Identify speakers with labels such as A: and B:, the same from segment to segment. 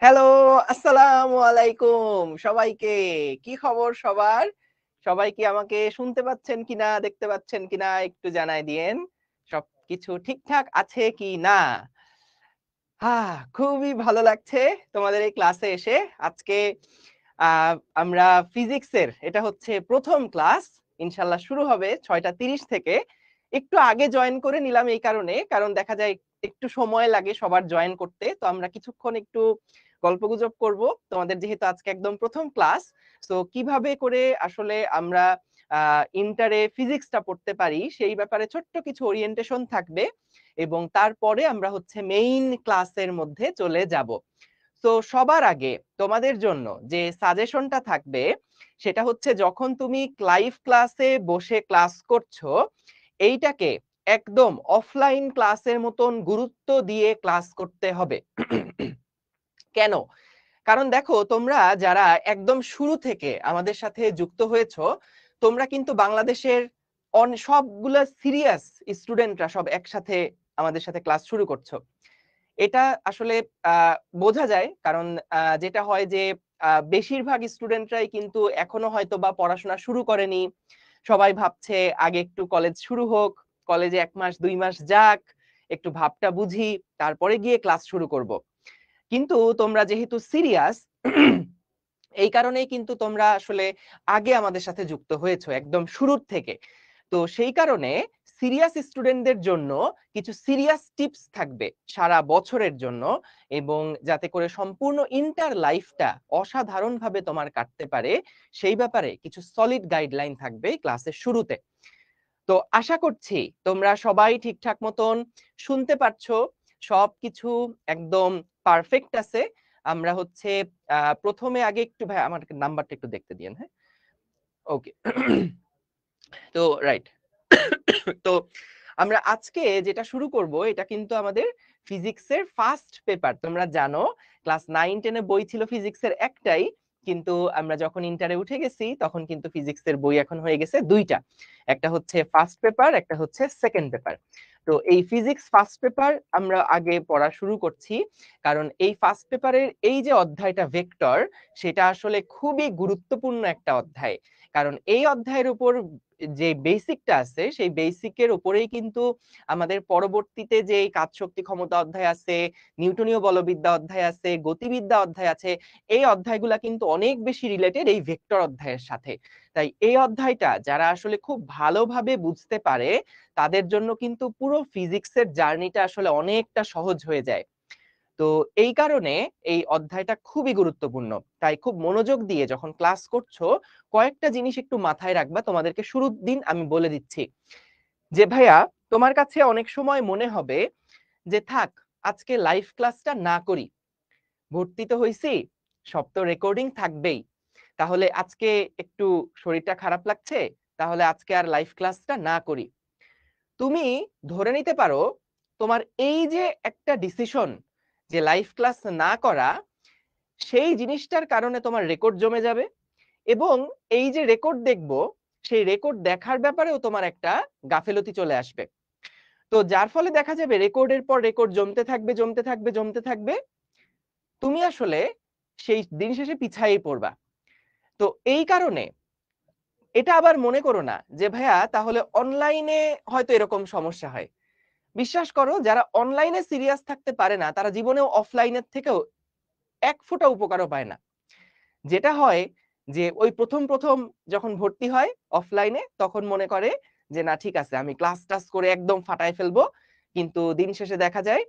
A: Hello, আসসালামু আলাইকুম সবাইকে। কি খবর সবার? সবাই কি আমাকে শুনতে পাচ্ছেন কিনা, দেখতে পাচ্ছেন কিনা একটু জানায় দিয়েন। সবকিছু ঠিকঠাক আছে কিনা? খুবই ভালো লাগছে তোমাদের এই ক্লাসে এসে। আজকে আ আমরা ফিজিক্সের এটা হচ্ছে ১ম ক্লাস। ইনশাআল্লাহ শুরু হবে ৬টা ৩০ থেকে। একটু আগে জয়েন করে নিলাম এই কারণে, কারণ দেখা যায় একটু সময় লাগে সবার জয়েন করতে। তো আমরা কিছুক্ষণ একটু গল্পগুজব করব। তোমাদের যেহেতু আজকে একদম ১ম ক্লাস, সো কিভাবে করে আসলে আমরা আ ইন্টারে ফিজিক্সটা পড়তে পারি সেই ব্যাপারে ছোট্ট কিছু ওরিয়েন্টেশন থাকবে এবং তারপরে আমরা হচ্ছে মেইন ক্লাসের মধ্যে চলে যাব। তো সবার আগে তোমাদের জন্য যে সাজেশনটা থাকবে সেটা হচ্ছে যখন তুমি লাইভ ক্লাসে বসে ক্লাস করছো, এইটাকে একদম অফলাইন ক্লাসের মতন গুরুত্ব দিয়ে ক্লাস করতে হবে। কেন? কারণ দেখো তোমরা যারা একদম শুরু থেকে আমাদের সাথে যুক্ত হয়েছো, তোমরা কিন্তু বাংলাদেশের সবগুলা সিরিয়াস স্টুডেন্টরা সব একসাথে আমাদের সাথে ক্লাস শুরু করছো। এটা আসলে বোঝা যায়, কারণ যেটা হয় যে বেশিরভাগ স্টুডেন্টরাই কিন্তু এখনো হয়তোবা পড়াশোনা শুরু করেনি। সবাই ভাবছে আগে একটু কলেজ শুরু হোক, কলেজে ১ মাস ২ মাস যাক, একটু ভাবটা বুঝি, তারপরে গিয়ে ক্লাস শুরু করব। কিন্তু তোমরা যেহেতু সিরিয়াস, এই কারণেই কিন্তু তোমরা আসলে আগে আমাদের সাথে যুক্ত হয়েছো একদম শুরুর থেকে। তো সেই কারণে সিরিয়াস স্টুডেন্টদের জন্য কিছু সিরিয়াস টিপস থাকবে সারা বছরের জন্য, এবং যাতে করে সম্পূর্ণ ইন্টার লাইফটা অসাধারণভাবে তোমার কাটতে পারে সেই ব্যাপারে কিছু সলিড গাইডলাইন থাকবে ক্লাসের শুরুতে। তো আশা করছি তোমরা সবাই ঠিকঠাক মতন শুনতে পারছো, সবকিছু একদম পারফেক্ট আছে। আমরা হচ্ছে প্রথমে আগে একটু ভাই আমার নাম্বারটা একটু দেখতে দিয়েন, হ্যাঁ? ওকে। তো রাইট। তো আমরা আজকে যেটা শুরু করব এটা কিন্তু আমাদের ফিজিক্সের ফার্স্ট পেপার। তোমরা জানো ক্লাস 9 10 এ বই ছিল ফিজিক্সের একটাই, কিন্তু আমরা যখন ইন্টারে উঠে গেছি তখন কিন্তু ফিজিক্সের বই এখন হয়ে গেছে দুইটা। একটা হচ্ছে ফার্স্ট পেপার, একটা হচ্ছে সেকেন্ড পেপার। তো এই ফিজিক্স ফার্স্ট পেপার আমরা আগে পড়া শুরু করছি, কারণ এই ফার্স্ট পেপারের এই যে অধ্যায়টা ভেক্টর, সেটা আসলে খুবই গুরুত্বপূর্ণ একটা অধ্যায়। কারণ এই অধ্যায়ের উপর যে বেসিকটা আছে সেই বেসিকের উপরেই কিন্তু আমাদের পরবর্তীতে যে কাজ শক্তি ক্ষমতা অধ্যায় আছে, নিউটনীয় বলবিদ্যা অধ্যায় আছে, গতিবিদ্যা অধ্যায় আছে, এই অধ্যায়গুলা কিন্তু অনেক বেশি রিলেটেড এই ভেক্টর অধ্যায়ের সাথে। তাই এই অধ্যায়টা যারা আসলে খুব ভালোভাবে বুঝতে পারে তাদের জন্য কিন্তু পুরো ফিজিক্সের জার্নিটা আসলে অনেকটা সহজ হয়ে যায়। তো এই কারণে এই অধ্যায়টা খুবই গুরুত্বপূর্ণ। তাই খুব মনোযোগ দিয়ে যখন ক্লাস করছো কয়েকটা জিনিস একটু মাথায় রাখবা। তোমাদেরকে শুরুর দিন আমি বলে দিচ্ছি যে ভাইয়া, তোমার কাছে অনেক সময় মনে হবে যে থাক, আজকে লাইভ ক্লাসটা না করি, ভর্তি তো হইছি, সব তো রেকর্ডিং থাকবেই, তাহলে আজকে একটু শরীরটা খারাপ লাগছে, তাহলে আজকে আর লাইভ ক্লাসটা না করি। তুমি ধরে নিতে পারো তোমার এই যে একটা ডিসিশন যে লাইভ ক্লাস না করা, সেই জিনিসটার কারণে তোমার রেকর্ড জমে যাবে, এবং এই যে রেকর্ড দেখবো সেই রেকর্ড দেখার ব্যাপারেও তোমার একটা গাফেলতি চলে আসবে। তো যার ফলে দেখা যাবে রেকর্ডের পর রেকর্ড জমতে থাকবে জমতে থাকবে জমতে থাকবে, তুমি আসলে সেই দিন শেষে পিছায়েই পড়বা। তো এই কারণে এটা আবার মনে করো না যে ভাইয়া তাহলে অনলাইনে হয়তো এরকম সমস্যা হয়। বিশ্বাস করো, যারা অনলাইনে সিরিয়াস থাকতে পারে না তারা জীবনেও অফলাইনের থেকেও এক ফোঁটা উপকারও পায় না। যেটা হয় যে ওই প্রথম যখন ভর্তি হয় অফলাইনে তখন মনে করে যে না ঠিক আছে আমি ক্লাস টাস করে একদম ফাটায় ফেলবো, কিন্তু দিন শেষে দেখা যায়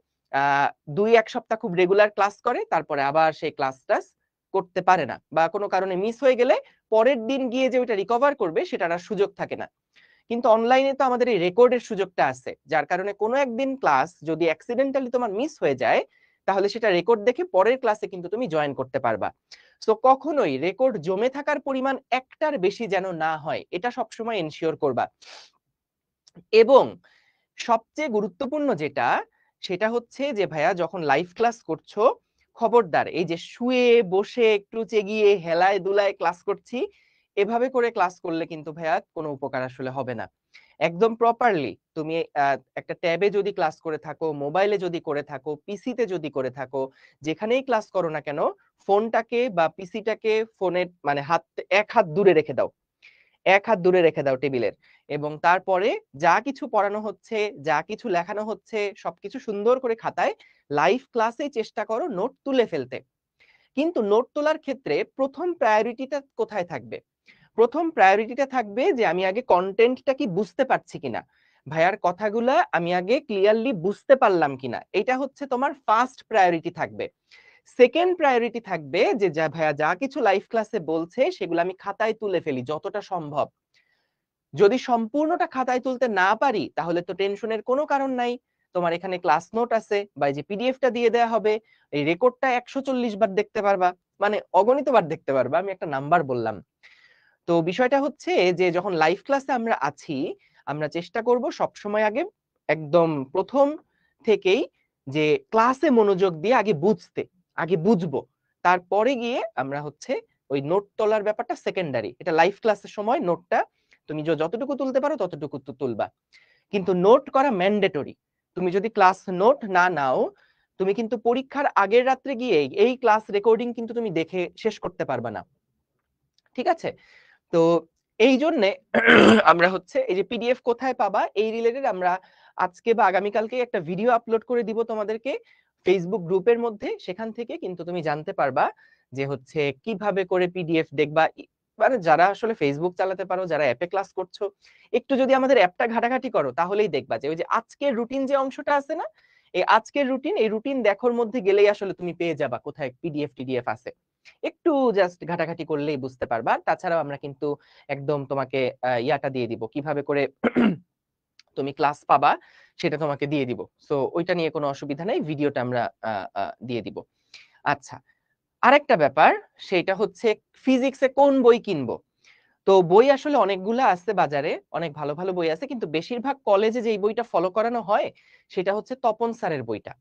A: ২-১ সপ্তাহ খুব রেগুলার ক্লাস করে, তারপরে আবার সেই ক্লাস টাস করতে পারে না, বা কোনো কারণে মিস হয়ে গেলে পরের দিন গিয়ে যে ওইটা রিকভার করবে সেটার আর সুযোগ থাকে না। কিন্তু অনলাইনে তো আমাদের এই রেকর্ডের সুযোগটা আছে, যার কারণে কোনো একদিন ক্লাস যদি অ্যাক্সিডেন্টালি তোমার মিস হয়ে যায় তাহলে সেটা রেকর্ড দেখে পরের ক্লাসে কিন্তু তুমি জয়েন করতে পারবা। সো কখনোই রেকর্ড জমে থাকার পরিমাণ একটার বেশি যেন না হয় এটা সবসময় এনশিওর করবা। এবং সবচেয়ে গুরুত্বপূর্ণ যেটা, সেটা হচ্ছে যে ভাইয়া যখন লাইভ ক্লাস করছো, খবরদার এই যে শুয়ে বসে একটু চেগিয়ে হেলায় দুলায় ক্লাস করছি এভাবে করে ক্লাস করলে কিন্তু ভাইয়া কোনো উপকার আসলে হবে না। একদম প্রপারলি তুমি একটা ট্যাবে যদি ক্লাস করে থাকো, মোবাইলে যদি করে থাকো, পিসিতে যদি করে থাকো, যেখানেই ক্লাস করো না কেন, ফোনটাকে বা পিসিটাকে ফোনের মানে এক হাত দূরে রেখে দাও, এক হাত দূরে রেখে দাও টেবিলের। এবং তারপরে যা কিছু পড়ানো হচ্ছে, যা কিছু লেখানো হচ্ছে, সবকিছু সুন্দর করে খাতায় লাইভ ক্লাসে চেষ্টা করো নোট তুলে ফেলতে। কিন্তু নোট তোলার ক্ষেত্রে প্রথম প্রায়োরিটিটা কোথায় থাকবে? প্রথম প্রায়োরিটিটা থাকবে যে আমি আগে কন্টেন্টটা কি বুঝতে পারছি কিনা, ভাইয়ার কথাগুলা আমি আগে ক্লিয়ারলি বুঝতে পারলাম কিনা, এটা হচ্ছে তোমার ফার্স্ট প্রায়োরিটি থাকবে। সেকেন্ড প্রায়োরিটি থাকবে যে যা ভাইয়া যা কিছু লাইভ ক্লাসে বলছে সেগুলো আমি খাতায় তুলে ফেলি যতটা সম্ভব। যদি সম্পূর্ণটা খাতায় তুলতে না পারি তাহলে তো টেনশনের কোনো কারণ নাই, তোমার এখানে ক্লাস নোট আছে বা এই যে পিডিএফটা দিয়ে দেওয়া হবে, এই রেকর্ডটা 140 বার দেখতে পারবা, মানে অগণিত বার দেখতে পারবা, আমি একটা নাম্বার বললাম। তো বিষয়টা হচ্ছে যে যখন লাইভ ক্লাসে আমরা আছি, আমরা চেষ্টা করব সবসময় আগে একদম প্রথম থেকেই যে ক্লাসে মনোযোগ দিয়ে আগে বুঝতে, আগে বুঝবো, তারপরে গিয়ে আমরা হচ্ছে ওই নোট তোলার ব্যাপারটা সেকেন্ডারি। এটা লাইভ ক্লাসের সময় নোটটা তুমি যতটুকু তুলতে পারো ততটুকু তুলবা, কিন্তু নোট করা ম্যান্ডেটরি। তুমি যদি ক্লাস নোট না নাও, তুমি কিন্তু পরীক্ষার আগের রাত্রে গিয়ে এই ক্লাস রেকর্ডিং কিন্তু তুমি দেখে শেষ করতে পারবা না, ঠিক আছে? তো এই জন্যে আমরা হচ্ছে এই যে পিডিএফ কোথায় পাবা এই রিলেটেড আমরা আজকে বা আগামীকালকে একটা ভিডিও আপলোড করে দিব তোমাদেরকে ফেসবুক গ্রুপের মধ্যে, সেখান থেকে কিন্তু তুমি জানতে পারবা যে হচ্ছে কিভাবে করে পিডিএফ দেখবা। মানে যারা আসলে ফেসবুক চালাতে পারো, যারা অ্যাপে ক্লাস করছো, একটু যদি আমাদের অ্যাপটা ঘাটাঘাটি করো তাহলেই দেখবা যে ওই যে আজকের রুটিন যে অংশটা আছে না, এই আজকের রুটিন, এই রুটিন দেখোর মধ্যে গেলেই আসলে তুমি পেয়ে যাবা কোথায় পিডিএফ টিডিএফ আছে। একটু জাস্ট ঘাটাঘাটি করলেই বুঝতে পারবা। তাছাড়াও আমরা কিন্তু একদম তোমাকে ইয়াটা দিয়ে দিব কিভাবে করে তুমি ক্লাস পাবা, সেটা তোমাকে দিয়ে দিব। সো ওইটা নিয়ে কোনো অসুবিধা নাই, ভিডিওটা আমরা দিয়ে দিব। আচ্ছা, আরেকটা ব্যাপার, সেটা হচ্ছে ফিজিক্সে কোন বই কিনবো। তো বই আসলে অনেকগুলা আছে বাজারে, অনেক ভালো ভালো বই আছে, কিন্তু বেশিরভাগ কলেজে যে বইটা ফলো করানো হয় সেটা হচ্ছে তপন স্যারের বইটা।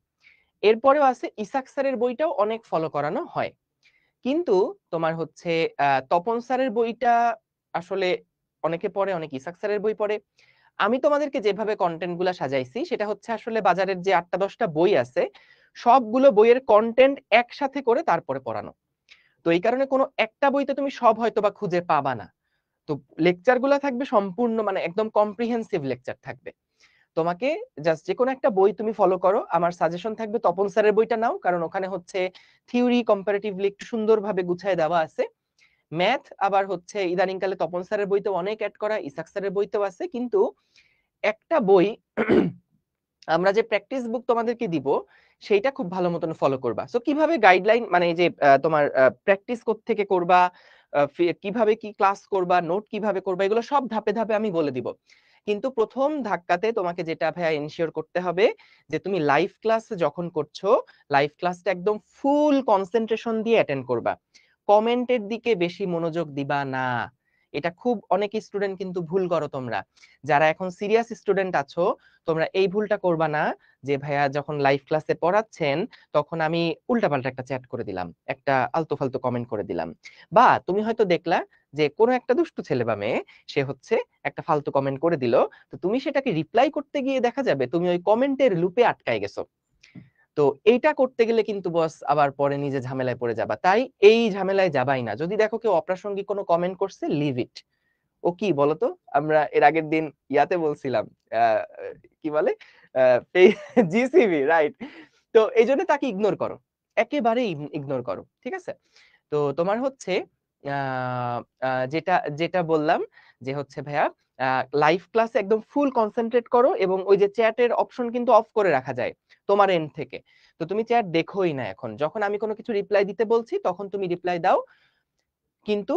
A: এরপরেও আছে ইসাক স্যারের বইটাও অনেক ফলো করানো হয়। কিন্তু তোমার হচ্ছে তপন স্যারের বইটা আসলে অনেকে পড়ে, অনেক ইসাক স্যারের বই পড়ে। আমি তোমাদেরকে যেভাবে কন্টেন্ট গুলা সাজাইছি সেটা হচ্ছে আসলে বাজারের যে 8টা 10টা বই আছে সবগুলো বইয়ের কন্টেন্ট একসাথে করে তারপরে পড়ানো। তো এই কারণে কোনো একটা বইতে তুমি সব হয়তো বা খুঁজে পাবা না। তো লেকচার গুলা থাকবে সম্পূর্ণ মানে একদম কম্প্রিহেন্সিভ লেকচার থাকবে। তোমাকে জাস্ট যে কোনো একটা বই তুমি ফলো করো, আমার সাজেশন থাকবে তপন স্যারের বইটা নাও, কারণ ওখানে হচ্ছে থিওরি কম্পারেটিভলি একটু সুন্দরভাবে গুছায় দেওয়া আছে। ম্যাথ আবার হচ্ছে ইদানিংকালে তপন স্যারের বইতেও অনেক অ্যাড করা, ইসাক স্যারের বইতেও আছে। কিন্তু একটা বই আমরা যে প্র্যাকটিস বুক তোমাদেরকে দিব সেইটা খুব ভালো মতন ফলো করবা। সো কিভাবে গাইডলাইন মানে এই যে তোমার প্র্যাকটিস থেকে করবা, কিভাবে কি ক্লাস করবা, নোট কিভাবে করবা, এগুলো সব ধাপে ধাপে আমি বলে দিব। কিন্তু প্রথম ধাক্কাতে তোমাকে যেটা ভাইয়া এনশিওর করতে হবে যে তুমি লাইভ ক্লাস যখন করছো, লাইভ ক্লাসটা একদম ফুল কনসেন্ট্রেশন দিয়ে অ্যাটেন্ড করবা, কমেন্টের দিকে বেশি মনোযোগ দিবা না। এটা খুব অনেক স্টুডেন্ট কিন্তু ভুল করো তোমরা, যারা এখন সিরিয়াস স্টুডেন্ট আছো তোমরা এই ভুলটা করবা না যে ভাইয়া যখন লাইভ ক্লাসে পড়াচ্ছেন তখন আমি উল্টাপাল্টা একটা চ্যাট করে দিলাম, একটা আলতু ফালতু কমেন্ট করে দিলাম। বা তুমি হয়তো দেখলা যে কোনো একটা দুষ্টু ছেলে বা মেয়ে সে হচ্ছে একটা ফালতু কমেন্ট করে দিল, তো তুমি সেটাকে রিপ্লাই করতে গিয়ে দেখা যাবে তুমি ওই কমেন্টের লুপে আটকায় গেছো। তো এইটা করতে গেলে কিন্তু বস আবার পরে নিজে ঝামেলায় পড়ে যাবা, তাই এই ঝামেলায় যাবাই না। যদি দেখো কেউ অপ্রাসঙ্গিক কোনো কমেন্ট করছে, লিভ ইট। ও কি বলতো, আমরা এর আগের দিন ইয়াতে বলছিলাম আহ, কি বলে জিসিবি, রাইট? তো এই জন্য তাকে ইগনোর করো, একেবারে ইগনোর করো, ঠিক আছে? তো তোমার হচ্ছে আহ, যেটা যেটা বললাম যে হচ্ছে ভাইয়া লাইভ ক্লাসে একদম ফুল কনসেন্ট্রেট করো, এবং ওই যে চ্যাটের অপশন কিন্তু অফ করে রাখা যায় তোমার এন্ড থেকে। তো তুমি চ্যাট দেখোই না, এখন যখন আমি কোনো কিছু রিপ্লাই দিতে বলছি তখন তুমি রিপ্লাই দাও, কিন্তু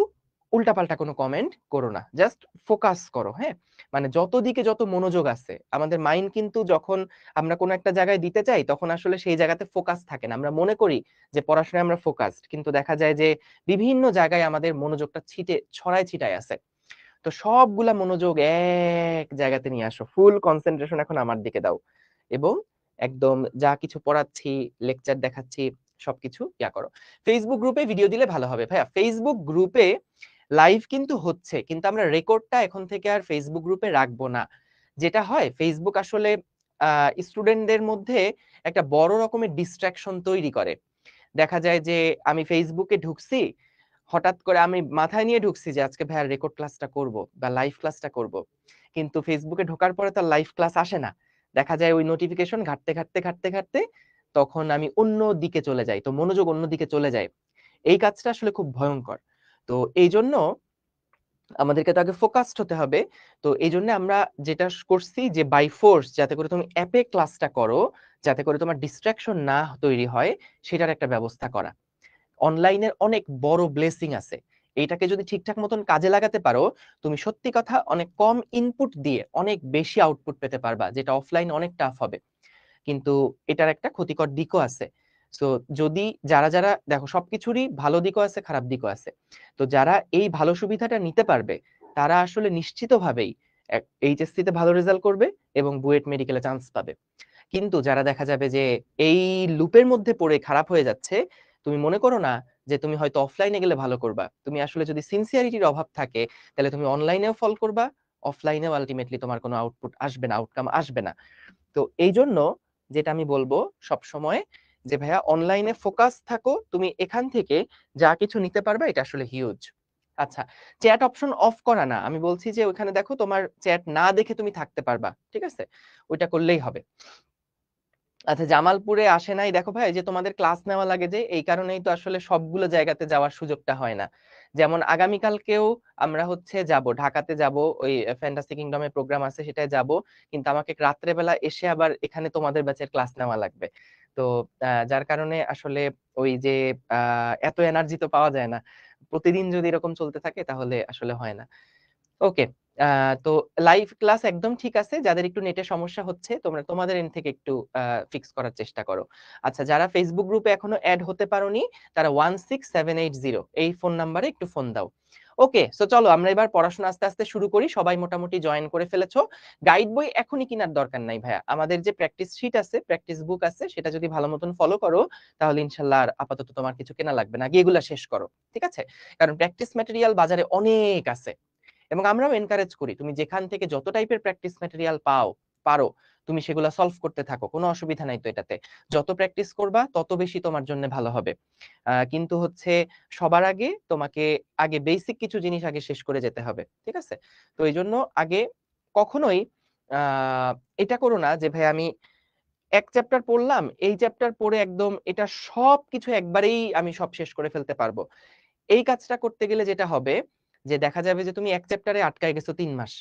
A: উল্টাপাল্টা কোনো কমেন্ট করো না, জাস্ট ফোকাস করো। হ্যাঁ, মানে যত দিকে যত মনোযোগ আছে আমাদের মাইন্ড কিন্তু যখন আমরা কোনো একটা জায়গায় দিতে চাই তখন আসলে সেই জায়গাতে ফোকাস থাকে না। আমরা মনে করি যে পড়াশোনায় আমরা ফোকাসড, কিন্তু দেখা যায় যে বিভিন্ন জায়গায় আমাদের মনোযোগটা ছড়ায় ছিটায় আছে। তো সবগুলা মনোযোগ এক জায়গাতে নিয়ে আসো, ফুল কনসেন্ট্রেশন এখন আমার দিকে দাও, এবং একদম যা কিছু পড়াচ্ছি, লেকচার দেখাচ্ছি, সবকিছু ইয়া করো। ফেসবুক গ্রুপে ভিডিও দিলে ভালো হবে ভাইয়া। ফেসবুক গ্রুপে লাইভ কিন্তু হচ্ছে, কিন্তু আমরা রেকর্ডটা এখন থেকে আর ফেসবুক গ্রুপে রাখবো না। যেটা হয় ফেসবুক আসলে স্টুডেন্টদের মধ্যে একটা বড় রকমের ডিস্ট্রাকশন তৈরি করে। দেখা যায় যে আমি ফেসবুকে ঢুকছি, হঠাৎ করে আমি মাথায় নিয়ে ঢুকছি যে আজকে ভাইয়ার রেকর্ড ক্লাসটা করব বা লাইভ ক্লাসটা করব, কিন্তু ফেসবুকে ঢোকার পরে তো লাইভ ক্লাস আসে না। দেখা যায় ওই নোটিফিকেশন ঘাটতে ঘাটতে ঘাটতে ঘাটতে তখন আমি অন্য দিকে চলে যাই, তো মনোযোগ অন্য দিকে চলে যায়। এই কাজটা আসলে খুব ভয়ঙ্কর। তো এই জন্য আমাদেরকে তো আগে ফোকাসড হতে হবে। তো এই জন্য আমরা যেটা করছি যে বাই ফোর্স যাতে করে তুমি অ্যাপে ক্লাসটা করো, যাতে করে তোমার ডিস্ট্রাকশন না তৈরি হয়, সেটার একটা ব্যবস্থা করা। অনলাইনের অনেক বড় ব্লেসিং আছে। এইটাকে যদি ঠিকঠাক মতন কাজে লাগাতে পারো, তুমি সত্যি কথা অনেক কম ইনপুট দিয়ে অনেক বেশি আউটপুট পেতে পারবা, যেটা অফলাইন অনেক টাফ হবে। কিন্তু এটার একটা ক্ষতিকর দিকও আছে। তো যদি যারা যারা দেখো, সবকিছুরই ভালো দিকও আছে, খারাপ দিকও আছে। তো যারা এই ভালো সুবিধাটা নিতে পারবে, তারা আসলে নিশ্চিতভাবেই এইচএসসি তে ভালো রেজাল্ট করবে এবং বুয়েট মেডিকেলে চান্স পাবে। কিন্তু যারা দেখা যাবে যে এই লুপের মধ্যে পড়ে খারাপ হয়ে যাচ্ছে, তুমি মনে করো না যে তুমি হয়তো অফলাইনে গেলে ভালো করবা। তুমি আসলে যদি সিনসিয়ারিটির অভাব থাকে, তাহলে তুমি অনলাইনেও ফল করবা, অফলাইনেও আলটিমেটলি তোমার কোনো আউটপুট আসবে না, আউটকাম আসবে না। তো এই জন্য যেটা আমি বলবো সব সময়, যে ভাইয়া অনলাইনে ফোকাস থাকো, তুমি এখান থেকে যা কিছু নিতে পারবে এটা আসলে হিউজ। আচ্ছা, চ্যাট অপশন অফ করা না, আমি বলছি যে ওখানে দেখো তোমার চ্যাট না দেখে তুমি থাকতে পারবা, ঠিক আছে, ওইটা করলেই হবে। আচ্ছা, জামালপুরে আসে নাই, দেখো ভাই যে তোমাদের ক্লাস নেওয়া লাগে, যে এই কারণেই তো আসলে সবগুলো জায়গাতে যাওয়ার সুযোগটা হয় না। যেমন আগামীকালকেও আমরা হচ্ছে যাব, ঢাকাতে যাব, ওই ফ্যান্টাসি কিংডমের প্রোগ্রাম আছে সেটাই যাব। কিন্তু আমাকে রাত্রেবেলা এসে আবার এখানে তোমাদের ব্যাচের ক্লাস নেওয়া লাগবে। তো যার কারণে আসলে ওই যে এত এনার্জি তো পাওয়া যায় না। প্রতিদিন যদি এরকম চলতে থাকে তাহলে আসলে হয় না। ওকে। তো লাইভ ক্লাস একদম ঠিক আছে। যাদের একটু নেটের সমস্যা হচ্ছে, তোমরা তোমাদের এন্ড থেকে একটু ফিক্স করার চেষ্টা করো। আচ্ছা, যারা ফেসবুক গ্রুপে এখনো অ্যাড হতে পারোনি, তারা 16780 এই ফোন নাম্বারে একটু ফোন দাও। ওকে, সো চলো আমরা এবার পড়াশোনা আস্তে আস্তে শুরু করি। সবাই মোটামুটি জয়েন করে ফেলেছো। গাইড বই এখনই কেনার দরকার নাই ভাইয়া। আমাদের যে প্র্যাকটিস শিট আছে, প্র্যাকটিস বুক আছে, সেটা যদি ভালো মতন ফলো করো, তাহলে ইনশাল্লাহ আর আপাতত তোমার কিছু কেনা লাগবে না, গিয়ে এগুলা শেষ করো। ঠিক আছে? কারণ প্র্যাকটিস ম্যাটেরিয়াল বাজারে অনেক আছে, এবং আমরাও এনকারেজ করি তুমি যেখান থেকে যত টাইপের প্র্যাকটিস ম্যাটেরিয়াল পারো, তুমি সেগুলো সলভ করতে থাকো, কোনো অসুবিধা নাই তো এটাতে। যত প্র্যাকটিস করবা তত বেশি তোমার জন্য ভালো হবে। কিন্তু হচ্ছে সবার আগে তোমাকে আগে বেসিক কিছু জিনিস আগে শেষ করে যেতে হবে, ঠিক আছে? তো এই জন্য আগে কখনোই আহ এটা করো না যে ভাই আমি এক চ্যাপ্টার পড়লাম, এই চ্যাপ্টার পড়ে একদম এটা সব কিছু একবারেই আমি সব শেষ করে ফেলতে পারবো। এই কাজটা করতে গেলে যেটা হবে, যে দেখা যাবে যে তুমি এক চ্যাপ্টারে আটকায় গেছো 3 মাস।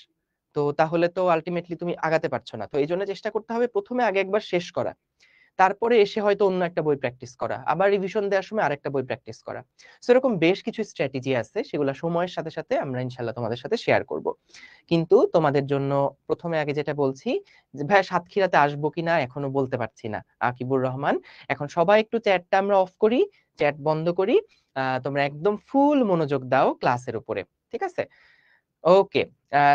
A: তো তাহলে তো আলটিমেটলি তুমি আগাতে পারছো না। তো এই জন্য চেষ্টা করতে হবে প্রথমে আগে একবার শেষ করা, তারপরে এসে হয়তো অন্য একটা বই প্র্যাকটিস করা, আবার রিভিশন দেওয়ার সময় আরেকটা বই প্র্যাকটিস করা। সেরকম বেশ কিছু স্ট্র্যাটেজি আছে, সেগুলো সময়ের সাথে সাথে আমরা ইনশাল্লাহ তোমাদের সাথে শেয়ার করব। কিন্তু তোমাদের জন্য প্রথমে আগে যেটা বলছি, যে ভাই সাতক্ষীরাতে আসবো কিনা এখনো বলতে পারছি না, আকিবুর রহমান। এখন সবাই একটু চ্যাটটা আমরা অফ করি, চ্যাট বন্ধ করি। তোমরা একদম ফুল মনোযোগ দাও ক্লাসের উপরে, ঠিক আছে? ওকে।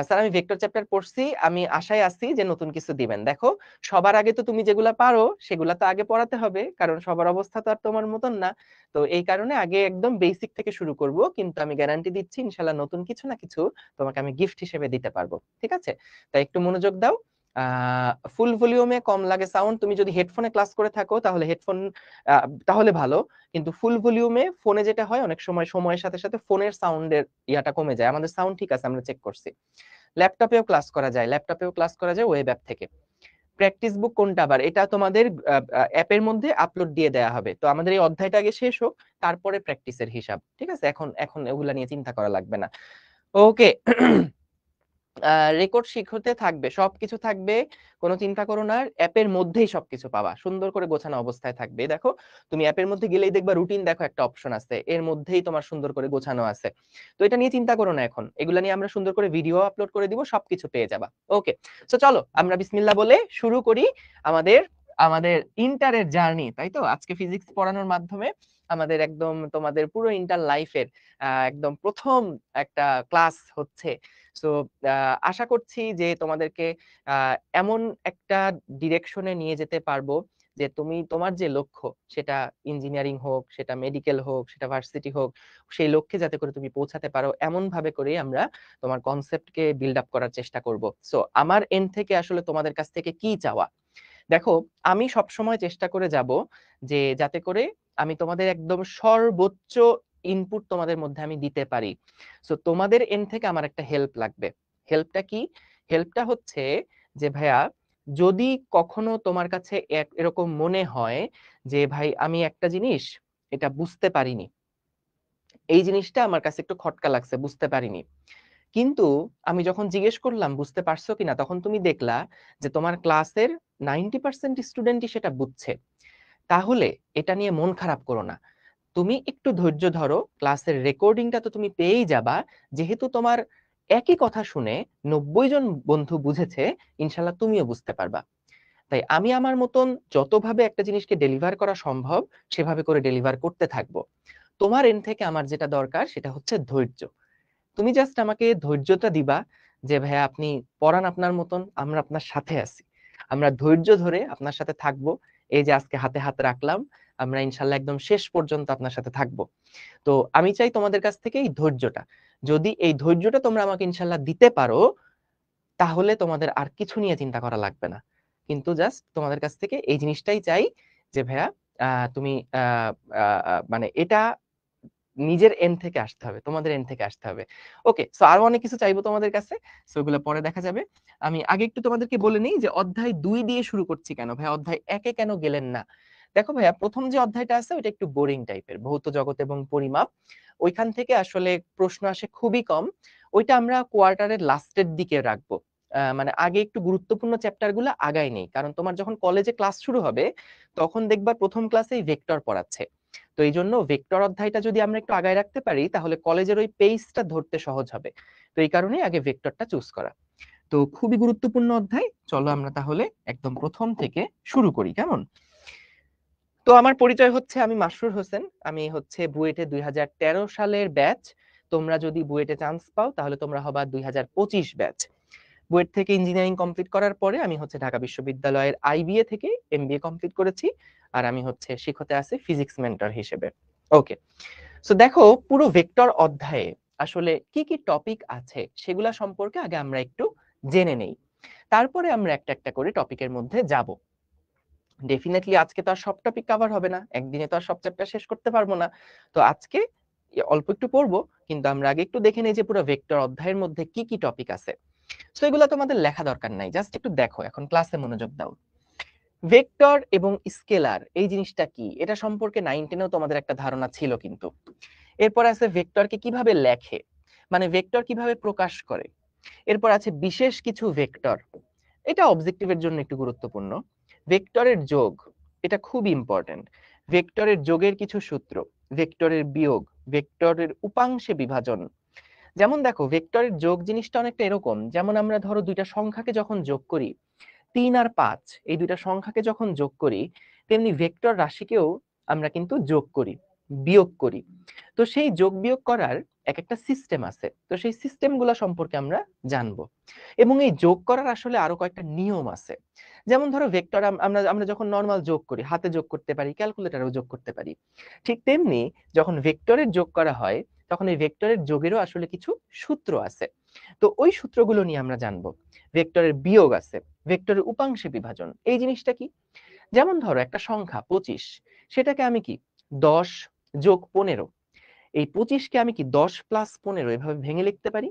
A: স্যার, আমি ভেক্টর চ্যাপ্টার পড়ছি, আমি আশায় আছি যে নতুন কিছু দিবেন। দেখো, সবার আগে তো তুমি যেগুলা পারো সেগুলা তো আগে পড়াতে হবে, কারণ সবার অবস্থা তো আর তোমার মতন না। তো এই কারণে আগে একদম বেসিক থেকে শুরু করব, কিন্তু আমি গ্যারান্টি দিচ্ছি ইনশাল্লাহ নতুন কিছু না কিছু তোমাকে আমি গিফট হিসেবে দিতে পারবো, ঠিক আছে? তাই একটু মনোযোগ দাও। ফুল ভলিউমে কম লাগে সাউন্ড, তুমি যদি হেডফোনে ক্লাস করে থাকো তাহলে হেডফোন তাহলে ভালো। কিন্তু ফুল ভলিউমে ফোনে যেটা হয়, অনেক সময় সময়ের সাথে সাথে ফোনের সাউন্ডের ইয়াটা কমে যায়। আমাদের সাউন্ড ঠিক আছে, আমরা চেক করছি। ল্যাপটপেও ক্লাস করা যায়, ল্যাপটপেও ক্লাস করা যায় ওয়েব অ্যাপ থেকে। প্র্যাকটিস বুক কোনটা, আবার এটা তোমাদের অ্যাপের মধ্যে আপলোড দিয়ে দেওয়া হবে। তো আমাদের এই অধ্যায়টা আগে শেষ হোক, তারপরে প্র্যাকটিসের হিসাব, ঠিক আছে? এখন এখন এগুলা নিয়ে চিন্তা করা লাগবে না। ওকে। রেকর্ড শিখতে থাকবে, সবকিছু থাকবে, কোনো চিন্তা করো না। অ্যাপের মধ্যেই সবকিছু পাবা, সুন্দর করে গোছানো অবস্থায় থাকবে। দেখো, তুমি অ্যাপের মধ্যে গেলেই দেখবা রুটিন, দেখো একটা অপশন আছে, এর মধ্যেই তোমার সুন্দর করে গোছানো আছে। তো এটা নিয়ে চিন্তা করো না, এখন এগুলা নিয়ে আমরা সুন্দর করে ভিডিও আপলোড করে দিব, সবকিছু পেয়ে যাবা। ওকে, তো চলো আমরা বিসমিল্লাহ বলে শুরু করি আমাদের আমাদের ইন্টারের জার্নি, তাই তো? আজকে ফিজিক্স পড়ানোর মাধ্যমে আমাদের একদম তোমাদের পুরো ইন্টার লাইফের একদম প্রথম একটা ক্লাস হচ্ছে। সো আশা করছি যে তোমাদেরকে এমন একটা ডিরেকশনে নিয়ে যেতে পারবো, যে তুমি তোমার যে লক্ষ্য, সেটা ইঞ্জিনিয়ারিং হোক, সেটা মেডিকেল হোক, সেটা ভার্সিটি হোক, সেই লক্ষ্যে যাতে করে তুমি পৌঁছাতে পারো এমন ভাবে করে আমরা তোমার কনসেপ্টকে বিল্ড আপ করার চেষ্টা করব। সো আমার এন্ড থেকে আসলে তোমাদের কাছ থেকে কি চাওয়া, দেখো আমি সব সময় চেষ্টা করে যাব যে যাতে করে আমি তোমাদের একদম সর্বোচ্চ ইনপুট তোমাদের মধ্যে আমি দিতে পারি। সো তোমাদের এন্ড থেকে আমার একটা হেল্প লাগবে। হেল্পটা কি? হেল্পটা হচ্ছে যে ভাইয়া, যদি কখনো তোমার কাছে এরকম মনে হয় যে ভাই আমি একটা জিনিস এটা বুঝতে পারিনি, এই জিনিসটা আমার কাছে একটু খটকা লাগছে, বুঝতে পারিনি, কিন্তু আমি যখন জিজ্ঞেস করলাম বুঝতে পারছো কিনা, তখন তুমি দেখলা যে তোমার ক্লাসের 90% স্টুডেন্টই সেটা বুঝছে, তাহলে এটা নিয়ে মন খারাপ করো না। তুমি একটু ধৈর্য ধরো, ক্লাসের রেকর্ডিংটা তো তুমি পেয়েই যাবা। যেহেতু তোমার একই কথা শুনে 90 জন বন্ধু বুঝেছে, ইনশাল্লাহ তুমিও বুঝতে পারবা। তাই আমি আমার মতন যতভাবে একটা জিনিসকে ডেলিভার করা সম্ভব সেভাবে করে ডেলিভার করতে থাকবো। তোমার এন্ড থেকে আমার যেটা দরকার সেটা হচ্ছে ধৈর্য। তুমি জাস্ট আমাকে ধৈর্যটা দিবা যে ভাইয়া আপনি পড়ান আপনার মতন, আমরা আপনার সাথে আছি, আমরা ধৈর্য ধরে আপনার সাথে থাকবো। এই যে আজকে হাতে হাত রাখলাম, আমরা ইনশাল্লাহ একদম শেষ পর্যন্ত আপনার সাথে থাকবো। তো আমি চাই তোমাদের কাছ থেকে এই ধৈর্যটা, যদি এই ধৈর্যটা তোমরা আমাকে ইনশাল্লাহ দিতে পারো, তাহলে তোমাদের আর কিছু নিয়ে চিন্তা করা লাগবে না। কিন্তু জাস্ট তোমাদের কাছ থেকে এই জিনিসটাই চাই যে ভাইয়া তুমি আহ, আহ, আহ, মানে এটা নিজের এন্ড থেকে আসতে হবে, তোমাদের এন্ড থেকে আসতে হবে। ওকে, সো আরো অনেক কিছু চাইবো তোমাদের কাছে, সো ওগুলো পরে দেখা যাবে। আমি আগে একটু তোমাদেরকে বলে নিই যে অধ্যায় 2 দিয়ে শুরু করছি কেন ভাই, অধ্যায় 1-এ কেন গেলেন না। দেখো ভাইয়া, প্রথম যে অধ্যায়টা আছে ওইটা একটু বোরিং টাইপের, ভৌত জগৎ এবং পরিমাপ। ওইখান থেকে আসলে প্রশ্ন আসে খুবই কম। ওইটা আমরা কোয়ার্টারের লাস্টের দিকে রাখবো। মানে আগে একটু গুরুত্বপূর্ণ চ্যাপ্টার গুলো আগায় নেই, কারণ তোমার যখন কলেজে ক্লাস শুরু হবে তখন দেখবা প্রথম ক্লাসেই ভেক্টর পড়াচ্ছে। তো এই জন্য ভেক্টর অধ্যায়টা যদি আমরা একটু আগায় রাখতে পারি তাহলে কলেজের ওই পেজটা ধরতে সহজ হবে। তো এই কারণেই আগে ভেক্টরটা চুজ করা। তো খুবই গুরুত্বপূর্ণ অধ্যায়, চলো আমরা তাহলে একদম প্রথম থেকে শুরু করি, কেমন? তো আমার পরিচয় হচ্ছে, আমি মাসরুর হোসেন, আমি হচ্ছে বুয়েটে 2013 সালের ব্যাচ। তোমরা যদি বুয়েটে চান্স পাও তাহলে তোমরা হবা 2025 ব্যাচ। বুয়েট থেকে ইঞ্জিনিয়ারিং কমপ্লিট করার পরে আমি হচ্ছে ঢাকা বিশ্ববিদ্যালয়ের আইবিএ থেকে এমবিএ কমপ্লিট করেছি। আর আমি হচ্ছে শিক্ষতে আছি ফিজিক্স মেন্টর হিসেবে। ওকে, সো দেখো পুরো ভেক্টর অধ্যায়ে আসলে কি কি টপিক আছে সেগুলা সম্পর্কে আগে আমরা একটু জেনে নেই, তারপরে আমরা একটা একটা করে টপিকের মধ্যে যাব। ডেফিনেটলি আজকে তো আর সব টপিক কভার হবে না, একদিনে তো আর সব চ্যাপ্টার শেষ করতে পারবো না। তো আজকে অল্প একটু পড়বো, কিন্তু আমরা আগে একটু দেখে নেই যে পুরো ভেক্টর অধ্যায়ের মধ্যে কি কি টপিক আছে। তো এগুলো তোমাদের লেখা দরকার নাই, জাস্ট একটু দেখো, এখন ক্লাসে মনোযোগ দাও। ভেক্টর এবং স্কেলার এই জিনিসটা কি, এটা সম্পর্কে 9-10-এও তোমাদের একটা ধারণা ছিল কিন্তু। এরপর আছে ভেক্টরকে কিভাবে লেখে, মানে ভেক্টর কিভাবে প্রকাশ করে। এরপর আছে বিশেষ কিছু ভেক্টর, এটা অবজেক্টিভের জন্য একটু গুরুত্বপূর্ণ। ভেক্টরের যোগ, এটা খুব ইম্পর্টেন্ট। ভেক্টরের যোগের কিছু সূত্র, ভেক্টরের বিয়োগ, ভেক্টরের উপাংশে বিভাজন। যেমন দেখো ভেক্টরের যোগ জিনিসটা অনেকটা এরকম, যেমন আমরা ধরো দুইটা সংখ্যাকে যখন যোগ করি, 3 আর 5, এই দুইটা সংখ্যাকে যখন যোগ করি, তেমনি ভেক্টর রাশিকেও আমরা কিন্তু যোগ করি, বিয়োগ করি। তো সেই যোগ বিয়োগ করার এক একটা সিস্টেম আছে, তো সেই সিস্টেম গুলা সম্পর্কে আমরা জানবো। এবং এই যোগ করার আসলে আরো কয়েকটা নিয়ম আছে। যেমন ধরো ভেক্টর আমরা আমরা যখন নর্মাল যোগ করি, হাতে যোগ করতে পারি, ক্যালকুলেটরেও যোগ করতে পারি। ঠিক তেমনি যখন ভেক্টরের যোগ করা হয়, তখন এই ভেক্টরের যোগেরও আসলে কিছু সূত্র আছে। তো ওই সূত্রগুলো নিয়ে আমরা জানবো। ভেক্টরের বিয়োগ আছে, ভেক্টরের উপাংশে বিভাজন, এই জিনিসটা কি। যেমন ধরো একটা সংখ্যা 25, সেটাকে আমি কি 10+15, এই 25কে আমি কি 10+15 এভাবে ভেঙে লিখতে পারি।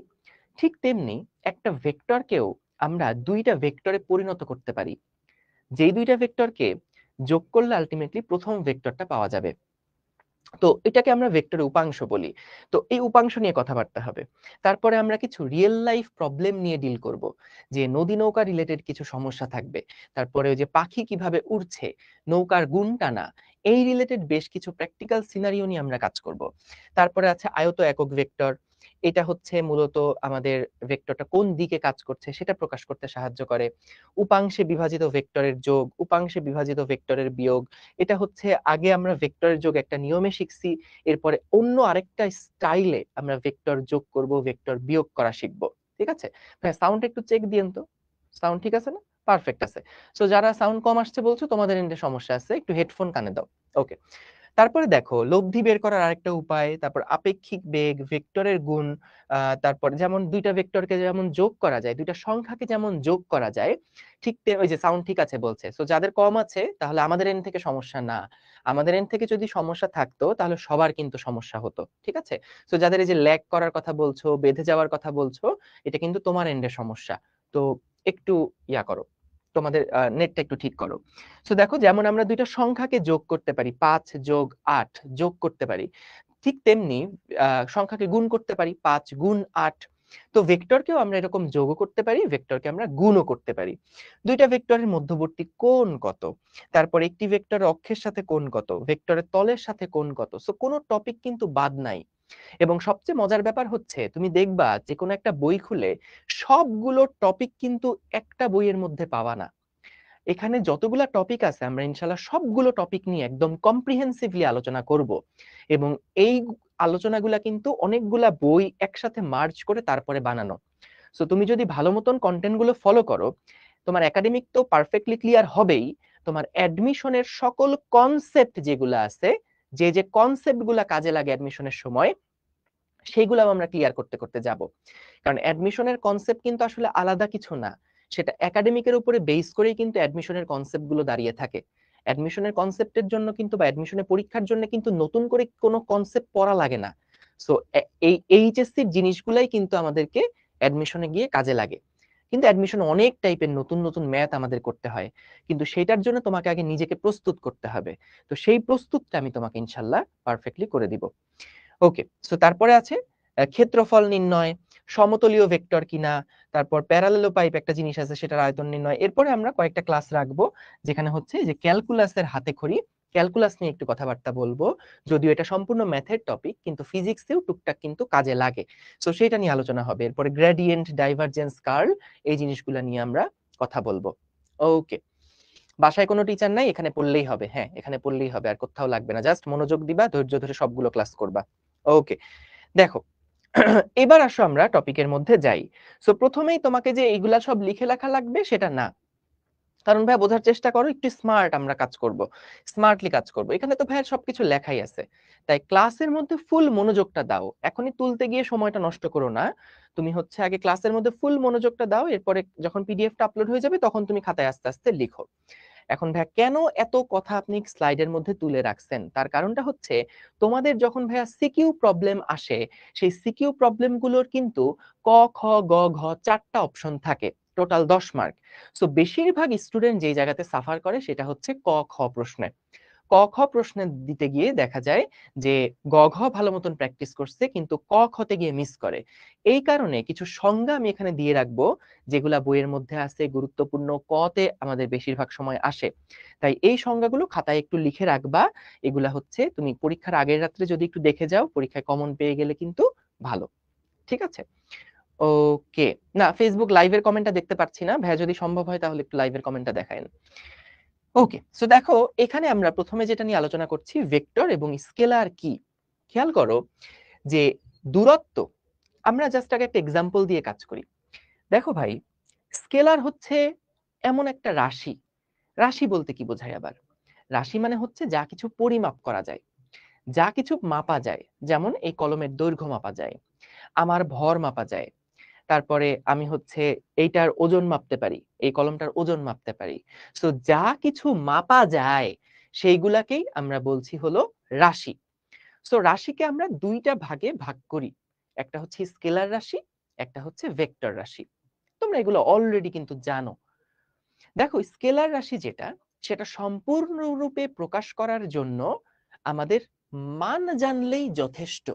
A: ঠিক তেমনি একটা ভেক্টরকেও আমরা দুইটা ভেক্টরে পরিণত করতে পারি, যেই দুইটা ভেক্টরকে যোগ করলে আলটিমেটলি প্রথম ভেক্টরটা পাওয়া যাবে। তো এটাকে আমরা ভেক্টরের উপাংশ বলি। তো এই উপাংশ নিয়ে কথাবার্তা হবে। তারপরে আমরা কিছু রিয়েল লাইফ প্রবলেম নিয়ে ডিল করব, যে নদী নৌকা রিলেটেড কিছু সমস্যা থাকবে। তারপরে ওই যে পাখি কিভাবে উড়ছে, নৌকার গুণ টানা, এই রিলেটেড বেশ কিছু প্র্যাকটিক্যাল সিনারিও নিয়ে আমরা কাজ করব। তারপরে আছে আয়ত একক ভেক্টর, এটা হচ্ছে মূলত আমাদের ভেক্টরটা কোন দিকে কাজ করছে সেটা প্রকাশ করতে সাহায্য করে। উপাংশে বিভাজিত ভেক্টরের যোগ, উপাংশে বিভাজিত ভেক্টরের বিয়োগ, এটা হচ্ছে আগে আমরা ভেক্টরের যোগ একটা নিয়মে শিখছি, এরপরে অন্য আরেকটা স্টাইলে আমরা ভেক্টর যোগ করব, ভেক্টর বিয়োগ করা শিখবো। ঠিক আছে ভাই, সাউন্ড একটু চেক দিয়েন তো, সাউন্ড ঠিক আছে না? পারফেক্ট আছে। সো যারা সাউন্ড কম আসছে বলছো তোমাদের এন্ডে সমস্যা আছে, একটু হেডফোন কানে দাও। ওকে, তারপরে দেখো লব্ধি বের করার আরেকটা উপায়, তারপর আপেক্ষিক বেগ, ভেক্টরের গুণ, তারপর যেমন দুইটা ভেক্টরকে যেমন যোগ করা যায়, দুইটা সংখ্যাকে যেমন যোগ করা যায়, ঠিক ওই যে সাউন্ড ঠিক আছে বলছে। সো যাদের কম আছে তাহলে আমাদের এন্ড থেকে সমস্যা না, আমাদের এন্ড থেকে যদি সমস্যা থাকতো তাহলে সবার কিন্তু সমস্যা হতো, ঠিক আছে। সো যাদের এই যে ল্যাগ করার কথা বলছো, বেঁধে যাওয়ার কথা বলছো, এটা কিন্তু তোমার এন্ডের সমস্যা। তো একটু ইয়া করো, তোমাদের নেটটা একটু ঠিক করো। সো দেখো যেমন আমরা দুইটা সংখ্যাকে যোগ করতে পারি, ৫ যোগ ৮ যোগ করতে পারি, ঠিক তেমনি সংখ্যাকে গুণ করতে পারি, ৫ গুণ ৮। তো ভেক্টরকেও আমরা এরকম যোগও করতে পারি, ভেক্টরকে আমরা গুণও করতে পারি। দুইটা ভেক্টরের মধ্যবর্তী কোণ কত, তারপর একটি ভেক্টরের অক্ষের সাথে কোণ কত, ভেক্টরের তলের সাথে কোণ কত। সো কোনো টপিক কিন্তু বাদ নাই। এবং সবচেয়ে মজার ব্যাপার হচ্ছে তুমি দেখবা যে কোনো একটা বই খুলে সবগুলো টপিক কিন্তু একটা বইয়ের মধ্যে পাওয়া না। এখানে যতগুলা টপিক আছে আমরা ইনশাল্লাহ সবগুলো টপিক নিয়ে একদম কম্প্রিহেন্সিভলি আলোচনা করব, এবং এই আলোচনাগুলা কিন্তু অনেকগুলা বই একসাথে মার্জ করে তারপরে বানানো। সো তুমি যদি ভালো মতন কন্টেন্ট গুলো ফলো করো, তোমার একাডেমিক তো পারফেক্টলি ক্লিয়ার হবেই, তোমার অ্যাডমিশনের সকল কনসেপ্ট যেগুলো আছে, যে যে কনসেপ্ট গুলা কাজে লাগে অ্যাডমিশনের সময়, সেইগুলাও আমরা ক্লিয়ার করতে করতে যাব। কারণ অ্যাডমিশনের কনসেপ্ট কিন্তু আসলে আলাদা কিছু না, সেটা একাডেমিকের উপরে বেস করেই কিন্তু অ্যাডমিশনের কনসেপ্ট গুলো দাঁড়িয়ে থাকে। অ্যাডমিশনের কনসেপ্টের জন্য কিন্তু বা অ্যাডমিশনের পরীক্ষার জন্য কিন্তু নতুন করে কোনো কনসেপ্ট পড়া লাগে না। সো এই এইচএসসির জিনিসগুলাই কিন্তু আমাদেরকে অ্যাডমিশনে গিয়ে কাজে লাগে। কিন্তু অ্যাডমিশনে অনেক টাইপের নতুন নতুন ম্যাথ আমাদের করতে হয়, কিন্তু সেটার জন্য তোমাকে আগে নিজেকে প্রস্তুত করতে হবে। তো সেই প্রস্তুতটা আমি তোমাকে ইনশাল্লাহ পারফেক্টলি করে দিব। ওকে, সো তারপরে আছে ক্ষেত্রফল নির্ণয়, সমতলীয় ভেক্টর কিনা, তারপর প্যারালেলোপাইপ একটা জিনিস আছে সেটার আয়তন নির্ণয়। এরপরে আমরা কয়েকটা ক্লাস রাখবো যেখানে হচ্ছে যে ক্যালকুলাসের হাতেখড়ি, ক্যালকুলাস নিয়ে একটু কথাবার্তা বলবো। যদিও এটা সম্পূর্ণ ম্যাথের টপিক, কিন্তু ফিজিক্সেও টুকটাক কিন্তু কাজে লাগে। সো সেটা নিয়ে আলোচনা হবে। এরপরে গ্রেডিয়েন্ট, ডাইভারজেন্স, কার্ল, এই জিনিসগুলো নিয়ে আমরা কথা বলবো। ওকে, বাসায় কোনো টিচার নাই, এখানে পড়লেই হবে। হ্যাঁ, এখানে পড়লেই হবে, আর কোথাও লাগবে না, জাস্ট মনোযোগ দিবা, ধৈর্য ধরে সবগুলো ক্লাস করবা। ওকে, দেখো এবার আসো আমরা টপিকের মধ্যে যাই। সো প্রথমেই তোমাকে যে এইগুলা সব লিখে লেখা লাগবে সেটা না, কারণ ভাই বোঝার চেষ্টা করো, একটু স্মার্ট আমরা কাজ করব, স্মার্টলি কাজ করব। এখানে তো ভাইয়ের সবকিছু লেখাই আছে, তাই ক্লাসের মধ্যে ফুল মনোযোগটা দাও। এখনই তুলতে গিয়ে সময়টা নষ্ট করো না, তুমি হচ্ছে আগে ক্লাসের মধ্যে ফুল মনোযোগটা দাও, এরপরে যখন পিডিএফটা আপলোড হয়ে যাবে তখন তুমি খাতায় আস্তে আস্তে লিখো। এখন ভাইয়া কেন এত কথা আপনি স্লাইডের মধ্যে তুলে রাখছেন, তার কারণটা হচ্ছে তোমাদের যখন ভাইয়া সিকিউ প্রবলেম আসে, সেই সিকিউ প্রবলেম গুলোর কিন্তু ক, খ, গ, ঘ 4টা অপশন থাকে, টোটাল 10 মার্ক। সো বেশিরভাগ স্টুডেন্ট যেই জায়গাতে সাফার করে সেটা হচ্ছে ক, খ প্রশ্নে। ক, খ প্রশ্নে দিতে গিয়ে দেখা যায় যে গ, ঘ ভালো মতন প্র্যাকটিস করছে কিন্তু ক, খতে গিয়ে মিস করে। এই কারণে কিছু সংজ্ঞা আমি এখানে দিয়ে রাখবো যেগুলা বইয়ের মধ্যে আছে, গুরুত্বপূর্ণ, কতে আমাদের বেশিরভাগ সময় আসে। তাই এই সংজ্ঞাগুলো খাতায় একটু লিখে রাখবা। এগুলা হচ্ছে তুমি পরীক্ষার আগের রাত্রে যদি একটু দেখে যাও, পরীক্ষায় কমন পেয়ে গেলে কিন্তু ভালো, ঠিক আছে। ওকে, না ফেসবুক লাইভের কমেন্টটা দেখতে পাচ্ছি না ভাইয়া, যদি সম্ভব হয় তাহলে একটু লাইভের কমেন্টটা দেখায়েন। ওকে, সো দেখো এখানে আমরা প্রথমে যেটা নিয়ে আলোচনা করছি ভেক্টর এবং স্কেলার কি। খেয়াল করো যে দূরত্ব, আমরা জাস্ট আগে একটা এক্সাম্পল দিয়ে কাজ করি। দেখো ভাই, স্কেলার হচ্ছে এমন একটা রাশি। রাশি বলতে কি বোঝায় আবার? রাশি মানে হচ্ছে যা কিছু পরিমাপ করা যায়, যা কিছু মাপা যায়। যেমন এই কলমের দৈর্ঘ্য মাপা যায়, আমার ভর মাপা যায়, তারপরে আমি হচ্ছে এইটার ওজন মাপতে পারি, এই কলমটার ওজন মাপতে পারি। সো যা কিছু মাপা যায় সেইগুলাকেই আমরা বলছি হলো রাশি। সো রাশিকে আমরা দুইটা ভাগে ভাগ করি, একটা হচ্ছে স্কেলার রাশি, একটা হচ্ছে ভেক্টর রাশি। তোমরা এগুলো অলরেডি কিন্তু জানো। দেখো স্কেলার রাশি যেটা, সেটা সম্পূর্ণরূপে প্রকাশ করার জন্য আমাদের মান জানলেই যথেষ্ট।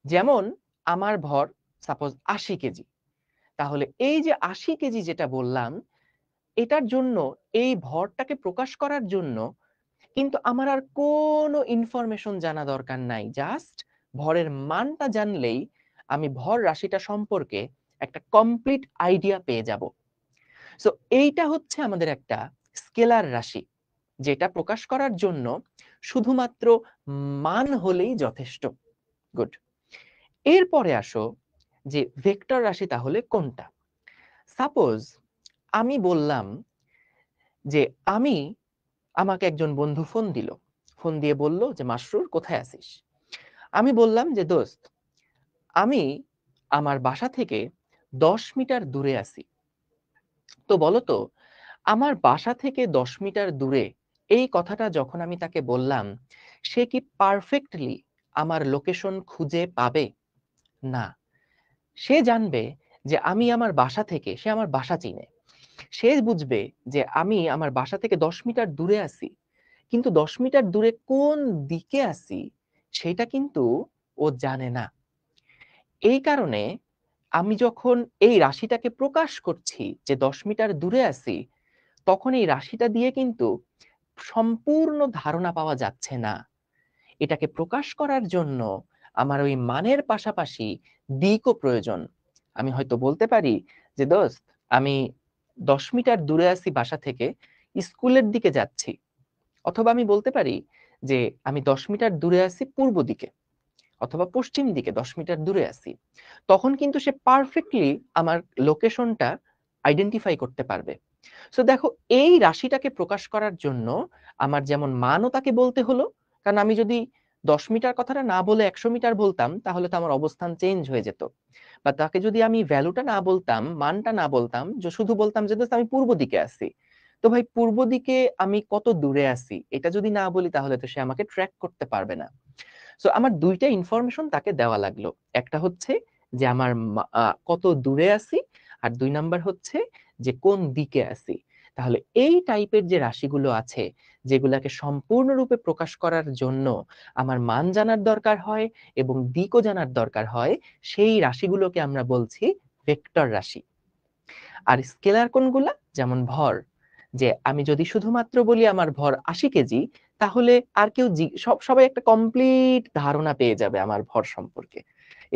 A: যেমন আমার ভর সাপোজ 80 কেজি, তাহলে এই যে 80 কেজি যেটা বললাম, এটার জন্য, এই ভরটাকে প্রকাশ করার জন্য কিন্তু আমার আর কোনো ইনফরমেশন জানা দরকার নাই, জাস্ট ভরের মানটা জানলেই আমি ভর রাশিটা সম্পর্কে একটা কমপ্লিট আইডিয়া পেয়ে যাব। সো এইটা হচ্ছে আমাদের একটা স্কেলার রাশি, যেটা প্রকাশ করার জন্য শুধুমাত্র মান হলেই যথেষ্ট। গুড, এরপরে আসো যে ভেক্টর রাশি তাহলে কোনটা। সাপোজ আমি বললাম যে আমাকে একজন বন্ধু ফোন দিল, ফোন দিয়ে বলল যে মাসরুর কোথায় আছিস। আমি বললাম যে দোস্ত, আমি আমার বাসা থেকে 10 মিটার দূরে আছি। তো বলতো, আমার বাসা থেকে 10 মিটার দূরে এই কথাটা যখন আমি তাকে বললাম, সে কি পারফেক্টলি আমার লোকেশন খুঁজে পাবে? না। সে জানবে যে আমি আমার বাসা থেকে, সে আমার বাসা চিনে, সে বুঝবে যে আমি আমার বাসা থেকে 10 মিটার দূরে আছি, কিন্তু 10 মিটার দূরে কোন দিকে আছি সেটা কিন্তু ও জানে না। এই কারণে আমি যখন এই রাশিটাকে প্রকাশ করছি যে 10 মিটার দূরে আছি, তখন এই রাশিটা দিয়ে কিন্তু সম্পূর্ণ ধারণা পাওয়া যাচ্ছে না। এটাকে প্রকাশ করার জন্য আমার ওই মানের পাশাপাশি দিকও প্রয়োজন। আমি হয়তো বলতে পারি যে দোস্ত, আমি 10 মিটার দূরে আছি বাসা থেকে, স্কুলের দিকে যাচ্ছি। অথবা আমি বলতে পারি যে আমি 10 মিটার দূরে আছি পূর্ব দিকে, অথবা পশ্চিম দিকে 10 মিটার দূরে আছি। তখন কিন্তু সে পারফেক্টলি আমার লোকেশনটা আইডেন্টিফাই করতে পারবে। সো দেখো, এই রাশিটাকে প্রকাশ করার জন্য আমার যেমন মানও তাকে বলতে হলো, কারণ আমি যদি 10 মিটার কথাটা না বলে 100 মিটার বলতাম, তাহলে তো আমার অবস্থান চেঞ্জ হয়ে যেত। বা তাকে যদি আমি ভ্যালুটা না বলতাম, মানটা না বলতাম, যে শুধু বলতাম যে দোস্ত আমি পূর্ব দিকে আছি, তো ভাই পূর্ব দিকে আমি কত দূরে আছি এটা যদি না বলি, তাহলে তো সে আমাকে ট্র্যাক করতে পারবে না। সো আমার দুইটা ইনফরমেশন তাকে দেওয়া লাগলো। একটা হচ্ছে যে আমার কত দূরে আছি, আর 2 নাম্বার হচ্ছে যে কোন দিকে আছি। তাহলে এই টাইপের যে রাশিগুলো আছে, যেগুলাকে সম্পূর্ণরূপে প্রকাশ করার জন্য আমার মান জানার দরকার হয় এবং দিকও জানার দরকার হয়, সেই রাশিগুলোকে আমরা বলছি ভেক্টর রাশি। আর স্কেলার কোনগুলা? যেমন ভর, যে আমি যদি শুধুমাত্র বলি আমার ভর 80 কেজি, তাহলে আর কেউ সবাই একটা কমপ্লিট ধারণা পেয়ে যাবে আমার ভর সম্পর্কে।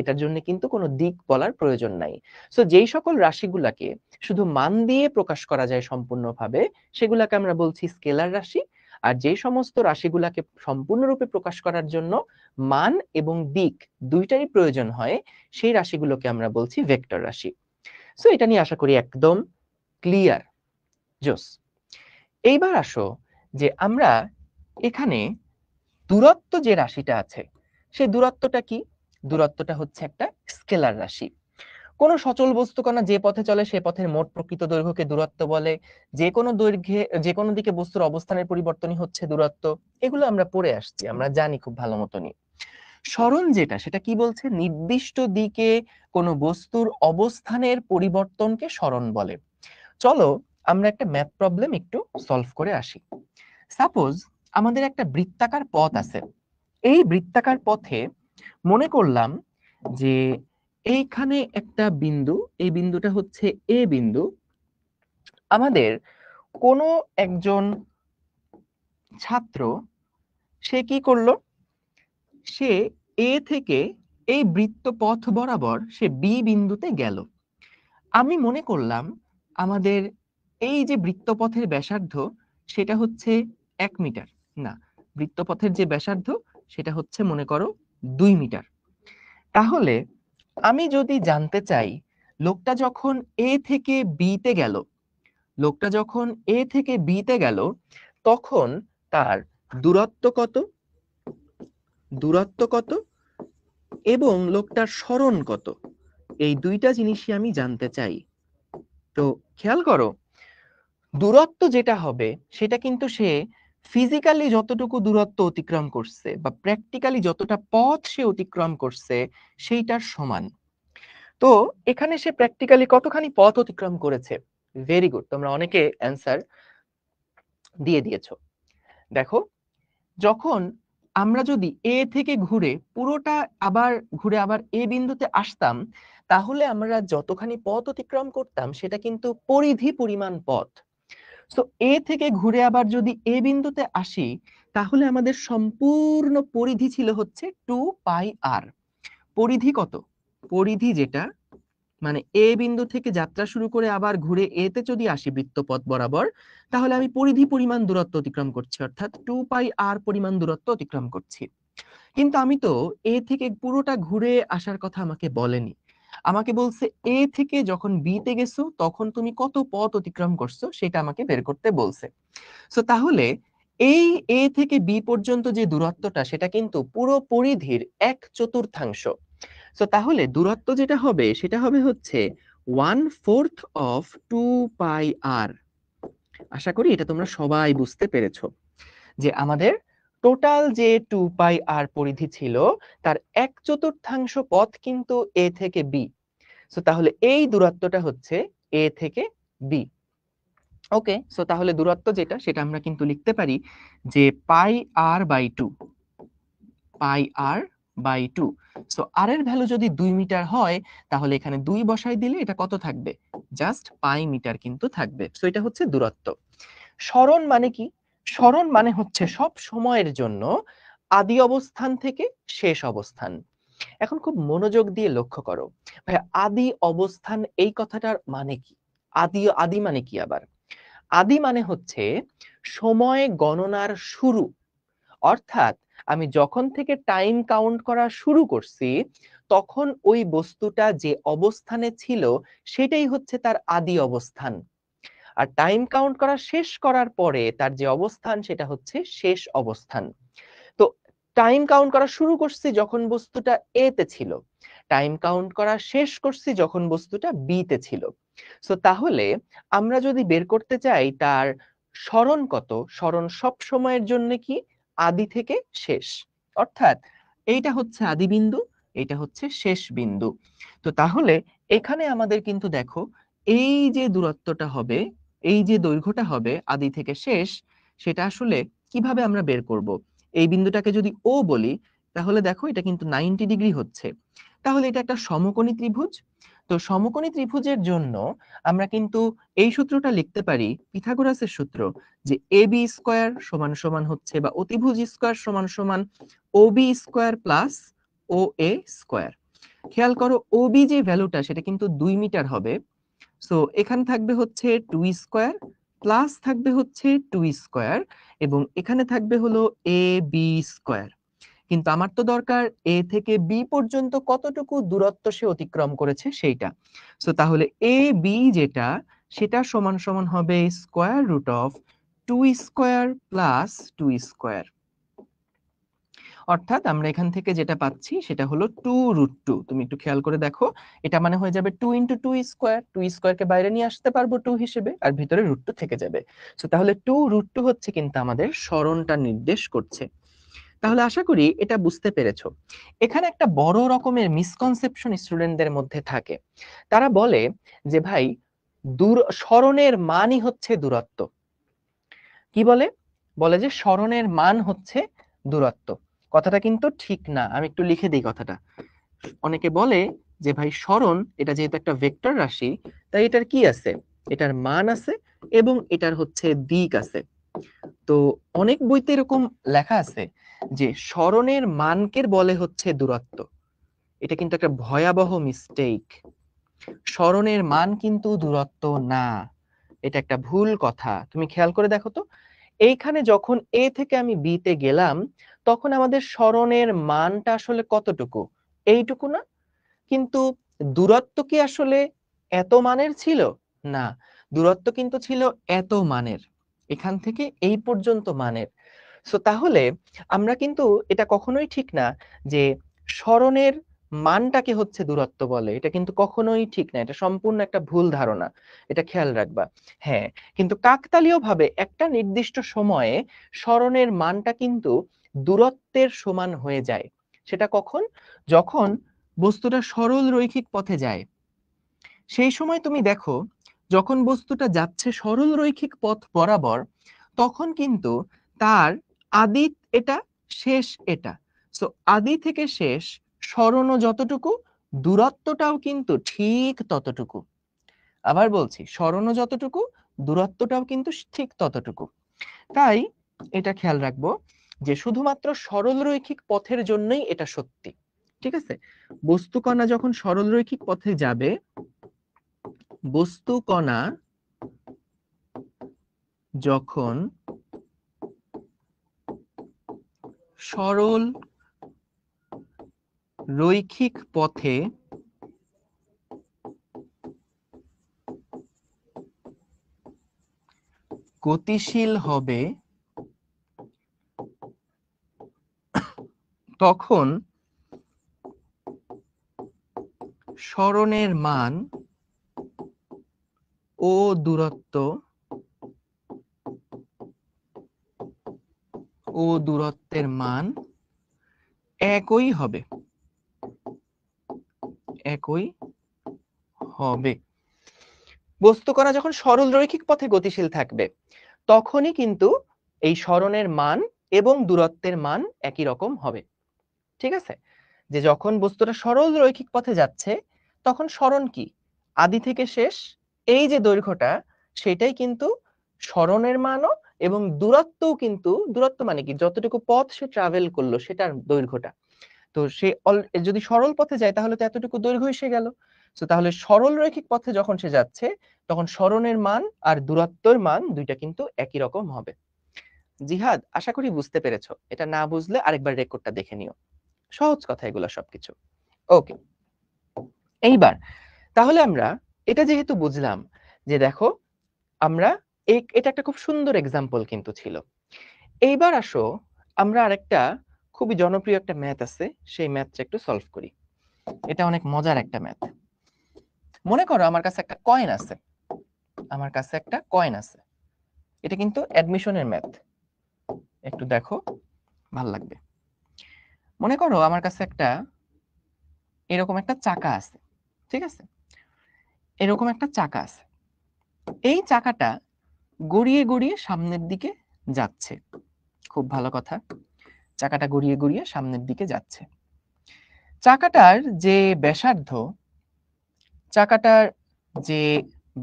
A: এটার জন্য কিন্তু কোনো দিক বলার প্রয়োজন নাই। সো যেই সকল রাশিগুলাকে শুধু মান দিয়ে প্রকাশ করা যায় সম্পূর্ণভাবে, সেগুলাকে আমরা বলছি স্কেলার রাশি। আর যে সমস্ত রাশিগুলাকে সম্পূর্ণরূপে প্রকাশ করার জন্য মান এবং দিক দুইটারই প্রয়োজন হয়, সেই রাশিগুলোকে আমরা বলছি ভেক্টর রাশি। সো এটা নিয়ে আশা করি একদম ক্লিয়ার। জোস। এইবার আসো যে আমরা এখানে দূরত্ব যে রাশিটা আছে, সেই দূরত্বটা কি? দূরত্বটা হচ্ছে একটা স্কেলার রাশি। কোন সচল বস্তুকণা যে পথে চলে সে পথের মোট প্রকৃত দৈর্ঘ্যকে দূরত্ব বলে। যে কোনো দৈর্ঘ্যে যে কোনো দিকে বস্তুর অবস্থানের পরিবর্তনই হচ্ছে দূরত্ব। এগুলো আমরা পড়ে আসছি, আমরা জানি খুব ভালো মতনই। সরণ যেটা, সেটা কি বলছে? নির্দিষ্ট দিকে কোনো বস্তুর অবস্থানের পরিবর্তনকে সরণ বলে। চলো আমরা একটা ম্যাথ প্রবলেম একটু সলভ করে আসি। সাপোজ আমাদের একটা বৃত্তাকার পথ আছে। এই বৃত্তাকার পথে মনে করলাম যে এইখানে একটা বিন্দু, এই বিন্দুটা হচ্ছে এ বিন্দু। আমাদের কোনো একজন ছাত্র, সে কি করলো? সে এ থেকে এই বৃত্তপথ বরাবর সে বি বিন্দুতে গেল। আমি মনে করলাম আমাদের এই যে বৃত্তপথের ব্যাসার্ধ, সেটা হচ্ছে 1 মিটার। না, বৃত্তপথের যে ব্যাসার্ধ সেটা হচ্ছে মনে করো 2 মিটার। তাহলে আমি যদি জানতে চাই লোকটা যখন এ থেকে বিতে গেল, লোকটা যখন এ থেকে বিতে গেল, তখন তার দূরত্ব কত, দূরত্ব কত এবং লোকটার সরণ কত, এই দুইটা জিনিসই আমি জানতে চাই। তো খেয়াল করো, দূরত্ব যেটা হবে সেটা কিন্তু সে ফিজিক্যালি যতটুকু দূরত্ব অতিক্রম করছে বা প্র্যাকটিক্যালি যতটা পথ সে অতিক্রম করছে সেইটার সমান। তো এখানে সে প্র্যাকটিক্যালি কতখানি পথ অতিক্রম করেছে? ভেরি গুড, তোমরা অনেকে অ্যান্সার দিয়ে দিয়েছো। দেখো, যখন আমরা যদি এ থেকে ঘুরে পুরোটা আবার ঘুরে আবার এ বিন্দুতে আসতাম, তাহলে আমরা যতখানি পথ অতিক্রম করতাম সেটা কিন্তু পরিধি পরিমাণ পথ। তো এ থেকে ঘুরে আবার যদি এ বিন্দুতে আসি, তাহলে আমাদের সম্পূর্ণ পরিধি ছিল হচ্ছে 2πr। পরিধি কত? পরিধি যেটা, মানে এ বিন্দু থেকে যাত্রা শুরু করে আবার ঘুরে এ তে যদি আসি বৃত্তপথ বরাবর, তাহলে আমি পরিধি পরিমাণ দূরত্ব অতিক্রম করছি, অর্থাৎ 2πr পরিমাণ দূরত্ব অতিক্রম করছি। কিন্তু আমি তো এ থেকে পুরোটা ঘুরে আসার কথা আমাকে বলেনি। আমাকে বলছে এ থেকে যখন বি তে গেছো তখন তুমি কত পথ অতিক্রম করছো সেটা আমাকে বের করতে বলছে। সো তাহলে এই এ থেকে বি পর্যন্ত যে দূরত্বটা সেটা কিন্তু পুরো পরিধির 1/4। সো তাহলে দূরত্ব যেটা হবে সেটা হবে হচ্ছে 1/4 অফ 2πr। আশা করি এটা তোমরা সবাই বুঝতে পেরেছো যে আমাদের টোটাল যে 2πr পরিধি ছিল তার 1/4 পথ কিন্তু এ থেকে বি। সো তাহলে এই দূরত্বটা হচ্ছে এ থেকে বি। ওকে, সো তাহলে দূরত্ব যেটা সেটা আমরা কিন্তু লিখতে পারি যে πr/2, πr/2। সো আর এর ভ্যালু যদি 2 মিটার হয় তাহলে এখানে 2 বসাই দিলে এটা কত থাকবে, জাস্ট পাই মিটার কিন্তু থাকবে। সো এটা হচ্ছে দূরত্ব। সরণ মানে কি? সরণ মানে হচ্ছে সব সময়ের জন্য আদি অবস্থান থেকে শেষ অবস্থান। এখন খুব মনোযোগ দিয়ে লক্ষ্য করো ভাই, আদি অবস্থান এই কথাটার মানে কি? আদি আদি মানে কি আবার? আদি মানে হচ্ছে সময় গণনার শুরু। অর্থাৎ আমি যখন থেকে টাইম কাউন্ট করা শুরু করছি তখন ওই বস্তুটা যে অবস্থানে ছিল সেটাই হচ্ছে তার আদি অবস্থান। আর টাইম কাউন্ট করা শেষ করার পরে তার যে অবস্থান সেটা হচ্ছে শেষ অবস্থান। তো টাইম কাউন্ট করা শুরু করছি যখন বস্তুটা এ তে ছিল, টাইম কাউন্ট করা শেষ করছি যখন বস্তুটা বি তে ছিল। সো তাহলে আমরা যদি বের করতে চাই তার সরণ কত, সরণ সব সময়ের জন্য কি আদি থেকে শেষ। অর্থাৎ এইটা হচ্ছে আদি বিন্দু, এটা হচ্ছে শেষ বিন্দু। তো তাহলে এখানে আমাদের কিন্তু দেখো এই যে দূরত্বটা হবে, এই যে দৈর্ঘ্যটা হবে আদি থেকে শেষ, সেটা আসলে কিভাবে আমরা বের করব? এই বিন্দুটাকে যদি ও বলি তাহলে দেখো এটা কিন্তু 90 ডিগ্রি হচ্ছে। তাহলে এটা একটা সমকোণী ত্রিভুজ। তো সমকোণী ত্রিভুজের জন্য আমরা কিন্তু এই সূত্রটা লিখতে পারি, পিথাগোরাসের সূত্র, যে এ বি স্কোয়ার সমান সমান হচ্ছে বা অতিভুজ স্কোয়ার সমান সমান ও বি স্কোয়ার প্লাস ও এ স্কোয়ার। খেয়াল করো ও বি যে ভ্যালুটা সেটা কিন্তু 2 মিটার হবে। সো এখানে থাকবে হচ্ছে 2 স্কোয়ার প্লাস থাকবে হচ্ছে 2 স্কোয়ার এবং এখানে থাকবে হলো এ বি স্কোয়ার। কিন্তু আমার তো দরকার এ থেকে বি পর্যন্ত কতটুকু দূরত্ব সে অতিক্রম করেছে সেইটা। সো তাহলে এ বি যেটা সেটা সমান সমান হবে square root of 2 square plus 2 square. অর্থাৎ আমরা এখান থেকে যেটা পাচ্ছি সেটা হলো 2√2। তুমি একটু খেয়াল করে দেখো, এটা মানে হয়ে যাবে 2 ইন্টু 2 স্কোয়ার। 2 স্কোয়ারকে বাইরে নিয়ে আসতে পারবো 2 হিসেবে, আর ভিতরে √2 থেকে যাবে। সো তাহলে 2√2 হচ্ছে কিন্তু আমাদের সরণটা নির্দেশ করছে। তাহলে আশা করি এটা বুঝতে পেরেছো। এখানে একটা বড় রকমের মিসকনসেপশন স্টুডেন্টদের মধ্যে থাকে। তারা বলে যে ভাই সরণের মানই হচ্ছে দূরত্ব। কি বলে? বলে যে সরণের মান হচ্ছে দূরত্ব। কথাটা কিন্তু ঠিক না, আমি একটু লিখে দিই কথাটা। অনেকে বলে যে ভাই সরণ এটা যেহেতু একটা ভেক্টর রাশি তাই এটার কি আছে, এটার মান আছে এবং এটার হচ্ছে দিক আছে। তো অনেক বইতে এরকম লেখা আছে যে সরণের মানকে বলে হচ্ছে দূরত্ব। এটা কিন্তু একটা ভয়াবহ মিস্টেক। সরণের মান কিন্তু দূরত্ব না, এটা একটা ভুল কথা। তুমি খেয়াল করে দেখো তো, এইখানে যখন এ থেকে আমি বি তে গেলাম তখন আমাদের সরণের মানটা আসলে কতটুকু, এইটুকু না? কিন্তু দূরত্ব কি আসলে এত মানের ছিল? না, দূরত্ব কিন্তু ছিল এত মানের, এখান থেকে এই পর্যন্ত মানের। সো তাহলে আমরা কিন্তু এটা কখনোই ঠিক না যে সরণের মানটাকে হচ্ছে দূরত্ব বলে, এটা কিন্তু কখনোই ঠিক না, এটা সম্পূর্ণ একটা ভুল ধারণা, এটা খেয়াল রাখবা। হ্যাঁ, কিন্তু কাকতালীয় ভাবে একটা নির্দিষ্ট সময়ে সরণের মানটা কিন্তু দূরত্বের সমান হয়ে যায়। সেটা কখন? যখন বস্তুটা সরল রৈখিক পথে যায়। সেই সময় তুমি দেখো যখন বস্তুটা যাচ্ছে সরল রৈখিক পথ বরাবর তখন কিন্তু তার আদি এটা, শেষ এটা। সো আদি থেকে শেষ সরণও যতটুকু, দূরত্বটাও কিন্তু ঠিক ততটুকু। আবার বলছি, সরণও যতটুকু, দূরত্বটাও কিন্তু ঠিক ততটুকু। তাই এটা খেয়াল রাখবো যে শুধুমাত্র সরল রৈখিক পথের জন্যই এটা সত্যি। ঠিক আছে? বস্তু কণা যখন সরল রৈখিক পথে যাবে, বস্তু কণা যখন সরল রৈখিক পথে গতিশীল হবে তখন সরণের মান ও দূরত্বের মান একই হবে। বস্তু কণা যখন সরল রৈখিক পথে গতিশীল থাকবে তখনই কিন্তু এই সরণের মান এবং দূরত্বের মান একই রকম হবে। ঠিক আছে, যে যখন বস্তুটা সরল রৈখিক পথে যাচ্ছে তখন সরণ কি, আদি থেকে শেষ এই যে দৈর্ঘ্যটা সেটাই কিন্তু সরণের মানও, এবং দূরত্বও কিন্তু, দূরত্ব মানে কি, যতটুকু পথ সে ট্রাভেল করলো সেটার দৈর্ঘ্যটা। তো সে যদি সরল পথে যায় তাহলে তো এতটুকু দৈর্ঘ্য এসে গেল। তো তাহলে সরল রৈখিক পথে যখন সে যাচ্ছে তখন সরণের মান আর দূরত্বের মান দুইটা কিন্তু একই রকম হবে। জিহাদ, আশা করি বুঝতে পেরেছো। এটা না বুঝলে আরেকবার রেকর্ডটা দেখে নিও। সহজ কথা এগুলো সবকিছু। ওকে, এইবার তাহলে আমরা এটা যেহেতু বুঝলাম যে দেখো আমরা এটা একটা খুব সুন্দর এক্সাম্পল কিন্তু ছিল। এইবার আসো আমরা আরেকটা খুবই জনপ্রিয় একটা ম্যাথ আছে, সেই ম্যাথটা একটু সলভ করি। এটা অনেক মজার একটা ম্যাথ। মনে করো আমার কাছে একটা কয়েন আছে, এটা কিন্তু অ্যাডমিশনের ম্যাথ, একটু দেখো ভাল লাগবে। মনে করো আমার কাছে এরকম একটা চাকা আছে, ঠিক আছে, এরকম একটা চাকা আছে। এই চাকাটা গড়িয়ে গড়িয়ে সামনের দিকে যাচ্ছে। খুব ভালো কথা, চাকাটা গড়িয়ে গড়িয়ে সামনের দিকে যাচ্ছে। চাকাটার যে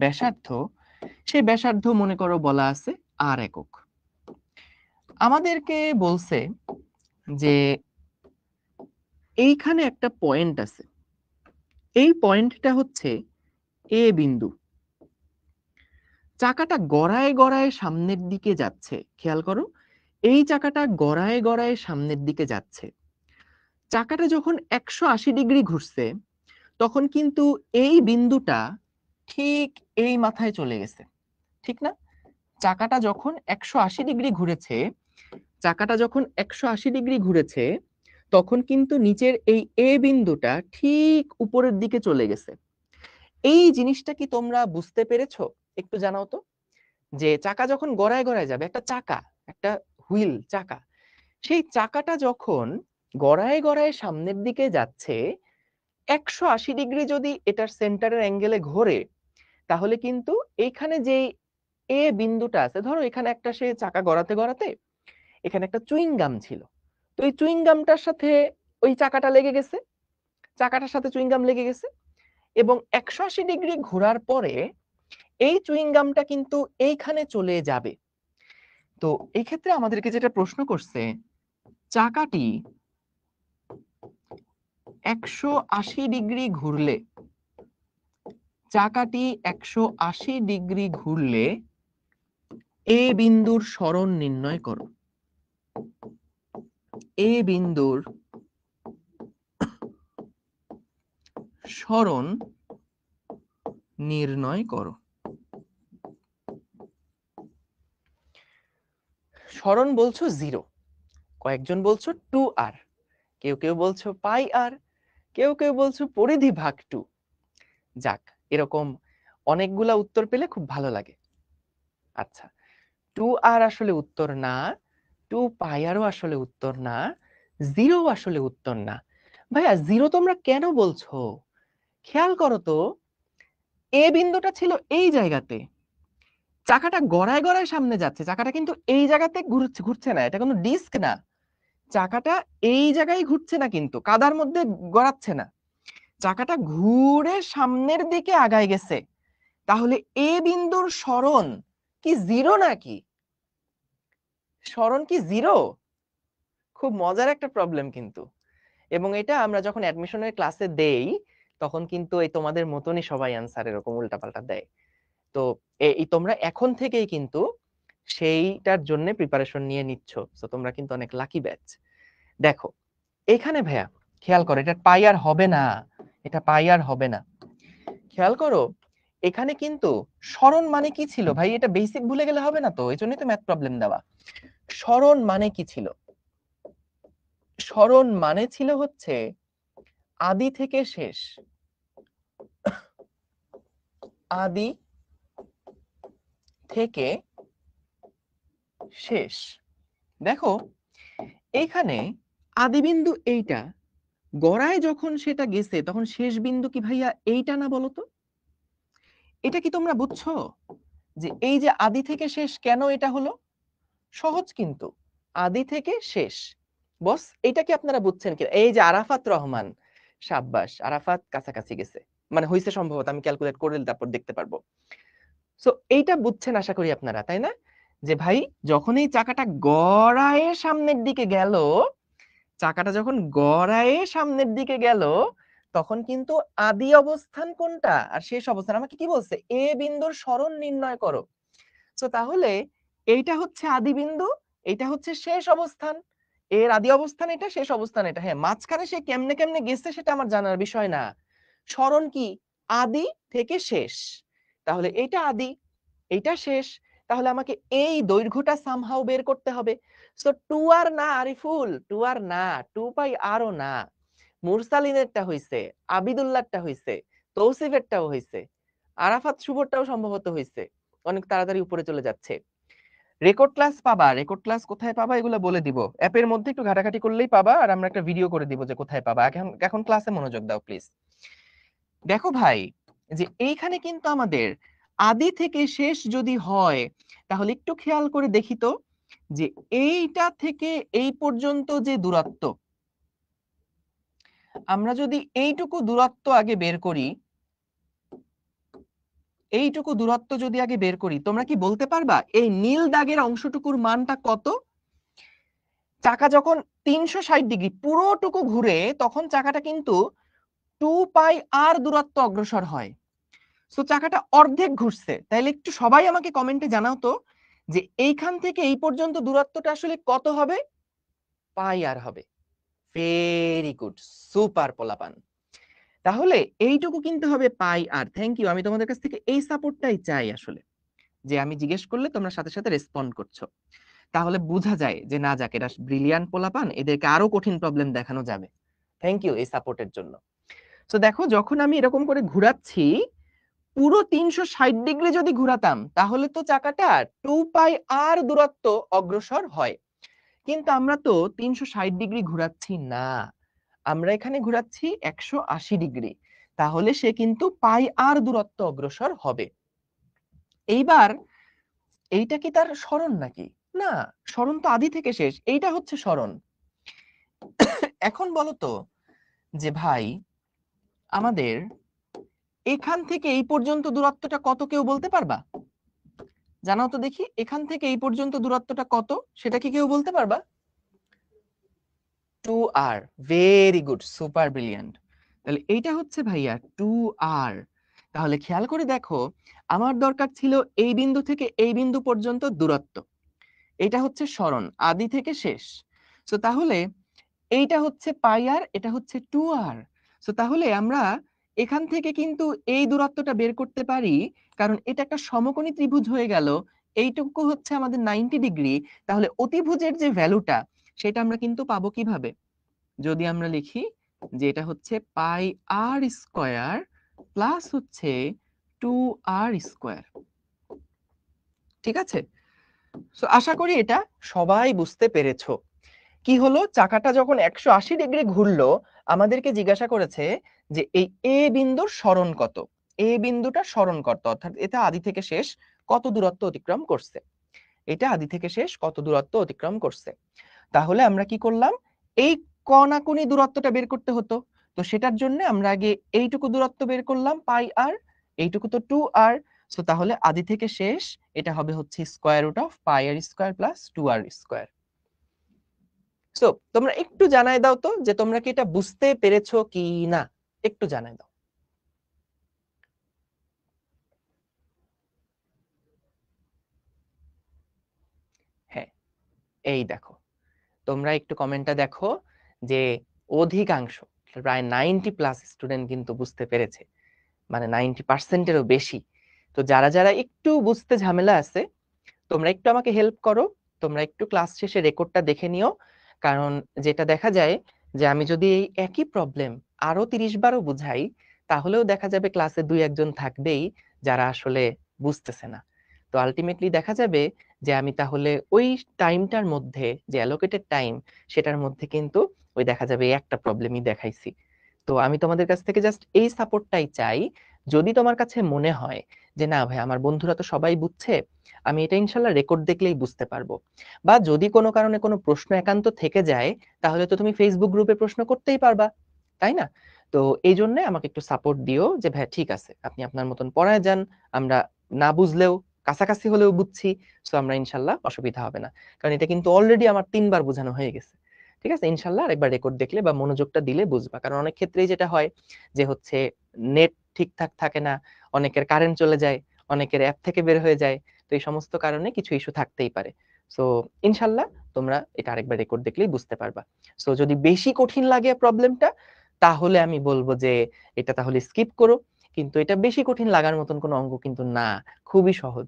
A: ব্যাসার্ধ সেই ব্যাসার্ধ মনে করো বলা আছে আর একক। আমাদেরকে বলছে যে এইখানে একটা পয়েন্ট আছে, এই পয়েন্টটা হচ্ছে এ বিন্দু। চাকাটা গড়ায় গড়ায় সামনের দিকে যাচ্ছে, খেয়াল করো, এই চাকাটা গড়ায় গড়ায় সামনের দিকে যাচ্ছে। চাকাটা যখন 180 ডিগ্রি ঘুরছে তখন কিন্তু এই বিন্দুটা ঠিক এই মাথায় চলে গেছে, ঠিক না? চাকাটা যখন 180 ডিগ্রি ঘুরেছে তখন কিন্তু নিচের এই এ বিন্দুটা ঠিক উপরের দিকে চলে গেছে। এই জিনিসটা কি তোমরা বুঝতে পেরেছো? একটু জানাও তো, যে চাকা যখন গড়ায় গড়ায় যাবে, একটা হুইল চাকা, সেই চাকাটা যখন গড়ায় গড়ায় সামনের দিকে যাচ্ছে 180 ডিগ্রি যদি এটার সেন্টারের অ্যাঙ্গেলে ঘোরে তাহলে কিন্তু এইখানে যে এ বিন্দুটা আছে, ধরো এখানে একটা সে চাকা গড়াতে গড়াতে এখানে একটা চুইং গাম ছিল, তো এই চুইং গামটার সাথে ওই চাকাটার সাথে চুইং গাম লেগে গেছে, এবং 180 ডিগ্রি ঘোরার পরে এই চুইং গামটা কিন্তু এইখানে চলে যাবে। তো এই ক্ষেত্রে আমাদেরকে যেটা প্রশ্ন করছে, চাকাটি 180 ডিগ্রি ঘুরলে এ বিন্দুর সরণ নির্ণয় করো। এ বিন্দুর সরণ নির্ণয় করো। সরণ বলছো 0, কয়েকজন বলছো 2r, কেউ কেউ বলছো পাই আর, কেউ কেউ বলছো পরিধি ভাগ 2। যাক, এরকম অনেকগুলা উত্তর পেলে খুব ভালো লাগে। আচ্ছা, 2r আসলে উত্তর না, 2 পাইয়ারও আসলে উত্তর না, 0 আসলে উত্তর না। ভাইয়া 0 তোমরা কেন বলছো? খেয়াল করো তো, এ বিন্দুটা ছিল এই জায়গাতে, চাকাটা গড়ায় গড়ায় সামনে যাচ্ছে, চাকাটা কিন্তু এই জায়গাতে ঘুরছে না, এটা কোনো ডিস্ক না। চাকাটা এই জায়গায় ঘুরছে না, কিন্তু কাদার মধ্যে গড়াচ্ছে না, চাকাটা ঘুরে সামনের দিকে আগায় গেছে। তাহলে এ বিন্দুর সরণ কি 0 নাকি? সরণ কি 0? খুব মজার একটা প্রবলেম কিন্তু, এবং এটা আমরা যখন অ্যাডমিশনের ক্লাসে দেই তখন কিন্তু এই তোমাদের মতনই সবাই অ্যান্সার এরকম উল্টাপাল্টা দেয়। তো এই তোমরা এখন থেকেই কিন্তু সেইটার জন্য প্রিপারেশন নিয়ে নিচ্ছ, তো তোমরা কিন্তু অনেক লাকি ব্যাচ। দেখো এখানে ভাইয়া খেয়াল করো, এটা পাই আর হবে না, খেয়াল করো, এখানে কিন্তু সরণ মানে কি ছিল ভাই? এটা বেসিক ভুলে গেলে হবে না তো, এই জন্যই তো ম্যাথ প্রবলেম দেওয়া। সরণ মানে কি ছিল? সরণ মানে ছিল হচ্ছে আদি থেকে শেষ, আদি থেকে শেষ। দেখো এইখানে আদি বিন্দু এইটা, গড়ায় যখন সেটা গেছে তখন শেষ বিন্দু কি ভাইয়া এইটা না বলো তো? এটা কি তোমরা বুঝছো যে এই যে আদি থেকে শেষ কেন এটা হলো? সহজ কিন্তু, আদি থেকে শেষ। বস এটা কি আপনারা বুঝছেন কি? এই যে আরাফাত রহমান, সাব্বাস, আরাফাত কাছাকাছি গেছে, মানে হইছে সম্ভবত, আমি ক্যালকুলেট করে তারপর দেখতে পারবো। সো এইটা বুঝছেন আশা করি আপনারা, তাই না? যে ভাই যখন এই চাকাটা গড়ায় সামনের দিকে গেল, চাকাটা যখন গড়ায় সামনের দিকে গেল, তখন কিন্তু আদি অবস্থান কোনটা আর শেষ অবস্থান আমাকে কি বলছে? এ বিন্দুর সরণ নির্ণয় করো। তো তাহলে এইটা হচ্ছে আদি বিন্দু, এইটা হচ্ছে শেষ অবস্থান। এর আদি অবস্থান এটা, শেষ অবস্থান এটা। হ্যাঁ, মাঝখানে সে কেমনে কেমনে গেছে সেটা আমার জানার বিষয় না। সরণ কি? আদি থেকে শেষ। তাহলে এটা আদি, এইটা শেষ। তাহলে আমাকে এই দৈর্ঘ্যটা সামহাও বের করতে হবে। সো 2r না আরিফুল, 2r না, 2 পাই আরও না। মুরসালিনেরটা হইছে, আবিদুল্লাহরটা হইছে, তৌসিফেরটাও হইছে, আরাফাত শুভরটাও সম্ভবত হইছে। অনেক তাড়াতাড়ি উপরে চলে যাচ্ছে। রেকর্ড ক্লাস পাবা, রেকর্ড ক্লাস কোথায় পাবা এগুলো বলে দিব। অ্যাপের মধ্যে একটু ঘাটাঘাটি করলেই পাবা, আর আমরা একটা ভিডিও করে দিব যে কোথায় পাবা। এখন এখন ক্লাসে মনোযোগ দাও প্লিজ। দেখো ভাই, যে এইখানে কিন্তু আমাদের আদি থেকে শেষ যদি হয়, তাহলে একটু খেয়াল করে দেখি তো, যে এইটা থেকে এই পর্যন্ত যে দূরত্ব, আমরা যদি এইটুকু দূরত্ব আগে বের করি, এইটুকু দূরত্ব যদি আগে বের করি, তোমরা কি বলতে পারবা এই নীল দাগের অংশটুকুর মানটা কত? চাকা যখন 360 ডিগ্রি পুরোটুকু ঘুরে, তখন চাকাটা কিন্তু 2 পাই r দূরত্ব অগ্রসর হয়। সো চাকাটা অর্ধেক ঘুরছে। তাইলে একটু সবাই আমাকে কমেন্টে জানাও তো, যে এইখান থেকে এই পর্যন্ত দূরত্বটা আসলে কত হবে? পাই r হবে। ভেরি গুড, সুপার পোলাপান। তাহলে এইটুকু কিন্তু হবে পাই r। থ্যাংক ইউ, আমি তোমাদের কাছ থেকে এই সাপোর্টটাই চাই আসলে, যে আমি জিজ্ঞেস করলে তোমরা সাথে সাথে রেসপন্ড করছো। তাহলে বোঝা যায় যে না যাক, এরা ব্রিলিয়ান্ট পোলাপান, এদেরকে আরো কঠিন প্রবলেম দেখানো যাবে। থ্যাংক ইউ এই সাপোর্টের জন্য। তো দেখো যখন আমি এরকম করে ঘুরাচ্ছি, পুরো 360 ডিগ্রি যদি ঘুরাতাম, তাহলে তো চাকাটা 2 পাই r দূরত্ব অগ্রসর হয়। কিন্তু আমরা তো 360 ডিগ্রি ঘুরাচ্ছি না, আমরা এখানে ঘুরাচ্ছি 180 ডিগ্রি। তাহলে সে কিন্তু পাই r দূরত্ব অগ্রসর হবে। এইবার এইটা কি তার সরণ নাকি? না, সরণ তো আদি থেকে শেষ, এইটা হচ্ছে সরণ। এখন বলো তো যে ভাই আমাদের এখান থেকে এই পর্যন্ত দূরত্বটা কত, কেউ বলতে পারবা? জানাও তো দেখি, এখান থেকে এই পর্যন্ত দূরত্বটা কত, সেটা কি কেউ বলতে পারবা? 2r। Very good, super brilliant. তাহলে এইটা হচ্ছে ভাইয়া 2r। তাহলে খেয়াল করে দেখো, আমার দরকার ছিল এই বিন্দু থেকে এই বিন্দু পর্যন্ত দূরত্ব, এটা হচ্ছে সরণ আদি থেকে শেষ। সো তাহলে এইটা হচ্ছে পাই r, এটা হচ্ছে 2r। সো তাহলে আমরা এখান থেকে কিন্তু এই দূরত্বটা বের করতে পারি, কারণ এটা একটা সমকোণী ত্রিভুজ হয়ে গেল। এইটুকু হচ্ছে আমাদের 90 ডিগ্রি। তাহলে অতিভুজের যে ভ্যালুটা, সেটা আমরা কিন্তু পাবো কিভাবে? যদি আমরা লিখি যে এটা হচ্ছে পাই r² প্লাস হচ্ছে 2r²। ঠিক আছে? সো আশা করি এটা সবাই বুঝতে পেরেছো। কি হলো, চাকাটা যখন 180 ডিগ্রি ঘুরলো, আমাদেরকে জিজ্ঞাসা করেছে যে এই এ বিন্দুর সরণ কত, এ বিন্দুটা সরণ কত, অর্থাৎ এটা আদি থেকে শেষ কত দূরত্ব অতিক্রম করছে, এটা আদি থেকে শেষ কত দূরত্ব অতিক্রম করছে। তাহলে আমরা কি করলাম, এই কণাকুনি দূরত্বটা বের করতে হতো। তো সেটার জন্য আমরা আগে এইটুকু দূরত্ব বের করলাম পাই r, এইটুকু তো 2r। সো তাহলে আদি থেকে শেষ এটা হবে হচ্ছে √, পাই r² প্লাস 2r²। সো তোমরা একটু জানাই দাও তো যে তোমরা কি এটা বুঝতে পেরেছো কি না, একটু জানাই দাও। হ্যাঁ, এই দেখো, তোমরা একটু কমেন্টটা দেখো যে অধিকাংশ, প্রায় 90+ স্টুডেন্ট কিন্তু বুঝতে পেরেছে, মানে 90%-এরও বেশি। তো যারা যারা একটু বুঝতে ঝামেলা আছে তোমরা একটু আমাকে হেল্প করো, তোমরা একটু ক্লাস শেষে রেকর্ডটা দেখে নিও। কারণ যেটা দেখা যায় যে আমি যদি এই একই প্রবলেম আরো 30 বারও বুঝাই, তাহলেও দেখা যাবে ক্লাসে 2-1 জন থাকবেই যারা আসলে বুঝতেছে না। তো আলটিমেটলি দেখা যাবে যে আমি তাহলে ওই টাইমটার মধ্যে যে অ্যালোকেটেড টাইম, সেটার মধ্যে কিন্তু ওই দেখা যাবে এই একটা প্রবলেমই দেখাইছি। তো আমি তোমাদের কাছ থেকে জাস্ট এই সাপোর্টটাই চাই। যদি তোমার কাছে মনে হয় যে না ভাই আমার বন্ধুরা তো সবাই বুঝছে, আমি এটা ইনশাল্লাহ রেকর্ড দেখলেই বুঝতে পারবো, বা যদি কোনো কারণে কোনো প্রশ্ন একান্ত থেকে যায়, তাহলে তো তুমি ফেসবুক গ্রুপে প্রশ্ন করতেই পারবা, তাই না? তো এই জন্য আমাকে একটু সাপোর্ট দিও যে ভাই ঠিক আছে আপনি আপনার মতন পড়ায় যান, আমরা না বুঝলেও কাছাকাছি হলেও বুঝছি, সো আমরা ইনশাল্লাহ অসুবিধা হবে না। কারণ এটা কিন্তু অলরেডি আমার 3 বার বোঝানো হয়ে গেছে। ঠিক আছে, ইনশাল্লাহ আরেকবার রেকর্ড দেখলে বা মনোযোগটা দিলে বুঝবা। কারণ অনেক ক্ষেত্রেই যেটা হয় যে হচ্ছে নেট ঠিকঠাক থাকে না, অনেকের কারেন্ট চলে যায়, অনেকের অ্যাপ থেকে বের হয়ে যায়। তো এই সমস্ত কারণে কিছু ইস্যু থাকতেই পারে। সো ইনশাল্লাহ তোমরা এটা আরেকবার রেকর্ড দেখলেই বুঝতে পারবা। সো যদি বেশি কঠিন লাগে প্রবলেমটা, তাহলে আমি বলবো যে এটা তাহলে স্কিপ করো। কিন্তু এটা বেশি কঠিন লাগার মতন কোনো অঙ্ক কিন্তু না, খুবই সহজ।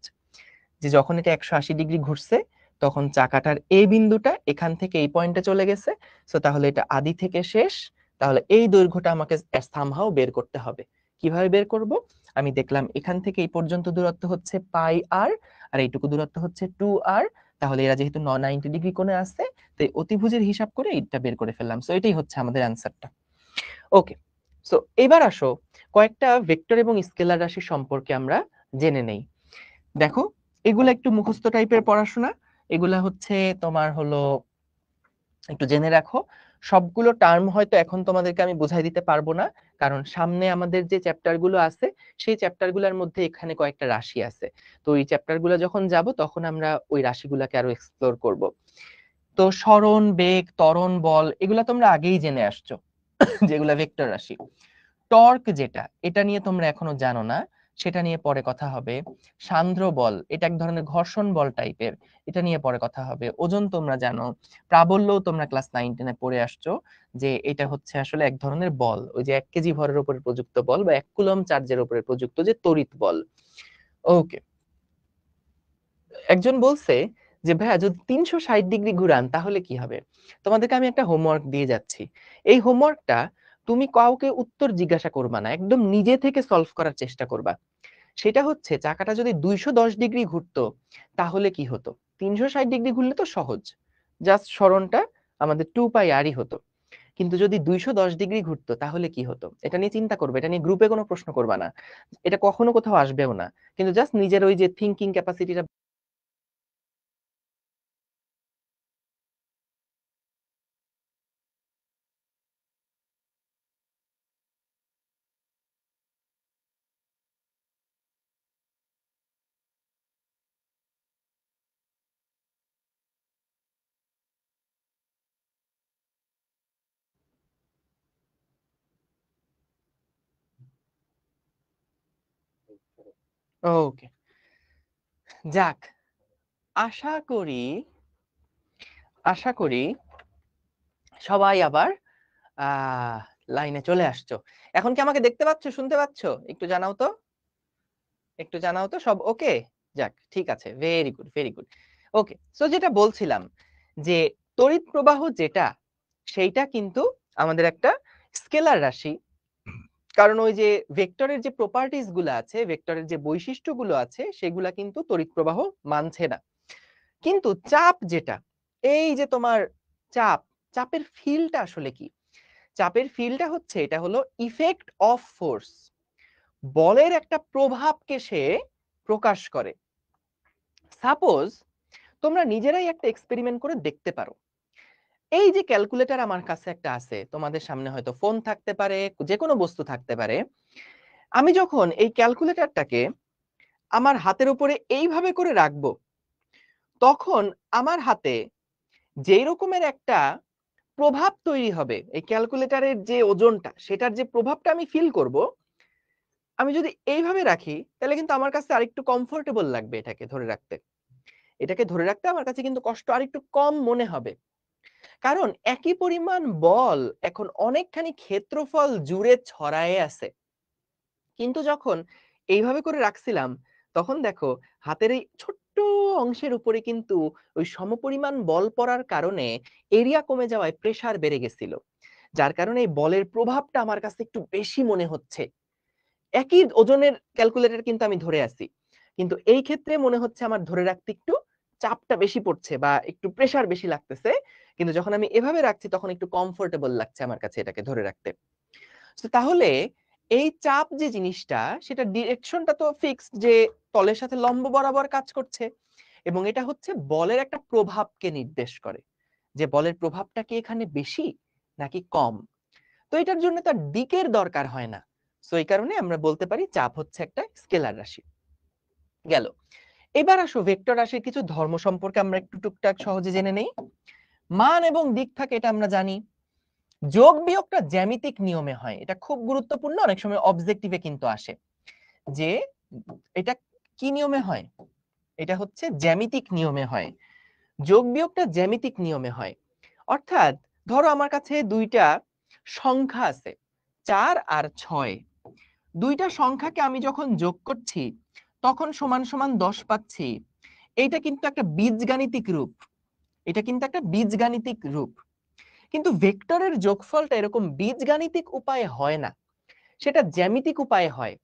A: যে যখন এটা 180 ডিগ্রি ঘুরছে, তখন চাকাটার এই বিন্দুটা এখান থেকে এই পয়েন্টে চলে গেছে। সো তাহলে এটা আদি থেকে শেষ। তাহলে এই দৈর্ঘ্যটা আমাকে সামহাও বের করতে হবে। কিভাবে বের করব? আমি দেখলাম এখান থেকে এই পর্যন্ত দূরত্ব হচ্ছে পাই আর, আর এইটুকু দূরত্ব হচ্ছে 2r। তাহলে এরা যেহেতু 90 ডিগ্রি কোণে আছে, তাই অতিভুজের হিসাব করে এইটা বের করে ফেললাম। সো এটাই হচ্ছে আমাদের অ্যান্সারটা। ওকে, সো এবার আসো কয়েকটা ভেক্টর এবং স্কেলার রাশি সম্পর্কে আমরা জেনে নেই। দেখো এগুলা একটু মুখস্থ টাইপের পড়াশোনা, এগুলা হচ্ছে তোমার হলো একটু জেনে রাখো। সবগুলো টার্ম হয়তো এখন তোমাদেরকে আমি বুঝাই দিতে পারবো না, কারণ সামনে আমাদের যে চ্যাপ্টার গুলো আছে সেই চ্যাপ্টার গুলোর মধ্যে এখানে কয়েকটা রাশি আছে। তো এই চ্যাপ্টার গুলো যখন যাব তখন আমরা ওই রাশিগুলোকে আরো এক্সপ্লোর করব। তো সরণ, বেগ, ত্বরণ, বল এগুলা তোমরা আগেই জেনে আসছো যেগুলা ভেক্টর রাশি। টর্ক যেটা, এটা নিয়ে তোমরা এখনো জানো না, সেটা নিয়ে পরে কথা হবে। সান্দ্র বল, এটা এক ধরনের ঘর্ষণ বল টাইপের, এটা নিয়ে পরে কথা হবে। ওজন তোমরা জানো, প্রাবল্যও তোমরা ক্লাস 9-10-এ পড়ে আসছো যে এটা হচ্ছে আসলে এক ধরনের বল, ওই যে 1 কেজি ভরের উপরে প্রযুক্ত বল বা 1 কুলম চার্জের উপরে প্রযুক্ত যে তড়িৎ বল। ওকে, একজন বলছে যে ভাইয়া যদি 360 ডিগ্রি ঘুরান তাহলে কি হবে? তোমাদেরকে আমি একটা হোমওয়ার্ক দিয়ে যাচ্ছি। এই হোমওয়ার্কটা তুমি কাউকে উত্তর জিজ্ঞাসা করবা না, একদম নিজে থেকে সলভ করার চেষ্টা করবা। সেটা হচ্ছে চাকাটা যদি 210 ডিগ্রি ঘুরতো তাহলে কি হতো? 360 ডিগ্রি ঘুরলে তো সহজ, জাস্ট সরণটা আমাদের 2πr-ই হতো। কিন্তু যদি 210 ডিগ্রি ঘুরতো তাহলে কি হতো? এটা নিয়ে চিন্তা করবে, এটা নিয়ে গ্রুপে কোনো প্রশ্ন করবা না, এটা কখনো কোথাও আসবেও না। কিন্তু জাস্ট নিজের ওই যে থিঙ্কিং ক্যাপাসিটিটা। ওকে, যাক, আশা করি আশা করি সবাই আবার লাইনে চলে আসছো। এখন কি আমাকে দেখতে পাচ্ছ, শুনতে পাচ্ছ? একটু জানাও তো, একটু জানাও তো সব ওকে? যাক ঠিক আছে, ভেরি গুড ভেরি গুড। ওকে, সো যেটা বলছিলাম যে তড়িৎ প্রবাহ যেটা, সেইটা কিন্তু আমাদের একটা স্কেলার রাশি। কারণ ওই যে ভেক্টরের যে প্রপার্টিজ গুলো আছে, ভেক্টরের যে বৈশিষ্ট্যগুলো আছে, সেগুলা কিন্তু তড়িৎ প্রবাহ মানছে না। কিন্তু চাপ যেটা, এই যে তোমার চাপ, চাপের ফিলটা আসলে কি? চাপের ফিলটা হচ্ছে, এটা হলো ইফেক্ট অফ ফোর্স, বলের একটা প্রভাবকে সে প্রকাশ করে। সাপোজ তোমরা নিজেরাই একটা এক্সপেরিমেন্ট করে দেখতে পারো। এই যে ক্যালকুলেটর আমার কাছে একটা আছে, তোমাদের সামনে হয়তো ফোন থাকতে পারে, যে কোনো বস্তু থাকতে পারে। আমি যখন এই ক্যালকুলেটরটাকে আমার হাতের উপরে এইভাবে করে রাখবো, তখন আমার হাতে যেই রকমের একটা প্রভাব তৈরি হবে, এই ক্যালকুলেটরের যে ওজনটা, সেটার যে প্রভাবটা আমি ফিল করব, আমি যদি এইভাবে রাখি তাহলে কিন্তু আমার কাছে আরেকটু কমফোর্টেবল লাগবে এটাকে ধরে রাখতে। এটাকে ধরে রাখতে আমার কাছে কিন্তু কষ্ট আরেকটু কম মনে হবে। কারণ একই পরিমাণ বল এখন অনেকখানি ক্ষেত্রফল জুড়ে ছড়ায়ে আছে। কিন্তু যখন এইভাবে করে রাখছিলাম, তখন দেখো হাতের এই ছোট্ট অংশের উপরে কিন্তু ওই সমপরিমাণ বল পড়ার কারণে এরিয়া কমে যাওয়ায় প্রেসার বেড়ে গেছিল, যার কারণে এই বলের প্রভাবটা আমার কাছে একটু বেশি মনে হচ্ছে। একই ওজনের ক্যালকুলেটর কিন্তু আমি ধরে আছি, কিন্তু এই ক্ষেত্রে মনে হচ্ছে আমার ধরে রাখতে একটু চাপটা বেশি পড়ছে বা একটু প্রেসার বেশি লাগতেছে, কিন্তু যখন আমি এভাবে রাখছি তখন একটু কমফোর্টেবল লাগছে আমার কাছে এটাকে ধরে রাখতে। তো তাহলে এই চাপ যে জিনিসটা, সেটা ডিরেকশনটা তো ফিক্সড, যে তলের সাথে লম্ব বরাবর কাজ করছে, এবং এটা হচ্ছে বলের একটা প্রভাবকে নির্দেশ করে, যে বলের প্রভাবটা কি এখানে বেশি নাকি কম। তো এটার জন্য তার দিকের দরকার হয় না। সো এই কারণে আমরা বলতে পারি চাপ হচ্ছে একটা স্কেলার রাশি। গেল। এবার আসো ভেক্টর রাশির কিছু ধর্ম সম্পর্কে আমরা একটু টুকটাক সহজে জেনে নেই। মান এবং দিক থাকে এটা আমরা জানি। যোগ বিয়োগটা জ্যামিতিক নিয়মে হয়, এটা খুব গুরুত্বপূর্ণ, অনেক সময় অবজেক্টিভে কিন্তু আসে, যে এটা কি নিয়মে হয়, এটা হচ্ছে জ্যামিতিক নিয়মে হয়। যোগ বিয়োগটা জ্যামিতিক নিয়মে হয়, অর্থাৎ ধরো আমার কাছে দুইটা সংখ্যা আছে 4 আর 6, দুইটা সংখ্যাকে আমি যখন যোগ করছি তখন সমান সমান 10 পাচ্ছি। এইটা কিন্তু একটা বীজগাণিতিক রূপ, এটা কিন্তু একটা বীজগাণিতিক রূপ। কিন্তু ভেক্টরের যোগফলটা এরকম বীজগাণিতিক উপায়ে হয় না, সেটা জ্যামিতিক উপায়ে হয়।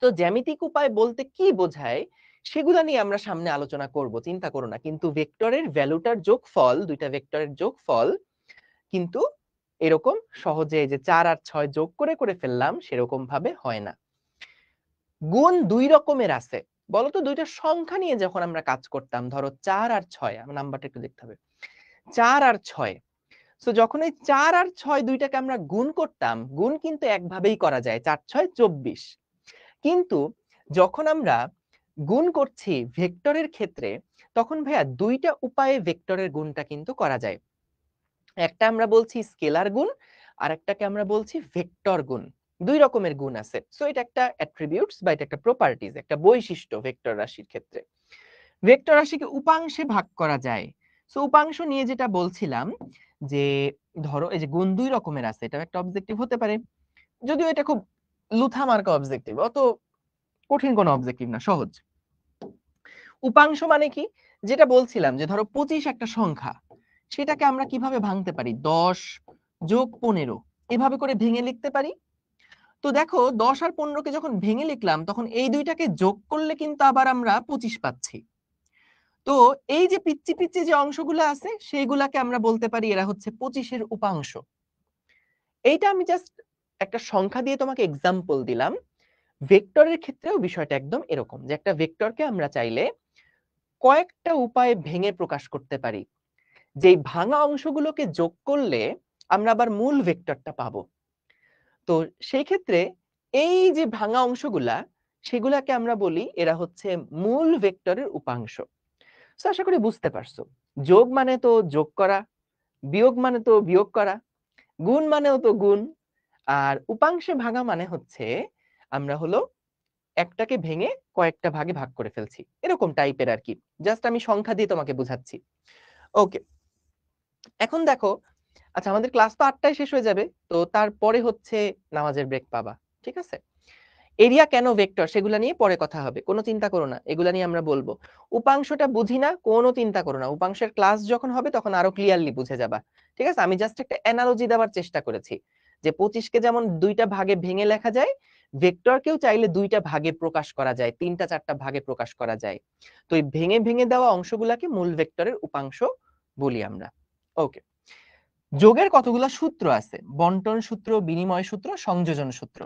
A: তো জ্যামিতিক উপায় বলতে কি বোঝায় সেগুলা নিয়ে আমরা সামনে আলোচনা করব, চিন্তা করো না। কিন্তু ভেক্টরের ভ্যালুটার যোগফল, দুইটা ভেক্টরের যোগফল কিন্তু এরকম সহজে যে 4 আর 6 যোগ করে করে ফেললাম সেরকম ভাবে হয় না। গুণ দুই রকমের আছে। বলতো দুইটা সংখ্যা নিয়ে যখন আমরা কাজ করতাম, ধরো 4 আর 6, আমার নাম্বারটা একটু দেখতে হবে, 4 আর 6, সো যখন এই 4 আর 6 দুইটাকে আমরা গুণ করতাম, গুণ কিন্তু একভাবেই করা যায়, 4 6 24। কিন্তু যখন আমরা গুণ করছি ভেক্টরের ক্ষেত্রে, তখন ভাইয়া দুইটা উপায়ে ভেক্টরের গুণটা কিন্তু করা যায়। একটা আমরা বলছি স্কেলার গুণ, আর একটাকে আমরা বলছি ভেক্টর গুণ। দুই রকমের গুণ আছে। সো এটা একটা অ্যাট্রিবিউটস বা এটা একটা প্রপার্টিজ, একটা বৈশিষ্ট্য ভেক্টর রাশির ক্ষেত্রে। ভেক্টর রাশিকে উপাংশে ভাগ করা যায়। সো উপাংশ নিয়ে যেটা বলছিলাম, যে ধরো এই যে গুণ দুই রকমের আছে, এটা একটা অবজেক্টিভ হতে পারে, যদিও এটা খুব লুথা মার্কা অবজেক্টিভ, অত কঠিন কোনো অবজেক্টিভ না, সহজ। উপাংশ মানে কি, যেটা বলছিলাম যে ধরো 25 একটা সংখ্যা, সেটাকে আমরা কিভাবে ভাঙতে পারি, 10 যোগ 15 এভাবে করে ভেঙে লিখতে পারি। তো দেখো 10 আর 15কে যখন ভেঙে লিখলাম তখন এই দুইটাকে যোগ করলে কিন্তু আবার আমরা 25 পাচ্ছি। তো এই যে পিচ্চি পিচ্চি যে অংশগুলো আছে সেইগুলাকে আমরা বলতে পারি এরা হচ্ছে 25-এর উপাংশ। এইটা আমি জাস্ট একটা সংখ্যা দিয়ে তোমাকে এক্সাম্পল দিলাম। ভেক্টরের ক্ষেত্রেও বিষয়টা একদম এরকম, যে একটা ভেক্টরকে আমরা চাইলে কয়েকটা উপায়ে ভেঙে প্রকাশ করতে পারি, যেই ভাঙা অংশগুলোকে যোগ করলে আমরা আবার মূল ভেক্টরটা পাবো। তো সেই ক্ষেত্রে এই যে ভাঙা অংশগুলা, সেগুলাকে আমরা বলি এরা হচ্ছে মূল ভেক্টরের উপাংশ। তো আশা করি বুঝতে পারছো, যোগ মানে তো যোগ করা, বিয়োগ মানে তো বিয়োগ করা, গুণ মানেও তো গুণ, আর উপাংশে ভাঙা মানে হচ্ছে আমরা হলো একটাকে ভেঙে কয়েকটা ভাগে ভাগ করে ফেলছি, এরকম টাইপের আর কি। জাস্ট আমি সংখ্যা দিয়ে তোমাকে বুঝাচ্ছি। ওকে, এখন দেখো, আচ্ছা আমাদের ক্লাস তো 8টায় শেষ হয়ে যাবে, তো তারপরে হচ্ছে নামাজের ব্রেক পাবা, ঠিক আছে? এরিয়া কেন ভেক্টর সেগুলা নিয়ে পরে কথা হবে, কোনো চিন্তা করো না, এগুলা নিয়ে আমরা বলবো। উপাংশটা বুঝি না, কোনো চিন্তা করো না, উপাংশের ক্লাস যখন হবে তখন আরো ক্লিয়ারলি বুঝে যাবা, ঠিক আছে? আমি জাস্ট একটা অ্যানালজি দেওয়ার চেষ্টা করেছি, যে 25কে যেমন দুইটা ভাগে ভেঙে লেখা যায়, ভেক্টরকেও চাইলে দুইটা ভাগে প্রকাশ করা যায়, তিনটা চারটা ভাগে প্রকাশ করা যায়। তো এই ভেঙে ভেঙে দেওয়া অংশগুলাকে মূল ভেক্টরের উপাংশ বলি আমরা। ওকে, যোগের কতগুলো সূত্র আছে, বন্টন সূত্র, বিনিময় সূত্র, সংযোজন সূত্র,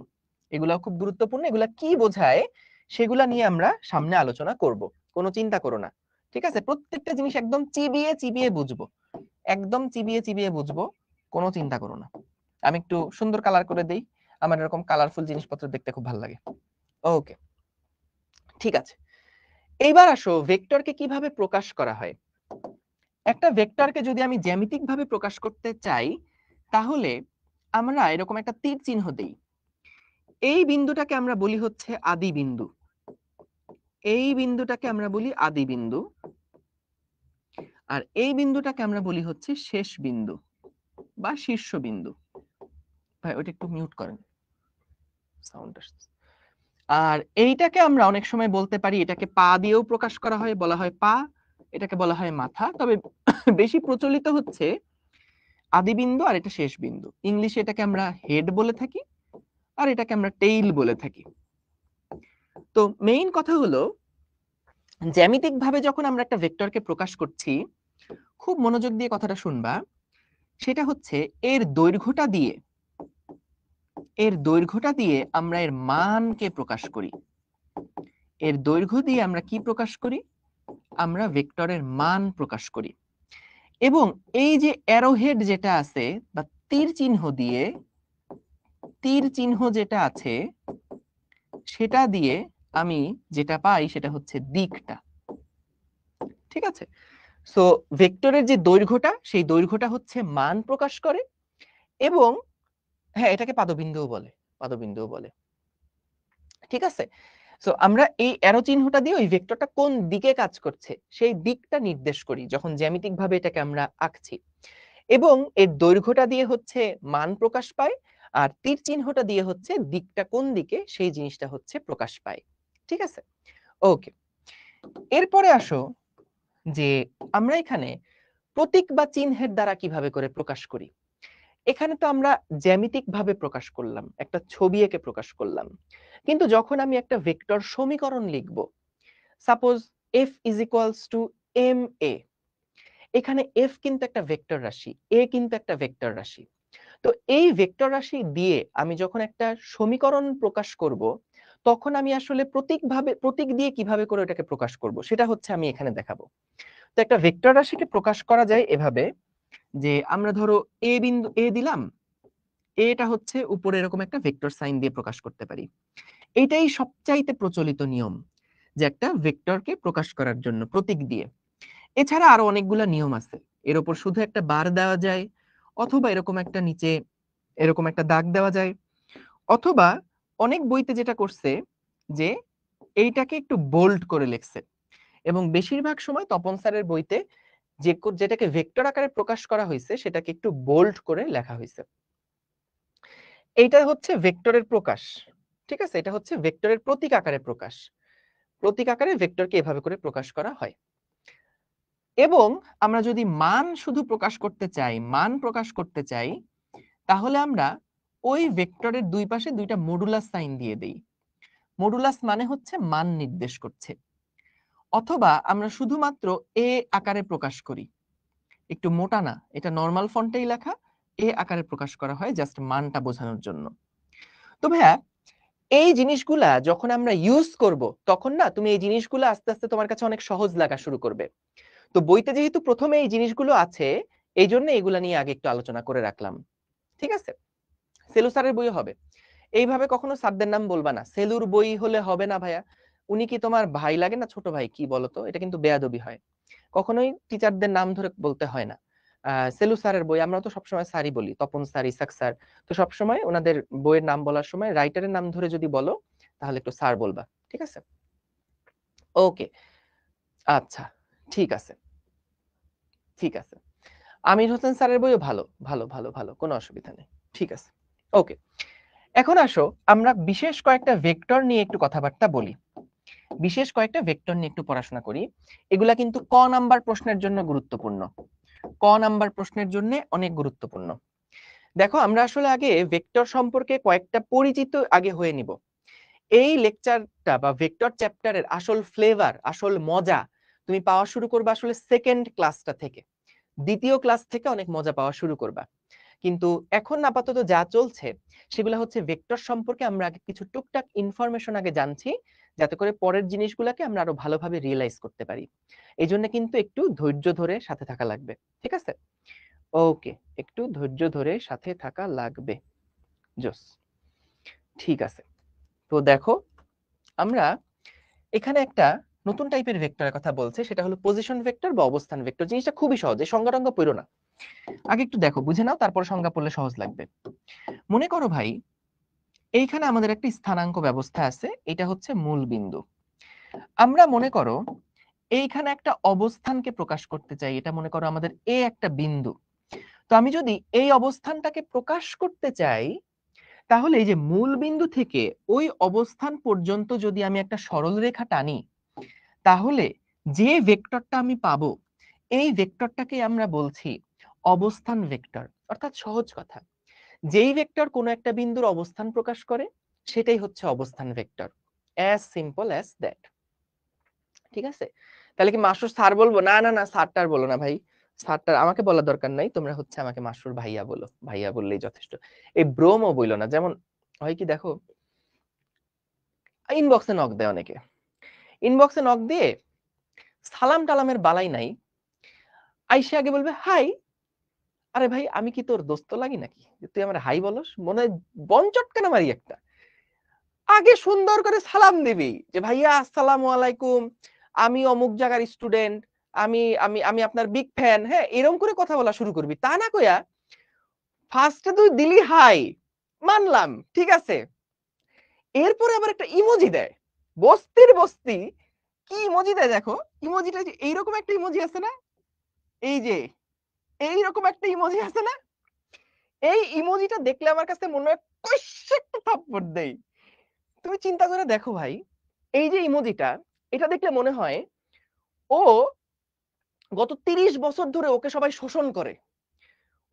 A: এগুলা খুব গুরুত্বপূর্ণ, এগুলা কি বোঝায় সেগুলা নিয়ে আমরা সামনে আলোচনা করব, কোনো চিন্তা করো না, ঠিক আছে? প্রত্যেকটা জিনিস একদম চিবিয়ে চিবিয়ে বুঝবো, একদম চিবিয়ে চিবিয়ে বুঝবো, কোনো চিন্তা করো না। আমি একটু সুন্দর কালার করে দেই, আমার এরকম কালারফুল জিনিসপত্র দেখতে খুব ভালো লাগে। ওকে, ঠিক আছে। এইবার আসো ভেক্টরকে কিভাবে প্রকাশ করা হয়। একটা ভেক্টরকে যদি আমি জ্যামিতিক ভাবে প্রকাশ করতে চাই, তাহলে আমরা এরকম একটা তীর চিহ্ন দেই। এই বিন্দুটাকে আমরা বলি হচ্ছে আদি বিন্দু, এই বিন্দুটাকে আমরা বলি আদি বিন্দু, আর এই বিন্দুটাকে আমরা বলি হচ্ছে শেষ বিন্দু বা শীর্ষ বিন্দু। ভাই ওটা একটু মিউট করেন, সাউন্ড আসছে। আর এইটাকে আমরা অনেক সময় বলতে পারি, এটাকে পা দিয়েও প্রকাশ করা হয়, বলা হয় পা, এটাকে বলা হয় মাথা। তবে বেশি প্রচলিত হচ্ছে আদি বিন্দু আর এটা শেষ বিন্দু। ইংলিশে এটাকে আমরা হেড বলে থাকি, আর এটাকে আমরা টেইল বলে থাকি। তো মেইন কথা হলো, জ্যামিতিক ভাবে যখন আমরা একটা ভেক্টরকে প্রকাশ করছি, খুব মনোযোগ দিয়ে কথাটা শুনবা, সেটা হচ্ছে এর দৈর্ঘ্যটা দিয়ে আমরা এর মানকে প্রকাশ করি। এর দৈর্ঘ্য দিয়ে আমরা কি প্রকাশ করি? আমরা ভেক্টরের মান প্রকাশ করি। এবং এই যে অ্যারোহেড যেটা আছে বা তীর চিহ্ন যেটা আছে, সেটা দিয়ে আমি যেটা পাই সেটা হচ্ছে দিকটা। ঠিক আছে? সো ভেক্টরের যে দৈর্ঘ্যটা, সেই দৈর্ঘ্যটা হচ্ছে মান প্রকাশ করে। এবং হ্যাঁ, এটাকে পাদবিন্দুও বলে। ঠিক আছে? সো আমরা এই অ্যারো চিহ্নটা দিয়ে ওই ভেক্টরটা কোন দিকে কাজ করছে সেই দিকটা নির্দেশ করি যখন জ্যামিতিক ভাবে এটাকে আমরা আঁকছি। এবং এর দৈর্ঘ্যটা দিয়ে হচ্ছে মান প্রকাশ পায়, আর তীর চিহ্নটা দিয়ে হচ্ছে দিকটা কোন দিকে সেই জিনিসটা হচ্ছে প্রকাশ পায়। ঠিক আছে? ওকে, এরপরে আসো যে আমরা এখানে প্রতীক বা চিহ্নের দ্বারা কিভাবে করে প্রকাশ করি। এখানে তো আমরা জ্যামিতিক ভাবে প্রকাশ করলাম, একটা ছবি এঁকে প্রকাশ করলাম। কিন্তু যখন আমি একটা ভেক্টর সমীকরণ লিখব, suppose f is equals to M A, এখানে f কিন্তু একটা ভেক্টর রাশি, a কিন্তু একটা ভেক্টর রাশি। তো এই ভেক্টর রাশি দিয়ে আমি যখন একটা সমীকরণ প্রকাশ করব, তখন আমি আসলে প্রতীক দিয়ে কিভাবে করে এটাকে প্রকাশ করব সেটা হচ্ছে আমি এখানে দেখাবো। তো একটা ভেক্টর রাশিকে প্রকাশ করা যায় এভাবে, যে আমরা ধরো এ বিন্দু এ দিলাম, এটা হচ্ছে উপরে এরকম একটা ভেক্টর সাইন দিয়ে প্রকাশ করতে পারি। এইটাই সবচাইতে প্রচলিত নিয়ম, যে একটা ভেক্টরকে প্রকাশ করার জন্য প্রতীক দিয়ে। এছাড়া আরো অনেকগুলা নিয়ম আছে। এর উপর শুধু একটা বার দেওয়া যায়, অথবা এরকম একটা নিচে এরকম একটা দাগ দেওয়া যায়, অথবা অনেক বইতে যেটা করছে যে এইটাকে একটু বোল্ড করে লিখছে। এবং বেশিরভাগ সময় তপন স্যারের বইতে যেটাকে ভেক্টর আকারে প্রকাশ করা হয়েছে সেটাকে একটু বোল্ড করে লেখা হয়েছে। এইটা হচ্ছে ভেক্টরের প্রকাশ। ঠিক আছে? এটা হচ্ছে ভেক্টরের প্রতীক আকারে প্রকাশ। প্রতীক আকারে ভেক্টরকে এভাবে করে প্রকাশ করা হয়। এবং আমরা যদি মান শুধু প্রকাশ করতে চাই, তাহলে আমরা ওই ভেক্টরের দুই পাশে দুইটা মডুলাস সাইন দিয়ে দেই। মডুলাস মানে হচ্ছে মান নির্দেশ করছে। অথবা আমরা শুধুমাত্র এ আকারে প্রকাশ করি, একটু মোটা না, এটা নরমাল ফন্টেই লেখা, এ আকারে প্রকাশ করা হয় জাস্ট মানটা বোঝানোর জন্য। তো ভাইয়া, এই জিনিসগুলা যখন আমরা ইউজ করব, তখন না তুমি এই জিনিসগুলো আস্তে আস্তে তোমার কাছে অনেক সহজ লাগা শুরু করবে। তো বইতে যেহেতু প্রথমে এই জিনিসগুলো আছে, এই জন্য এগুলা নিয়ে আগে একটু আলোচনা করে রাখলাম। ঠিক আছে? সেলু স্যারের বইও হবে। এইভাবে কখনো স্যারদের নাম বলবা না। সেলুর বই হলে হবে না ভাইয়া। উনি কি তোমার ভাই লাগে না ছোট ভাই? কি বলতো, এটা কিন্তু বেয়াদবি হয়। কখনোই টিচারদের নাম ধরে বলতে হয় না। সেলু স্যারের বই আমরা তো সবসময় স্যারই বলি, তপন স্যার, ইসাক স্যার। তো সবসময় ওনাদের বইয়ের নাম বলার সময় রাইটারের নাম ধরে যদি বলো, তাহলে একটু স্যার বলবা। ঠিক আছে? ওকে, আচ্ছা, ঠিক আছে, ঠিক আছে। আমির হোসেন স্যারের বইও ভালো, ভালো, ভালো, ভালো, কোনো অসুবিধা নেই। ঠিক আছে, ওকে। এখন আসো আমরা বিশেষ কয়েকটা ভেক্টর নিয়ে একটু কথাবার্তা বলি। বিশেষ কয়েকটা ভেক্টর নিয়ে একটু পড়াশোনা করি। এগুলা কিন্তু ক নাম্বার প্রশ্নের জন্য গুরুত্বপূর্ণ। ক নাম্বার প্রশ্নের জন্য অনেক গুরুত্বপূর্ণ। দেখো, আমরা আসলে আগে ভেক্টর সম্পর্কে কয়েকটা পরিচিত আগে হয়ে নিব। এই লেকচারটা বা ভেক্টর চ্যাপ্টারের আসল ফ্লেভার, আসল মজা তুমি পাওয়া শুরু করবে আসলে সেকেন্ড ক্লাসটা থেকে। দ্বিতীয় ক্লাস থেকে অনেক মজা পাওয়া শুরু করবা। কিন্তু এখন আপাতত যা চলছে সেগুলো হচ্ছে ভেক্টর সম্পর্কে আমরা আগে কিছু টুকটাক ইনফরমেশন আগে জানছি, যাতে করে পরের জিনিসগুলোকে আমরা আরো ভালোভাবে রিয়েলাইজ করতে পারি। এই জন্য কিন্তু একটু ধৈর্য ধরে সাথে থাকা লাগবে। ঠিক আছে? ওকে, একটু ধৈর্য ধরে সাথে থাকা লাগবে। জোস, ঠিক আছে। তো দেখো, আমরা এখানে একটা নতুন টাইপের ভেক্টরের কথা বলছে, সেটা হলো পজিশন ভেক্টর বা অবস্থান ভেক্টর। জিনিসটা খুবই সহজ, এই সংজ্ঞা টঙ্গা পড়ো না, আগে একটু দেখো, বুঝে নাও, তারপর সংজ্ঞা পড়লে সহজ লাগবে। মনে করো ভাই, এইখানে আমাদের একটা স্থানাঙ্ক ব্যবস্থা আছে, এটা হচ্ছে মূল বিন্দু। আমরা মনে করো এইখানে একটা অবস্থানকে প্রকাশ করতে চাই, এটা মনে করো আমাদের এ একটা বিন্দু। তো আমি যদি এই অবস্থানটাকে প্রকাশ করতে চাই, তাহলে এই যে মূল বিন্দু থেকে ওই অবস্থান পর্যন্ত যদি আমি একটা সরল রেখা টানি, তাহলে যে ভেক্টরটা আমি পাবো এই ভেক্টরটাকে আমরা বলছি অবস্থান ভেক্টর। অর্থাৎ সহজ কথা, যেই ভেক্টর কোনো একটা বিন্দুর অবস্থান প্রকাশ করে সেটাই হচ্ছে অবস্থান vector. As simple as that. ঠিক আছে? তাহলে কি মাসুর স্যার বলবো? না না না, স্যারটার বলো না ভাই, স্যারটার আমাকে বলার দরকার নাই, তোমরা হচ্ছে আমাকে মাসুর ভাইয়া বলো, ভাইয়া বললেই যথেষ্ট। এই ব্রোমও বইলো না। যেমন হয় কি দেখো, ইনবক্সে নক দেয় অনেকে, ইনবক্সে নক দিয়ে সালাম টালামের বালাই নাই, আইসে আগে বলবে হাই। আরে ভাই আমি কি তোর দোস্ত লাগি নাকি যে তুই আমার হাই বলস? মনে হয় বনচট কেন মারি একটা। আগে সুন্দর করে সালাম দিবি যে ভাইয়া আসসালামু আলাইকুম, আমি অমুক জায়গার স্টুডেন্ট, আমি আমি আমি আপনার বিগ ফ্যান। হ্যাঁ, এরকম করে কথা বলা শুরু করবি। তা না কইয়া ফার্স্টে তুই দিলি হাই, মানলাম ঠিক আছে, এরপরে আবার একটা ইমোজি দেয়, বস্তির বস্তি। কি ইমোজি দেয় দেখো, ইমোজিটা যে এইরকম একটা ইমোজি আছে না, এই যে এইরকম একটা ইমোজি আছে না, এই ইমোজিটা দেখলে আমার কাছে মনে হয় কইসে একটা থাপ্পড় দেই। তুমি চিন্তা করে দেখো ভাই, এই যে ইমোজিটা, এটা দেখলে মনে হয় ও গত ৩০ বছর ধরে ওকে সবাই শোষণ করে,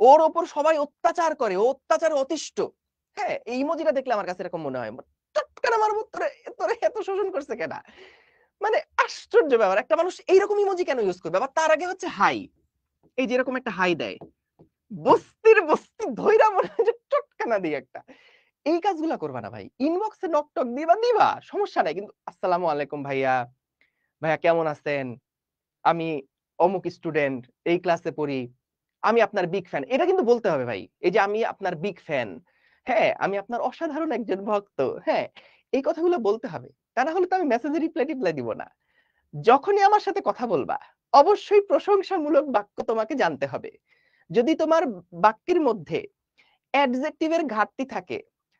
A: ওর ওপর সবাই অত্যাচার করে, ও অত্যাচারে অতিষ্ঠ। হ্যাঁ, এই ইমোজিটা দেখলে আমার কাছে এরকম মনে হয়, চটকানা মারবো তোরে, তোরে এত শোষণ করছে কেডা? মানে আশ্চর্য ব্যাপার, একটা মানুষ এইরকম ইমোজি কেন ইউজ করবে? আবার তার আগে হচ্ছে হাই, এই যে এরকম একটা হাই দেয়, বস্তির বস্তি ধইরা মনে হয় যে চটকানা দিয়ে একটা। এই কাজগুলা করবা না ভাই। ইনবক্সে নক টক দিবা দিবা, সমস্যা নাই, কিন্তু আসসালামু আলাইকুম ভাইয়া, ভাইয়া কেমন আছেন, আমি অমুক স্টুডেন্ট, এই ক্লাসে পড়ি, আমি আপনার বিগ ফ্যান, এটা কিন্তু বলতে হবে ভাই। এই যে আমি আপনার বিগ ফ্যান, হ্যাঁ আমি আপনার অসাধারণ একজন ভক্ত, হ্যাঁ এই কথাগুলো বলতে হবে। তা না হলে তো আমি মেসেজে রিপ্লাই টিপ্লাই দিব না। যখনই আমার সাথে কথা বলবা অবশ্যই প্রশংসামূলক বাক্য তোমাকে জানতে হবে। যদি তোমার বাক্যের মধ্যে অ্যাডজেক্টিভের ঘাটতি থাকে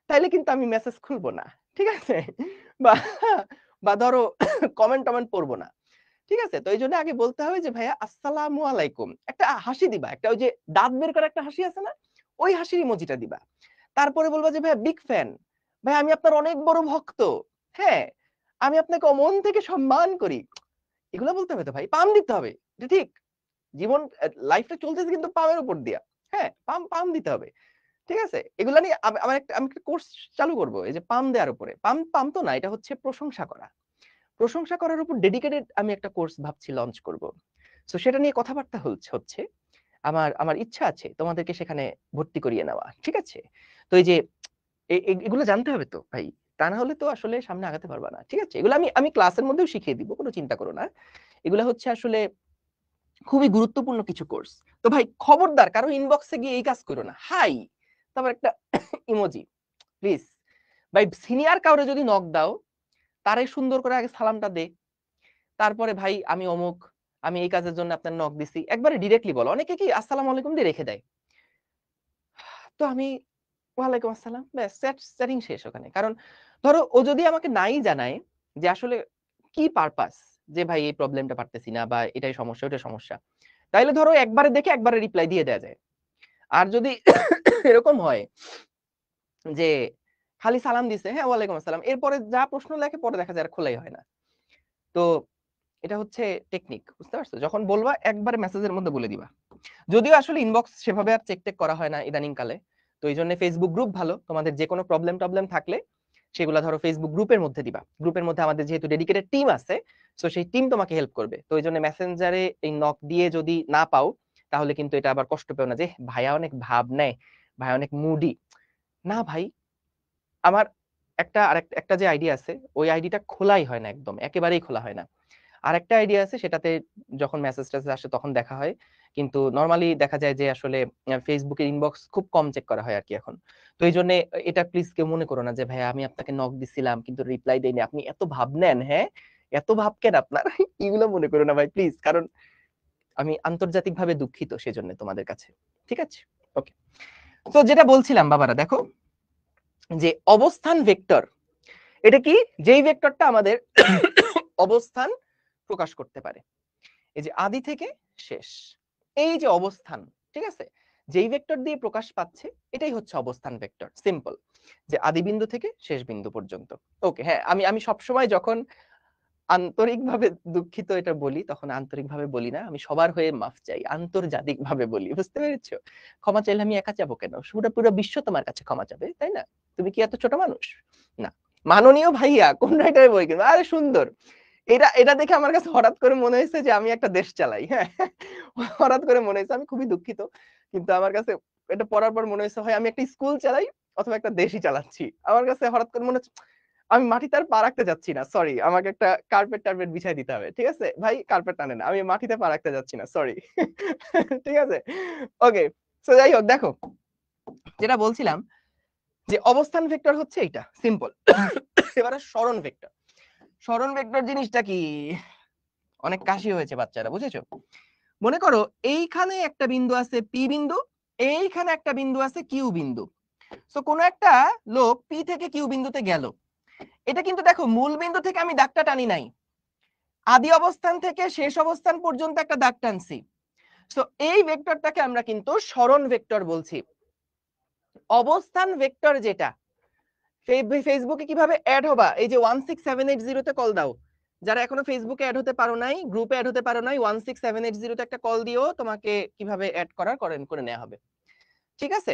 A: তাহলে কিন্তু আমি মেসেজ খুলবো না, ঠিক আছে? বা বা ধরো কমেন্ট টমেন্ট পড়বো না, ঠিক আছে? তো এইজন্য আগে বলতে হবে যে ভাইয়া আসসালামু আলাইকুম, একটা হাসি দিবা, একটা ওই যে দাঁত বের করা একটা হাসি আছে না, ওই হাসির ইমোজিটা দিবা। তারপরে বলবা যে ভাইয়া বিগ ফ্যান, ভাই আমি আপনার অনেক বড় ভক্ত, হ্যাঁ আমি আপনাকে মন থেকে সম্মান করি। এগুলা বলতে হবে তো ভাই, পাম দিতে হবে। এটা ঠিক, জীবন লাইফটা চলতেছে কিন্তু পামের উপর দিয়া। হ্যাঁ, পাম পাম দিতে হবে। ঠিক আছে? এগুলা নিয়ে আমি একটা কোর্স চালু করব এই যে পাম দেওয়ার উপরে। পাম পাম তো না, এটা হচ্ছে প্রশংসা করা। প্রশংসা করার উপর ডেডিকেটেড আমি একটা কোর্স ভাবছি লঞ্চ করব। সো সেটা নিয়ে কথাবার্তা হচ্ছে। আমার আমার ইচ্ছা আছে তোমাদেরকে সেখানে ভর্তি করিয়ে নেওয়া। ঠিক আছে? তো এই যে এগুলো জানতে হবে তো ভাই। তা না হলে তো আসলে সামনে আগাতে পারবা না। ঠিক আছে? এগুলো আমি আমি ক্লাসের মধ্যেও শিখিয়ে দিব। কোনো চিন্তা করো না। এগুলা হচ্ছে আসলে খুবই গুরুত্বপূর্ণ কিছু কোর্স। তো ভাই খবরদার কারো ইনবক্সে গিয়ে এই কাজ করো না। হাই, তারপর একটা ইমোজি, প্লিজ। ভাই সিনিয়র কাউরে যদি নক দাও, তারে সুন্দর করে আগে সালামটা দে। তারপরে ভাই আমি অমুক, আমি এই কাজের জন্য আপনার নক দিছি, একবারে ডিরেক্টলি বলো। অনেকে কি আসসালামু আলাইকুম দিয়ে রেখে দেয়। তো আমি ওয়ালাইকুম আসসালাম, ব্যাস সেটিং শেষ ওখানে। কারণ ধরো ও যদি আমাকে নাই জানায় যে আসলে কি পারপাস, যে ভাই এই প্রবলেমটা পারতেছি না বা এটাই সমস্যা ওটাই সমস্যা, তাইলে ধরো একবারে দেখে একবারে রিপ্লাই দিয়ে দেয়া যায়। আর যদি এরকম হয় যে খালি সালাম দিছে, হ্যাঁ ওয়ালাইকুম আসসালাম, এরপরে যা প্রশ্ন লেখে পরে দেখা যায় আর খোলাই হয় না। তো এটা হচ্ছে টেকনিক, বুঝতে পারছো? যখন বলবা একবারে মেসেজের মধ্যে বলে দিবা। যদিও আসলে ইনবক্স সেভাবে আর চেক টেক করা হয় না ইদানিং কালে। তো এই জন্য ফেসবুক গ্রুপ ভালো। তোমাদের যে কোনো প্রবলেম টবলেম থাকলে সেগুলো ধরো ফেসবুক গ্রুপের মধ্যে দিবা। গ্রুপের মধ্যে আমাদের যেহেতু ডেডিকেটেড টিম আছে, তো সেই টিম তোমাকে হেল্প করবে। তো এই জন্য মেসেঞ্জারে এই নক দিয়ে যদি না পাও, তাহলে কিন্তু এটা আবার কষ্ট পেও না যে ভাইয়া অনেক ভাব নেয়, ভাইয়া অনেক মুডি। না ভাই, আমার একটা একটা যে আইডি আছে, ওই আইডিটা খোলাই হয় না, একদম একেবারেই খোলা হয় না। আর একটা আইডিয়া আছে, সেটাতে যখন মেসেজ টেসেজ আসে তখন দেখা হয়, কিন্তু নরমালি দেখা যায় যে আসলে ফেসবুকের ইনবক্স খুব কম চেক করা হয় আর কি এখন। তো এই জন্য এটা প্লিজ কেউ মনে করো না যে ভাইয়া আমি আপনাকে নক দিছিলাম কিন্তু রিপ্লাই দেইনি, আপনি এত ভাব নেন, হ্যাঁ এত ভাব কেন আপনার? এগুলো মনে করো না ভাই প্লিজ, কারণ আমি আন্তর্জাতিক ভাবে দুঃখিত সেজন্য তোমাদের কাছে। ঠিক আছে? ওকে। তো যেটা বলছিলাম বাবারা, দেখো যে অবস্থান ভেক্টর, এটা কি? যেই ভেক্টরটা আমাদের অবস্থান প্রকাশ করতে পারে। এই যে আদি থেকে শেষ, এই যে অবস্থান, ঠিক আছে, যেই ভেক্টর দিয়ে প্রকাশ পাচ্ছে এটাই হচ্ছে অবস্থান ভেক্টর। সিম্পল, যে আদি বিন্দু থেকে শেষ বিন্দু পর্যন্ত। ওকে, হ্যাঁ, আমি সবসময় যখন আন্তরিকভাবে দুঃখিত এটা বলি, তখন আন্তরিকভাবে বলি না, আমি সবার হয়ে মাফ চাই, আন্তর্জাতিকভাবে বলি, বুঝতে পেরেছো? ক্ষমা চাইলে আমি একা যাবো কেন? পুরো বিশ্ব তোমার কাছে ক্ষমা চাবে, তাই না? তুমি কি এত ছোট মানুষ? না। মাননীয় ভাইয়া কোন রাইটারে বই কিনবো? আরে সুন্দর, এটা এটা দেখে আমার কাছে হঠাৎ করে মনে হয়েছে যে আমি একটা দেশ চালাই। হ্যাঁ, হঠাৎ করে মনে হয়েছে, আমি খুবই দুঃখিত, কিন্তু আমার কাছে এটা পড়ার পর মনে হয়েছে হয় আমি একটা স্কুল চালাই অথবা একটা দেশই চালাচ্ছি। আমার কাছে হঠাৎ করে মনে হচ্ছে আমি মাটিতে আর পা রাখতে যাচ্ছি না, সরি, আমাকে একটা কার্পেট টার্পেট বিছাই দিতে হবে, ঠিক আছে ভাই? কার্পেট টানে না, আমি মাটিতে পা রাখতে যাচ্ছি না, সরি। ঠিক আছে, ওকে। সো যাই হোক, দেখো যেটা বলছিলাম যে অবস্থান ভেক্টর হচ্ছে এইটা, সিম্পল। এবারে সরণ ভেক্টর। সরণ ভেক্টর জিনিসটা কি? অনেক কাশি হয়েছে বাচ্চারা, বুঝেছো? মনে করো এইখানে একটা বিন্দু আছে পি বিন্দু, এইখানে একটা বিন্দু আছে কিউ বিন্দু। তো কোন একটা লোক পি থেকে কিউ বিন্দুতে গেল, এটা কিন্তু দেখো মূল বিন্দু থেকে আমি দাগটা টানি নাই, আদি অবস্থান থেকে শেষ অবস্থান পর্যন্ত একটা দাগ টানছি। তো এই ভেক্টরটাকে আমরা কিন্তু সরণ ভেক্টর বলছি। অবস্থান ভেক্টর যেটা, ফেসবুকে কিভাবে অ্যাড হবা? এই যে 16780 তে কল দাও। যারা এখনো ফেসবুকে অ্যাড হতে পারো নাই, গ্রুপে অ্যাড হতে পারো নাই, 16780 তে একটা কল দিও, তোমাকে কিভাবে অ্যাড করে নেওয়া হবে। ঠিক আছে,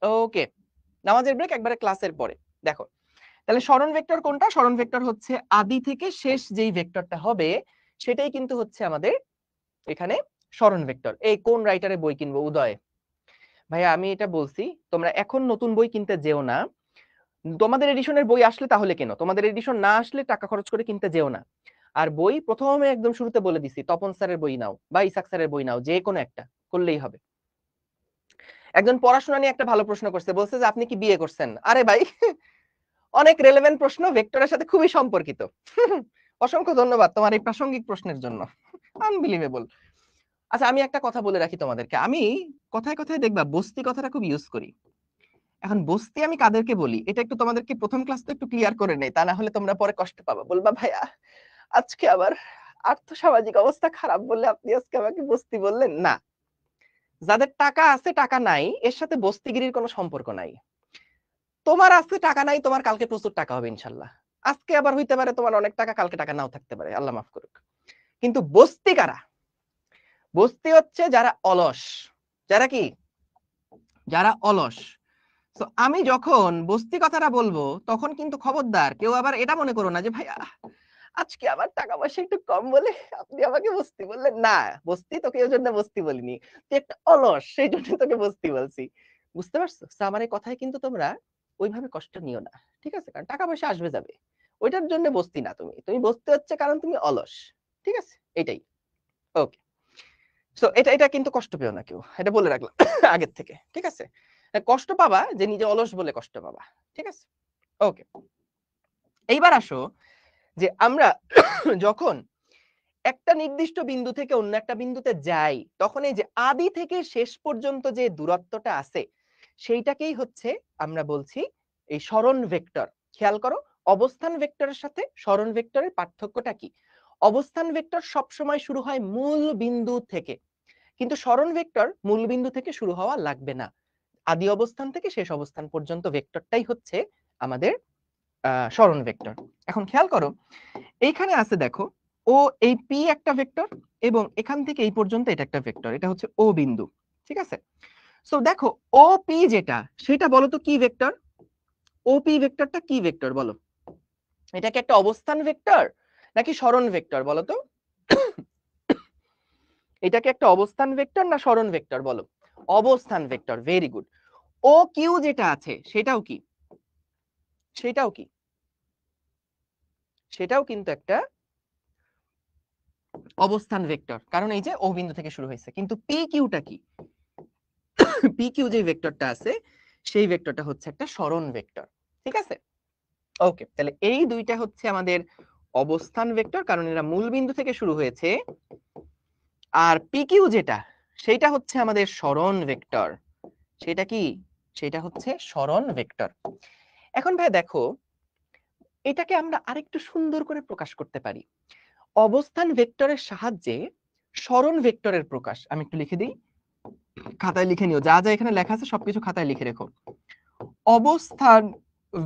A: ওকে। নামাজের ব্রেক একবারে ক্লাসের পরে। দেখো তাহলে সরণ ভেক্টর কোনটা? সরণ ভেক্টর হচ্ছে আদি থেকে শেষ যেই ভেক্টরটা হবে সেটাই কিন্তু হচ্ছে আমাদের এখানে সরণ ভেক্টর। এই কোন রাইটারে বই কিনবো? উদয় ভাইয়া, আমি এটা বলছি, তোমরা এখন নতুন বই কিনতে যেও না, তোমাদের এডিশনের বই আসলে তাহলে কেন, তোমাদের এডিশন না আসলে টাকা খরচ করে কিনতে যেও না। আর বই প্রথমে একদম শুরুতে বলে দিছি, তপন স্যারের বই নাও বা ইসাক স্যারের বই নাও, যে কোনো একটা করলেই হবে। একজন পড়াশোনা নিয়ে একটা ভালো প্রশ্ন করছে, বলছে যে আপনি কি বিয়ে করছেন? আরে ভাই, অনেক রেলেভেন্ট প্রশ্ন, ভেক্টরের সাথে খুবই সম্পর্কিত। অসংখ্য ধন্যবাদ তোমার এই প্রাসঙ্গিক প্রশ্নের জন্য, আনবিলিভেবল। আচ্ছা, আমি একটা কথা বলে রাখি তোমাদেরকে, আমি কথায় কথায় দেখবা বস্তি কথাটা খুব ইউজ করি। এখন বস্তি আমি কাদেরকে বলি এটা একটু তোমাদেরকে প্রথম ক্লাস তো একটু ক্লিয়ার করে নেই, তা না হলে তোমরা পরে কষ্ট পাবা, বলবা ভাইয়া আজকে আবার আর্থসামাজিক অবস্থা খারাপ বললে আপনি আজকে আমাকে বস্তি বললেন না। যাদের টাকা আছে টাকা নাই এর সাথে বস্তিগিরির কোনো সম্পর্ক নাই। তোমার আজকে টাকা নাই, তোমার কালকে প্রচুর টাকা হবে ইনশাল্লাহ। আজকে আবার হইতে পারে তোমার অনেক টাকা, কালকে টাকা নাও থাকতে পারে, আল্লাহ মাফ করুক। কিন্তু বস্তি কারা? বস্তি হচ্ছে যারা অলস। যারা কি? যারা অলস। তো আমি যখন বস্তি কথাটা বলবো তখন কিন্তু খবরদার কেউ আবার এটা মনে করো না যে ভাই আজকে আমার টাকা পয়সা একটু কম বলে আপনি আমাকে বস্তি বললেন। না, বস্তি তোকে ওই জন্য বস্তি বলিনি, তুই একটা অলস সেই জন্য তোকে বস্তি বলছি। বুঝতে পারছো? আমার এই কথায় কিন্তু তোমরা ওইভাবে কষ্ট নিও না, ঠিক আছে? কারণ টাকা পয়সা আসবে যাবে, ওইটার জন্য বস্তি না, তুমি তুমি বস্তি হচ্ছে কারণ তুমি অলস। ঠিক আছে, এটাই। ওকে, সো এটা এটা কিন্তু কষ্ট পেও না কেউ, এটা বলে রাখলাম আগের থেকে, ঠিক আছে? কষ্ট পাবা যে নিজে অলস বলে কষ্ট পাবা, ঠিক আছে? ওকে, এইবার আসো যে আমরা যখন একটা নির্দিষ্ট বিন্দু থেকে অন্য একটা বিন্দুতে যাই তখন এই যে আদি থেকে শেষ পর্যন্ত যে দূরত্বটা আছে সেইটাকেই হচ্ছে আমরা বলছি এই সরণ ভেক্টর। খেয়াল করো, অবস্থান ভেক্টরের সাথে সরণ ভেক্টরের পার্থক্যটা কি? অবস্থান ভেক্টর সবসময় শুরু হয় মূল বিন্দু থেকে, কিন্তু সরণ ভেক্টর মূল বিন্দু থেকে শুরু হওয়া লাগবে না, আদি অবস্থান থেকে শেষ অবস্থান পর্যন্ত ভেক্টরটাই হচ্ছে আমাদের সরণ ভেক্টর। এখন খেয়াল করো এইখানে আছে দেখো, ও এই পি একটা ভেক্টর এবং এখান থেকে এই পর্যন্ত এটা একটা ভেক্টর, এটা হচ্ছে ও বিন্দু, ঠিক আছে? সো দেখো ও পি যেটা সেটা বলো তো কি ভেক্টর? ও পি ভেক্টরটা কি ভেক্টর বলো? এটা কি একটা অবস্থান ভেক্টর নাকি সরণ ভেক্টর বলো তো? এটা কি একটা অবস্থান ভেক্টর না সরণ ভেক্টর বলো? অবস্থান vector, very good. O Q যেটা আছে সেটাও কি? সেটাও কি? সেটাও কিন্তু একটা অবস্থান ভেক্টর, কারণ এই যে ও বিন্দু থেকে শুরু হয়েছে। কিন্তু পি কিউটা কি? পি কিউ যে ভেক্টরটা আছে সেই ভেক্টরটা হচ্ছে একটা সরণ ভেক্টর, ঠিক আছে? ওকে, তাহলে এই দুইটা হচ্ছে আমাদের অবস্থান ভেক্টর, কারণ এরা মূল বিন্দু থেকে শুরু হয়েছে। আর পি কিউ যেটা সেটা হচ্ছে আমাদের সরণ ভেক্টর। সেটা কি? সেটা হচ্ছে সরণ ভেক্টর। এখন ভাই দেখো, এটাকে আমরা আরেকটু সুন্দর করে প্রকাশ করতে পারি। অবস্থান ভেক্টরের সাহায্যে সরণ ভেক্টরের প্রকাশ আমি একটু লিখে দিই। খাতায় লিখে নিও, যা যা এখানে লেখা আছে সবকিছু খাতায় লিখে রেখো। অবস্থান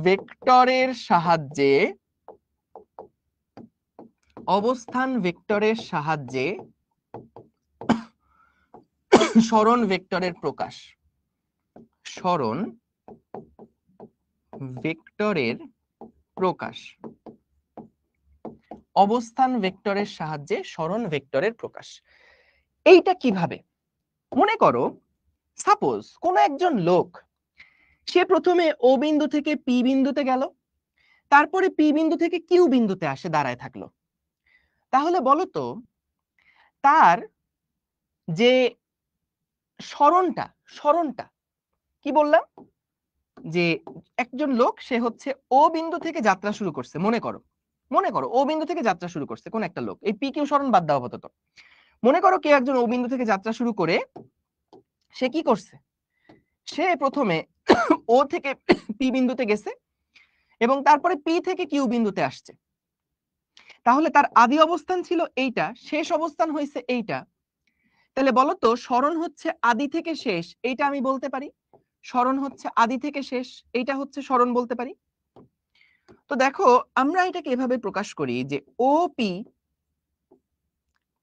A: ভেক্টরের সাহায্যে সরণ ভেক্টরের প্রকাশ। সরণ ভেক্টরের প্রকাশ। অবস্থান ভেক্টরের সাহায্যে সরণ ভেক্টরের প্রকাশ। এইটা কিভাবে? মনে করো সাপোজ কোন একজন লোক, সে প্রথমে ও বিন্দু থেকে পি বিন্দুতে গেল, তারপরে পি বিন্দু থেকে কিউ বিন্দুতে আসে দাঁড়ায় থাকলো। তাহলে বলো তো তার যে সরণটা কি বললাম, যে একজন লোক সে হচ্ছে ও বিন্দু থেকে যাত্রা শুরু করছে, মনে করো ও বিন্দু থেকে যাত্রা শুরু করছে কোন একটা লোক, এই পি কিউ সরণ বাদ দাও আপাতত। মনে করো কেউ একজন ও বিন্দু থেকে যাত্রা শুরু করে সে কি করছে, সে প্রথমে ও থেকে পি বিন্দুতে গেছে এবং তারপরে পি থেকে কিউ বিন্দুতে আসছে। তাহলে তার আদি অবস্থান ছিল এইটা, শেষ অবস্থান হয়েছে এইটা। তাহলে বলো তো সরণ হচ্ছে আদি থেকে শেষ, এইটা আমি বলতে পারি। সরণ হচ্ছে আদি থেকে শেষ, এইটা হচ্ছে সরণ বলতে পারি। তো দেখো আমরা এটাকে এভাবে প্রকাশ করি যে O P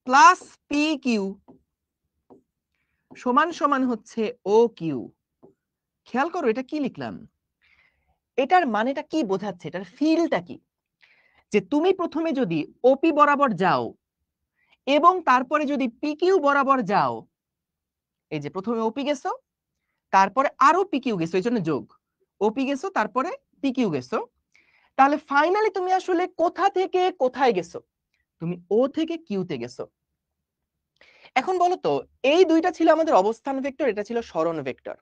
A: plus P Q সমান সমান হচ্ছে ও কিউ। খেয়াল করো এটা কি লিখলাম, এটার মানেটা কি বোঝাচ্ছে, এটার ফিলটা কি, যে তুমি প্রথমে যদি ওপি বরাবর যাও এবং তারপরে যদি পি কিউ বরাবর যাও, এই যে প্রথমে ওপি গেছো তারপরে আরো পি কিউ গেছো, এই জন্য যোগ, ওপি গেছো তারপরে পি কিউ গেছো, তাহলে ফাইনালি তুমি আসলে কোথা থেকে কোথায় গেছো, তুমি ও থেকে কিউতে গেছো। এখন বলো তো এই দুইটা ছিল আমাদের অবস্থান ভেক্টর, এটা ছিল সরণ ভেক্টর।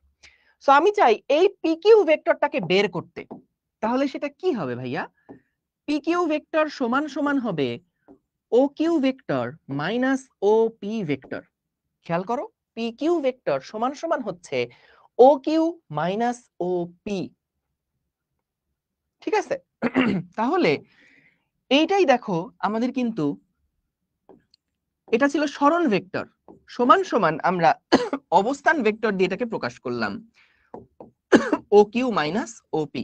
A: সো আমি চাই এই পি কিউ ভেক্টরটাকে বের করতে, তাহলে সেটা কি হবে ভাইয়া? পি কিউ ভেক্টর সমান সমান হবে O Q vector minus O P vector. খেয়াল করো পি কিউ ভেক্টর সমান সমান হচ্ছে O Q minus O P. ঠিক আছে? তাহলে এইটাই দেখো আমাদের কিন্তু এটা ছিল সরণ ভেক্টর, সমান সমান আমরা অবস্থান ভেক্টর দিয়ে এটাকে প্রকাশ করলাম ও কিউ মাইনাস ও পি।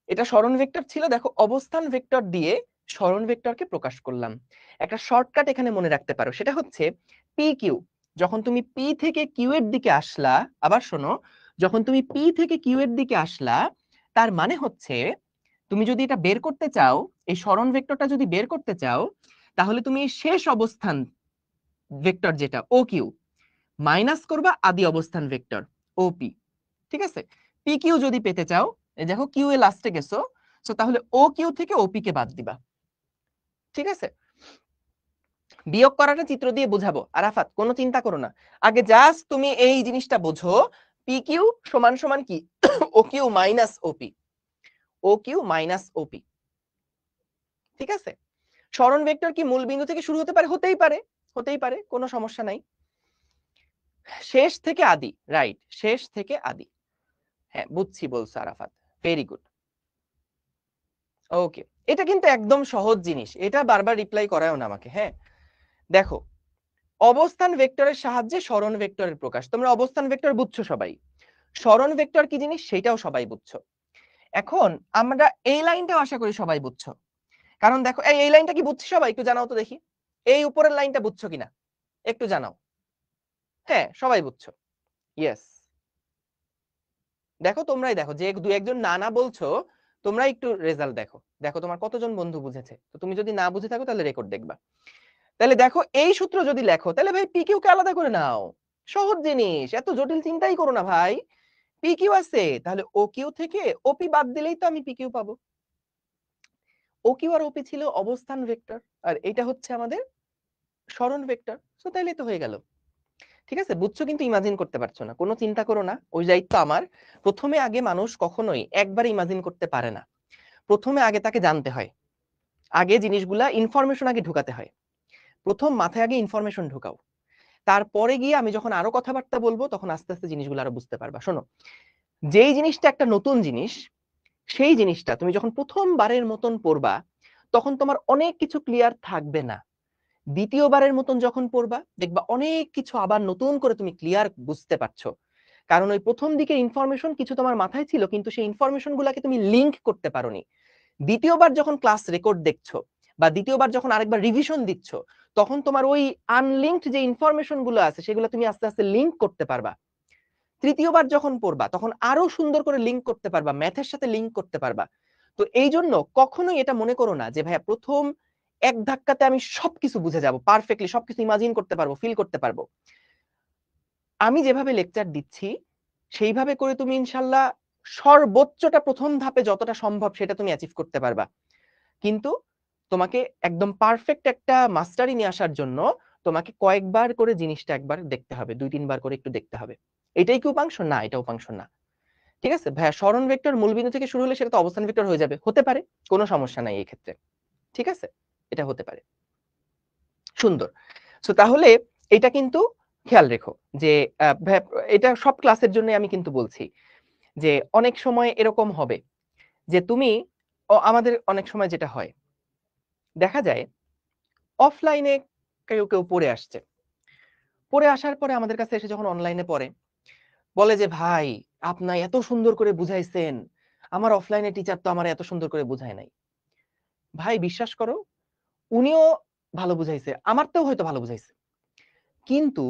A: এটা সরণ ভেক্টর ছিল, দেখো অবস্থান ভেক্টর দিয়ে সরণ ভেক্টরকে প্রকাশ করলাম। একটা শর্টকাট এখানে মনে রাখতে পারো, সেটা হচ্ছে পি কিউ। যখন তুমি পি থেকে কিউ এর দিকে আসলা, আবার শোনো, যখন তুমি পি থেকে কিউ এর দিকে আসলা, তার মানে হচ্ছে তুমি যদি এটা বের করতে চাও, এই সরণ ভেক্টরটা যদি বের করতে চাও, তাহলে তুমি শেষ অবস্থান ভেক্টর যেটা ও কিউ মাইনাস করবা আদি অবস্থান ভেক্টর ওপি। ঠিক আছে? পি কিউ যদি পেতে চাও, এই দেখো কিউ এ লাস্টে গেছো, সো তাহলে ও কিউ থেকে ওপি কে বাদ দিবা। ঠিক আছে? বিয়োগ করাটা চিত্র দিয়ে বুঝাবো, আরাফাত কোনো চিন্তা করো না, আগে জাস্ট তুমি এই জিনিসটা বোঝো, পি কিউ সমান সমান কি ও কিউ মাইনাস ওপি, ও কিউ মাইনাস ওপি। ঠিক আছে? সরণ ভেক্টর কি মূল বিন্দু থেকে শুরু হতে পারে? হতেই পারে, কোনো সমস্যা নাই। শেষ থেকে আদি, রাইট, শেষ থেকে আদি। হ্যাঁ বুঝছি বলছো আরাফাত, ভেরি গুড। ওকে, এটা কিন্তু একদম সহজ জিনিস, এটা বারবার রিপ্লাই করায়ও না আমাকে। হ্যাঁ দেখো অবস্থান ভেক্টরের সাহায্যে সরণ ভেক্টরের প্রকাশ, তোমরা অবস্থান ভেক্টর বুঝছো সবাই, সরণ ভেক্টর কি জিনিস সেটাও সবাই বুঝছো। এখন আমরা এই লাইনটাও আশা করি সবাই বুঝছো, কারণ দেখো এই লাইনটা কি বুঝছি সবাই? একটু জানাও তো দেখি, এই উপরের লাইনটা বুঝছো কিনা একটু জানাও। হ্যাঁ সবাই বুঝছো, ইয়েস। দেখো তোমরাই দেখো, যে দু একজন না না বলছো তোমরা একটু রেজাল্ট দেখো, দেখো তোমার কতজন বন্ধু বুঝেছে। তো তুমি যদি না বুঝে থাকো তাহলে রেকর্ড দেখবা। তাহলে দেখো এই সূত্র যদি লেখো তাহলে ভাই পি কিউ কে আলাদা করে নাও, সহজ জিনিস, এত জটিল চিন্তাই করো না ভাই। পি কিউ আছে, তাহলে ও কিউ থেকে ওপি বাদ দিলেই তো আমি পি কিউ পাবো। ও কিউ আর ওপি ছিল অবস্থান ভেক্টর, আর এটা হচ্ছে আমাদের সরণ ভেক্টর, সো তাইলে তো হয়ে গেল। ঠিক আছে? বুঝছো কিন্তু ইমাজিন করতে পারছো না, কোনো চিন্তা করো না, ওই দায়িত্ব আমার। প্রথমে আগে মানুষ কখনোই একবার ইমাজিন করতে পারে না, প্রথমে আগে তাকে জানতে হয়, আগে জিনিসগুলা ইনফরমেশন আগে ঢুকাতে হয়। প্রথম মাথায় আগে ইনফরমেশন ঢুকাও, তারপরে গিয়ে আমি যখন আরো কথাবার্তা বলবো তখন আস্তে আস্তে জিনিসগুলো আরো বুঝতে পারবা। শোনো, যেই জিনিসটা একটা নতুন জিনিস, সেই জিনিসটা তুমি যখন প্রথমবারের মতন পড়বা তখন তোমার অনেক কিছু ক্লিয়ার থাকবে না, দ্বিতীয়বারের মতন যখন পড়বা দেখবা অনেক কিছু আবার নতুন করে তুমি ক্লিয়ার বুঝতে পারছো, কারণ ওই প্রথম দিকের ইনফরমেশন কিছু তোমার মাথায় ছিল কিন্তু সেই ইনফরমেশন গুলাকে তুমি লিংক করতে পারোনি। দ্বিতীয়বার যখন ক্লাস রেকর্ড দেখছো বা দ্বিতীয়বার যখন আরেকবার রিভিশন দিচ্ছ, তখন তোমার ওই আনলিঙ্কড যে ইনফরমেশন গুলো আছে সেগুলো তুমি আস্তে আস্তে লিংক করতে পারবা। তৃতীয়বার যখন পড়বা তখন আরো সুন্দর করে লিংক করতে পারবা, ম্যাথের সাথে লিংক করতে পারবা। তো এই জন্য কখনোই এটা মনে করো না যে ভাইয়া প্রথম এক ধাক্কাতে আমি সবকিছু বুঝে যাব, পারফেক্টলি সবকিছু ইমাজিন করতে পারবো, ফিল করতে পারবো। আমি যেভাবে লেকচার দিচ্ছি সেইভাবে করে তুমি ইনশাল্লাহ সর্বোচ্চটা প্রথম ধাপে যতটা সম্ভব সেটা তুমি অ্যাচিভ করতে পারবা। কিন্তু তোমাকে একদম পারফেক্ট একটা মাস্টারি নিয়ে আসার জন্য তোমাকে কয়েকবার করে জিনিসটা একবার দেখতে হবে, 2-3 বার করে একটু দেখতে হবে। এটাই কি উপাংশ? না, এটা উপাংশ না। ঠিক আছে ভাইয়া, স্মরণ ভেক্টর মূলবিন্দু থেকে শুরু হলে সেটা তো অবস্থান ভেক্টর হয়ে যাবে, হতে পারে, কোনো সমস্যা নাই এই ক্ষেত্রে। ঠিক আছে, এটা হতে পারে। সুন্দর। সো তাহলে এটা কিন্তু খেয়াল রেখো যে এটা সব ক্লাসের জন্য আমি কিন্তু বলছি যে অনেক সময় এরকম হবে যে তুমি আমাদের অনেক সময় যেটা হয় দেখা যায় অফলাইনে কেউ কেউ পড়ে আসছে, পড়ে আসার পরে আমাদের কাছে এসে যখন অনলাইনে পড়ে বলে যে ভাই আপনি এত সুন্দর করে বুঝাইছেন, আমার অফলাইনে টিচার তো আমার এত সুন্দর করে বুঝায় নাই। ভাই বিশ্বাস করো, উনিও ভালো বুঝাইছে, আমারতেও হয়তো ভালো বুঝাইছে, কিন্তু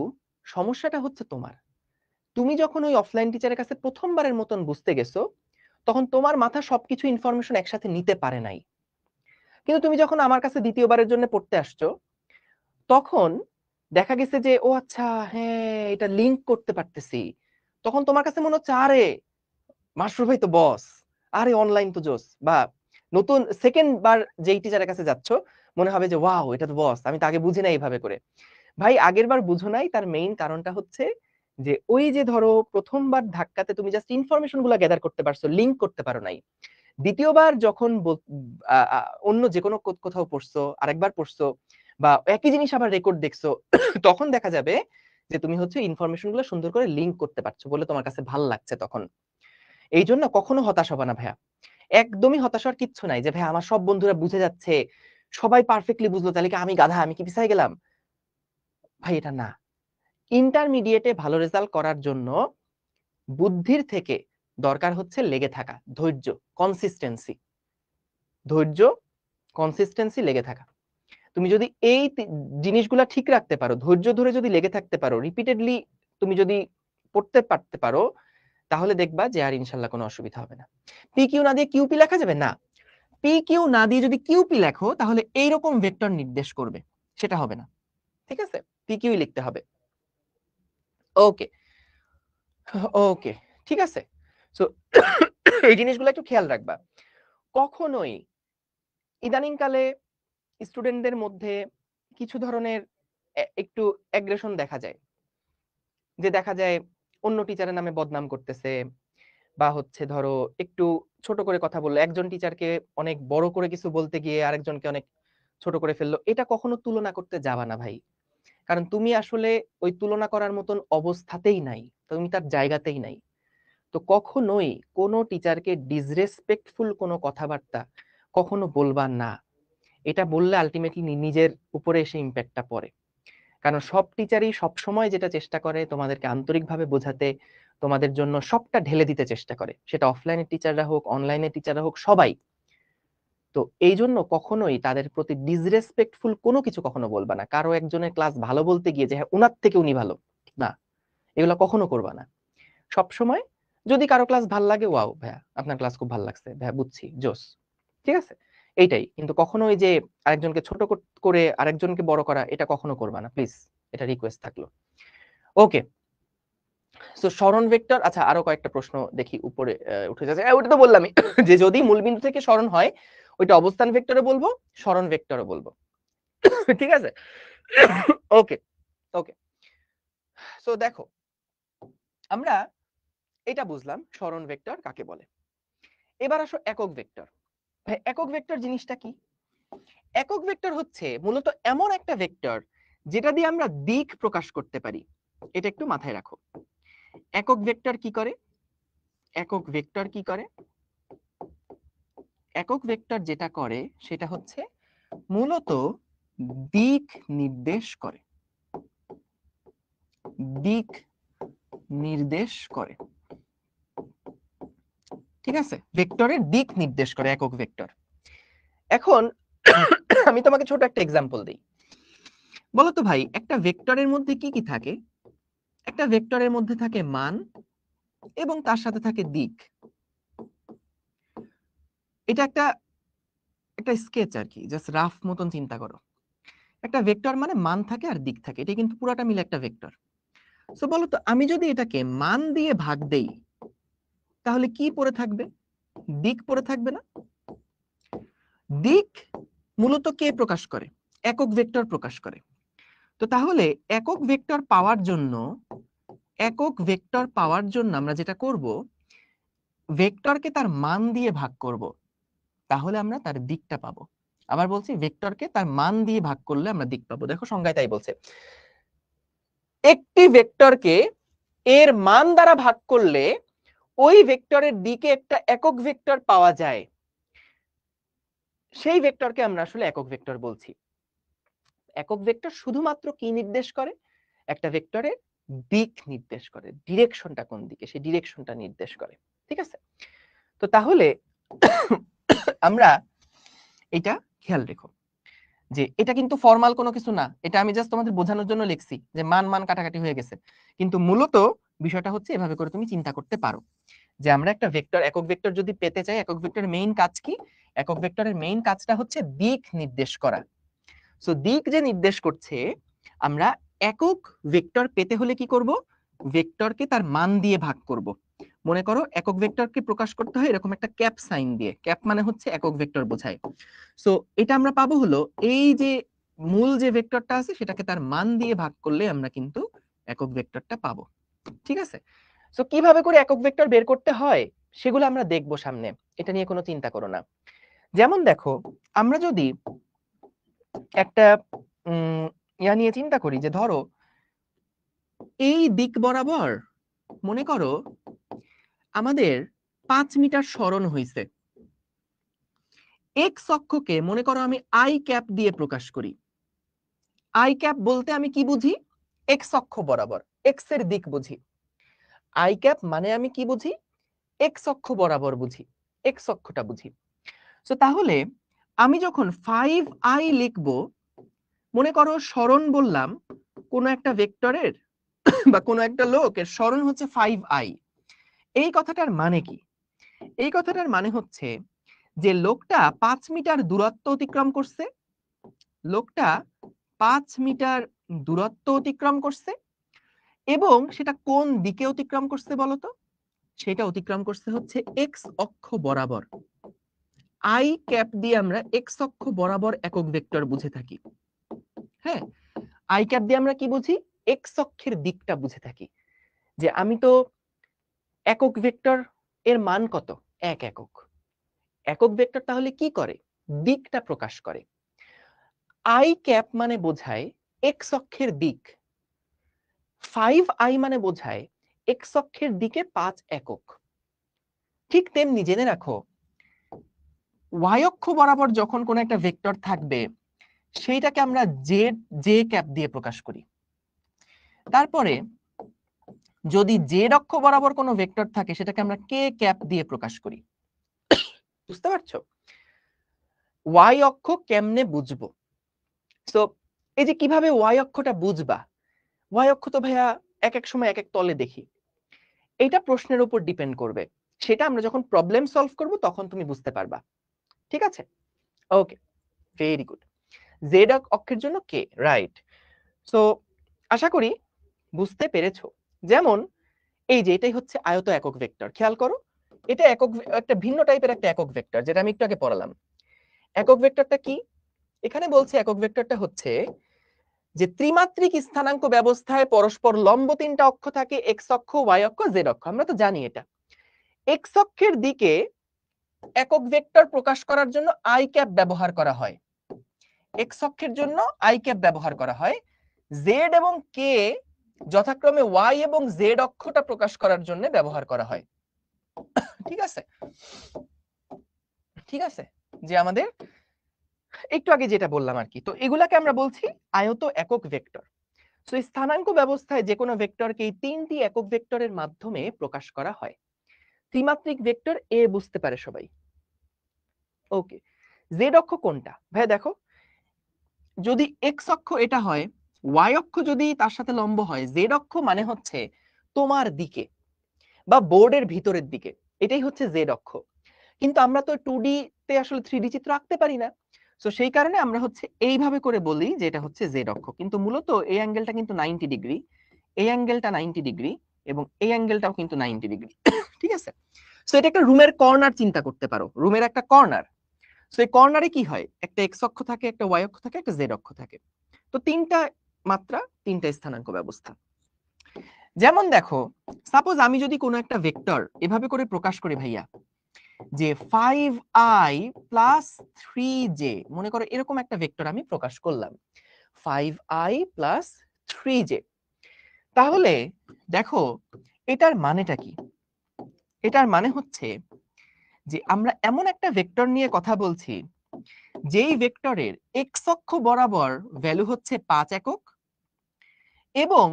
A: সমস্যাটা হচ্ছে তোমার, তুমি যখন ওই অফলাইন টিচারের কাছে প্রথমবারের মতন বুঝতে গেছো তখন তোমার মাথা সবকিছু ইনফরমেশন একসাথে নিতে পারে নাই। কিন্তু তুমি যখন আমার কাছে দ্বিতীয়বারের জন্য পড়তে আসছো তখন দেখা গেছে যে ও আচ্ছা হ্যাঁ এটা লিংক করতে পারতেছি, তখন তোমার কাছে মনে হচ্ছে আরে মাশরুফ ভাই তো বস, আরে অনলাইন তো জোস। বা নতুন সেকেন্ড বার যেই টিচারের কাছে যাচ্ছ মনে হবে যে ওয়াও এটা তো বস, আমি তো আগে বুঝি না এইভাবে করে। ভাই আগের বার বুঝো নাই, তার মেইন কারণটা হচ্ছে যে ওই যে ধরো প্রথমবার ধাক্কাতে তুমি জাস্ট ইনফরমেশন গুলা গ্যাদার করতে পারছো, লিংক করতে পারো নাই। দ্বিতীয়বার যখন অন্য যে কোনো কোথাও পড়ছো, আরেকবার পড়ছো বা একই জিনিস আবার রেকর্ড দেখছো তখন দেখা যাবে যে তুমি হচ্ছে ইনফরমেশন গুলো সুন্দর করে লিংক করতে পারছো বলে তোমার কাছে ভালো লাগছে তখন। এই জন্য কখনো হতাশ হবে না ভাইয়া, একদমই হতাশ হওয়ার কিচ্ছু নাই যে ভাই আমার সব বন্ধুরা বুঝে যাচ্ছে, সবাই পারফেক্টলি বুঝলো, তাহলে কি আমি গাধা, আমি কি পিছাই গেলাম? ভাই এটা না। ইন্টারমিডিয়েটে ভালো রেজাল্ট করার জন্য বুদ্ধির থেকে দরকার হচ্ছে লেগে থাকা, ধৈর্য, কনসিস্টেন্সি। ধৈর্য, কনসিস্টেন্সি, লেগে থাকা। তুমি যদি এই জিনিসগুলা ঠিক রাখতে পারো, ধৈর্য ধরে যদি লেগে থাকতে পারো, রিপিটেডলি তুমি যদি পড়তে পারতে পারো, তাহলে দেখবা যে আর ইনশাল্লাহ কোনো অসুবিধা হবে না। পি কিউ না দিয়ে কিউপি লেখা যাবে না, পি কিউ না দিয়ে যদি কিউপি লেখো তাহলে এইরকম ভেক্টর নির্দেশ করবে, সেটা হবে না। ঠিক আছে, পি কিউ লিখতে হবে। ওকে, ওকে, ঠিক আছে। সো এই জিনিসগুলো একটু খেয়াল রাখবা। কখনোই ইদানিংকালে স্টুডেন্টদের মধ্যে কিছু ধরনের একটু অ্যাগ্রেশন দেখা যায়, যে দেখা যায় অন্য টিচারের নামে বদনাম করতেছে, বা হচ্ছে ধরো একটু ছোট করে কথা বললো, একজন টিচারকে অনেক বড় করে কিছু বলতে গিয়ে আরেকজনকে অনেক ছোট করে ফেললো। এটা কখনো তুলনা করতে যাবা না ভাই, কারণ তুমি আসলে ওই তুলনা করার মতন অবস্থাতেই নাই, তুমি তার জায়গাতেই নাই। তো কখনোই কোনো টিচারকে ডিসরেসপেক্টফুল কোনো কথাবার্তা কখনো বলবা না। এটা বললে আলটিমেটলি নিজের উপরে এসে ইম্প্যাক্টটা পড়ে। কারণ সব টিচারই সবসময় যেটা চেষ্টা করে তোমাদেরকে আন্তরিকভাবে বোঝাতে, তোমাদের জন্য সবটা ঢেলে দিতে চেষ্টা করে, সেটা অফলাইনের টিচাররা হোক, অনলাইনের টিচাররা হোক, সবাই। তো এই জন্য কখনোই তাদের প্রতি ডিসরেসপেক্টফুল কোনো কিছু কখনো বলবা না। কারো একজনের ক্লাস ভালো বলতে গিয়ে যে হ্যাঁ উনার থেকে উনি ভালো, না, এগুলো কখনো করবা না। সবসময় যদি কারো ক্লাস ভাল লাগে, ওয়াও ভাইয়া আপনার ক্লাস খুব ভালো লাগছে, ভাইয়া বুঝছি, জোস, ঠিক আছে, এইটাই। কিন্তু কখনো ওই যে আরেকজনকে ছোট করে আরেকজনকে বড় করা, এটা কখনো করবা না প্লিজ, এটা রিকোয়েস্ট থাকলো। ওকে, সো সরণ ভেক্টর, আচ্ছা আরো কয়েকটা প্রশ্ন দেখি উপরে উঠে যাচ্ছে। ওটা তো বললামই যে যদি মূলবিন্দু থেকে সরণ হয় ওইটা অবস্থান ভেক্টরে বলবো, সরণ ভেক্টরে বলবো। ঠিক আছে, ওকে, ওকে। সো দেখো, আমরা এটা বুঝলাম সরণ ভেক্টর কাকে বলে। এবার আসো একক ভেক্টর। একক ভেক্টর জিনিসটা কি? একক ভেক্টর হচ্ছে মূলত এমন একটা ভেক্টর যেটা দিয়ে আমরা দিক প্রকাশ করতে পারি। এটা একটু মাথায় রাখো। একক ভেক্টর কি করে? একক ভেক্টর কি করে? একক ভেক্টর যেটা করে সেটা হচ্ছে মূলত দিক নির্দেশ করে, দিক নির্দেশ করে। ঠিক আছে, ভেক্টরের দিক নির্দেশ করে একক ভেক্টর। এখন আমি তোমাকে ছোট একটা এক্সাম্পল দিই। বলতো ভাই, একটা ভেক্টরের মধ্যে কি কি থাকে? একটা ভেক্টরের মধ্যে থাকে মান এবং তার সাথে থাকে দিক। এটা একটা একটা স্কেচ আর কি, জাস্ট রাফ মতন চিন্তা করো। একটা ভেক্টর মানে মান থাকে আর দিক থাকে, এটা কিন্তু পুরাটা মিলে একটা ভেক্টর। সো বলো তো, আমি যদি এটাকে মান দিয়ে ভাগ দেই তাহলে কি পড়ে থাকবে? দিক পড়ে থাকবে না? দিক মূলত কে প্রকাশ করে? একক ভেক্টর প্রকাশ করে। তো তাহলে একক ভেক্টর পাওয়ার জন্য, আমরা যেটা করব, ভেক্টরকে তার মান দিয়ে ভাগ করব, তাহলে আমরা তার দিকটা পাবো। আবার বলছি, ভেক্টরকে তার মান দিয়ে ভাগ করলে আমরা দিক পাবো। দেখো সংজ্ঞায় তাই বলছে, একটি ভেক্টরকে এর মান দ্বারা ভাগ করলে ওই ভেক্টরের দিকে একটা একক ভেক্টর পাওয়া যায়, সেই ভেক্টরকে আমরা আসলে একক ভেক্টর বলছি। একক ভেক্টর শুধুমাত্র কি নির্দেশ করে? একটা ভেক্টরের দিক নির্দেশ করে, ডিরেকশনটা কোন দিকে, সেই ডিরেকশনটা নির্দেশ করে। ঠিক আছে, তো তাহলে আমরা এটা খেয়াল রেখো যে এটা কিন্তু ফর্মাল কোনো কিছু না, এটা আমি জাস্ট তোমাদের বোঝানোর জন্য লিখছি যে মান মান কাটাকাটি হয়ে গেছে, কিন্তু মূলত বিষয়টা হচ্ছে এভাবে করে তুমি চিন্তা করতে পারো যে আমরা একটা ভেক্টর, একক ভেক্টর যদি পেতে চাই, একক ভেক্টরের মেইন কাজ কি? একক ভেক্টরের মেইন কাজটা হচ্ছে দিক নির্দেশ করা। সো দিক যে নির্দেশ করছে, আমরা একক ভেক্টর পেতে হলে কি করব? ভেক্টরকে তার মান দিয়ে ভাগ করব। মনে করো একক ভেক্টরকে প্রকাশ করতে হয় এরকম একটা ক্যাপ সাইন দিয়ে, ক্যাপ মানে হচ্ছে একক ভেক্টর বোঝায়। সো এটা আমরা পাবো হলো, এই যে মূল যে ভেক্টরটা আছে সেটাকে তার মান দিয়ে ভাগ করলে আমরা কিন্তু একক ভেক্টরটা পাবো। ঠিক আছে, সো কিভাবে করে একক ভেক্টর বের করতে হয় সেগুলো আমরা দেখবো সামনে, এটা নিয়ে কোনো চিন্তা করো না। যেমন দেখো, আমরা যদি একটা ইয়া নিয়ে চিন্তা করি যে ধরো এই দিক বরাবর মনে করো আমাদের 5 মিটার সরণ হয়েছে, এক্স অক্ষকে মনে করো আমি আই ক্যাপ দিয়ে প্রকাশ করি। আই ক্যাপ বলতে আমি কি বুঝি? এক্স অক্ষ বরাবর, এক্স এর দিক বুঝি। আই ক্যাপ মানে আমি কি বুঝি? এক্স অক্ষ বরাবর বুঝি, এক্স অক্ষটা বুঝি। সো তাহলে আমি যখন 5i লিখব, মনে করো সরণ বললাম কোনো একটা ভেক্টরের বা কোনো একটা লোকের সরণ হচ্ছে 5i। এই কথাটার মানে কি? এই কথাটার মানে হচ্ছে যে লোকটা 5 মিটার দূরত্ব অতিক্রম করছে, লোকটা 5 মিটার দূরত্ব অতিক্রম করছে, এবং সেটা কোন দিকে অতিক্রম করছে বলতো? সেটা অতিক্রম করছে হচ্ছে এক্স অক্ষ বরাবর। আই ক্যাপ দিয়ে আমরা এক্স অক্ষ বরাবর একক ভেক্টর বুঝে থাকি। হ্যাঁ, আই ক্যাপ দিয়ে আমরা কি বুঝি? এক্স অক্ষের দিকটা বুঝে থাকি, যে আমি তো একক ভেক্টর এর মান কত? 1 একক। একক ভেক্টর তাহলে কি করে? দিকটা প্রকাশ করে। আই ক্যাপ মানে বোঝায় এক্স অক্ষের দিক, 5i মানে বোঝায় এক্স অক্ষের দিকে 5 একক। ঠিক তেমনি জেনে রাখো, ওয়াই অক্ষ বরাবর যখন কোন একটা ভেক্টর থাকবে সেইটাকে আমরা জে ক্যাপ দিয়ে প্রকাশ করি। তারপরে যদি জেড অক্ষ বরাবর কোনো ভেক্টর থাকে সেটাকে আমরা কে ক্যাপ দিয়ে প্রকাশ করি। বুঝতে পারছো ওয়াই অক্ষ কেমনে বুঝবো? সো এই যে কিভাবে ওয়াই অক্ষটা বুঝবা, ওয়াই অক্ষ তো ভাইয়া এক এক সময় এক এক তলে দেখি, এটা প্রশ্নের উপর ডিপেন্ড করবে, সেটা আমরা যখন প্রবলেম সলভ করব তখন তুমি বুঝতে পারবা। ঠিক আছে, ওকে, ভেরি গুড। জেড অক্ষের জন্য কে, রাইট। সো আশা করি বুঝতে পেরেছো। যেমন এই যে এটাই হচ্ছে আয়ত একক ভেক্টর, খেয়াল করো, এটা একক, একটা ভিন্ন টাইপের একটা একক ভেক্টর যেটা আমি একটু আগে পড়ালাম। একক ভেক্টরটা কি? এখানে বলছে একক ভেক্টরটা হচ্ছে যে ত্রিমাত্রিক স্থানাঙ্ক ব্যবস্থায় পরস্পর লম্ব তিনটা অক্ষ থাকে, এক্স অক্ষ, ওয়াই অক্ষ, জেড অক্ষ। আমরা তো জানি এটা। এক্স অক্ষের দিকে একক ভেক্টর প্রকাশ করার জন্য আই ক্যাপ ব্যবহার করা হয়, এক্স অক্ষের জন্য আই ক্যাপ ব্যবহার করা হয়, জেড এবং কে যথাক্রমে ওয়াই এবং জেড অক্ষটা প্রকাশ করার জন্য ব্যবহার করা হয়। ঠিক আছে, ঠিক আছে, যে আমাদের একটু আগে যেটা বললাম আর কি। তো এগুলাকে আমরা বলছি আয়ত একক ভেক্টর। তো স্থানাঙ্ক ব্যবস্থায় যে কোনো ভেক্টরকে এই তিনটি একক ভেক্টরের মাধ্যমে প্রকাশ করা হয়। ত্রিমাত্রিক ভেক্টর এ বুঝতে পারে সবাই? ওকে। জেড অক্ষ কোনটা ভাই? দেখো, যদি এক্স অক্ষ এটা হয়, ওয়াই অক্ষ যদি তার সাথে লম্ব হয়, জেড অক্ষ মানে হচ্ছে তোমার দিকে বা বোর্ডের ভিতরের দিকে, এটাই হচ্ছে জেড অক্ষ। কিন্তু আমরা তো 2D তে আসলে 3D চিত্র আঁকতে পারি না, তো সেই কারণে আমরা হচ্ছে এইভাবে করে বলি যে এটা হচ্ছে জেড অক্ষ। কিন্তু মূলত এই অ্যাঙ্গেলটা কিন্তু 90 ডিগ্রি, এই অ্যাঙ্গেলটা 90 ডিগ্রি এবং এই অ্যাঙ্গেলটাও কিন্তু 90 ডিগ্রি। ঠিক আছে? সো এটা একটা রুমের কর্নার চিন্তা করতে পারো, রুমের একটা কর্নার। সো এই কর্নারে কি হয়, একটা এক্স অক্ষ থাকে, একটা ওয়াই অক্ষ থাকে, একটা জেড অক্ষ থাকে। তো তিনটা মাত্রা, তিনটা স্থানাঙ্ক ব্যবস্থা। যেমন দেখো, সাপোজ আমি যদি কোনো একটা ভেক্টর এভাবে করে প্রকাশ করি ভাইয়া, যে 5i প্লাস 3j, মনে করো এরকম একটা ভেক্টর আমি প্রকাশ করলাম, 5i প্লাস 3j। তাহলে দেখো এটার মানেটা কি? এটার মানে হচ্ছে যে আমরা এমন একটা ভেক্টর নিয়ে কথা বলছি যেই ভেক্টরের এক্স অক্ষ বরাবর ভ্যালু হচ্ছে 5 একক এবং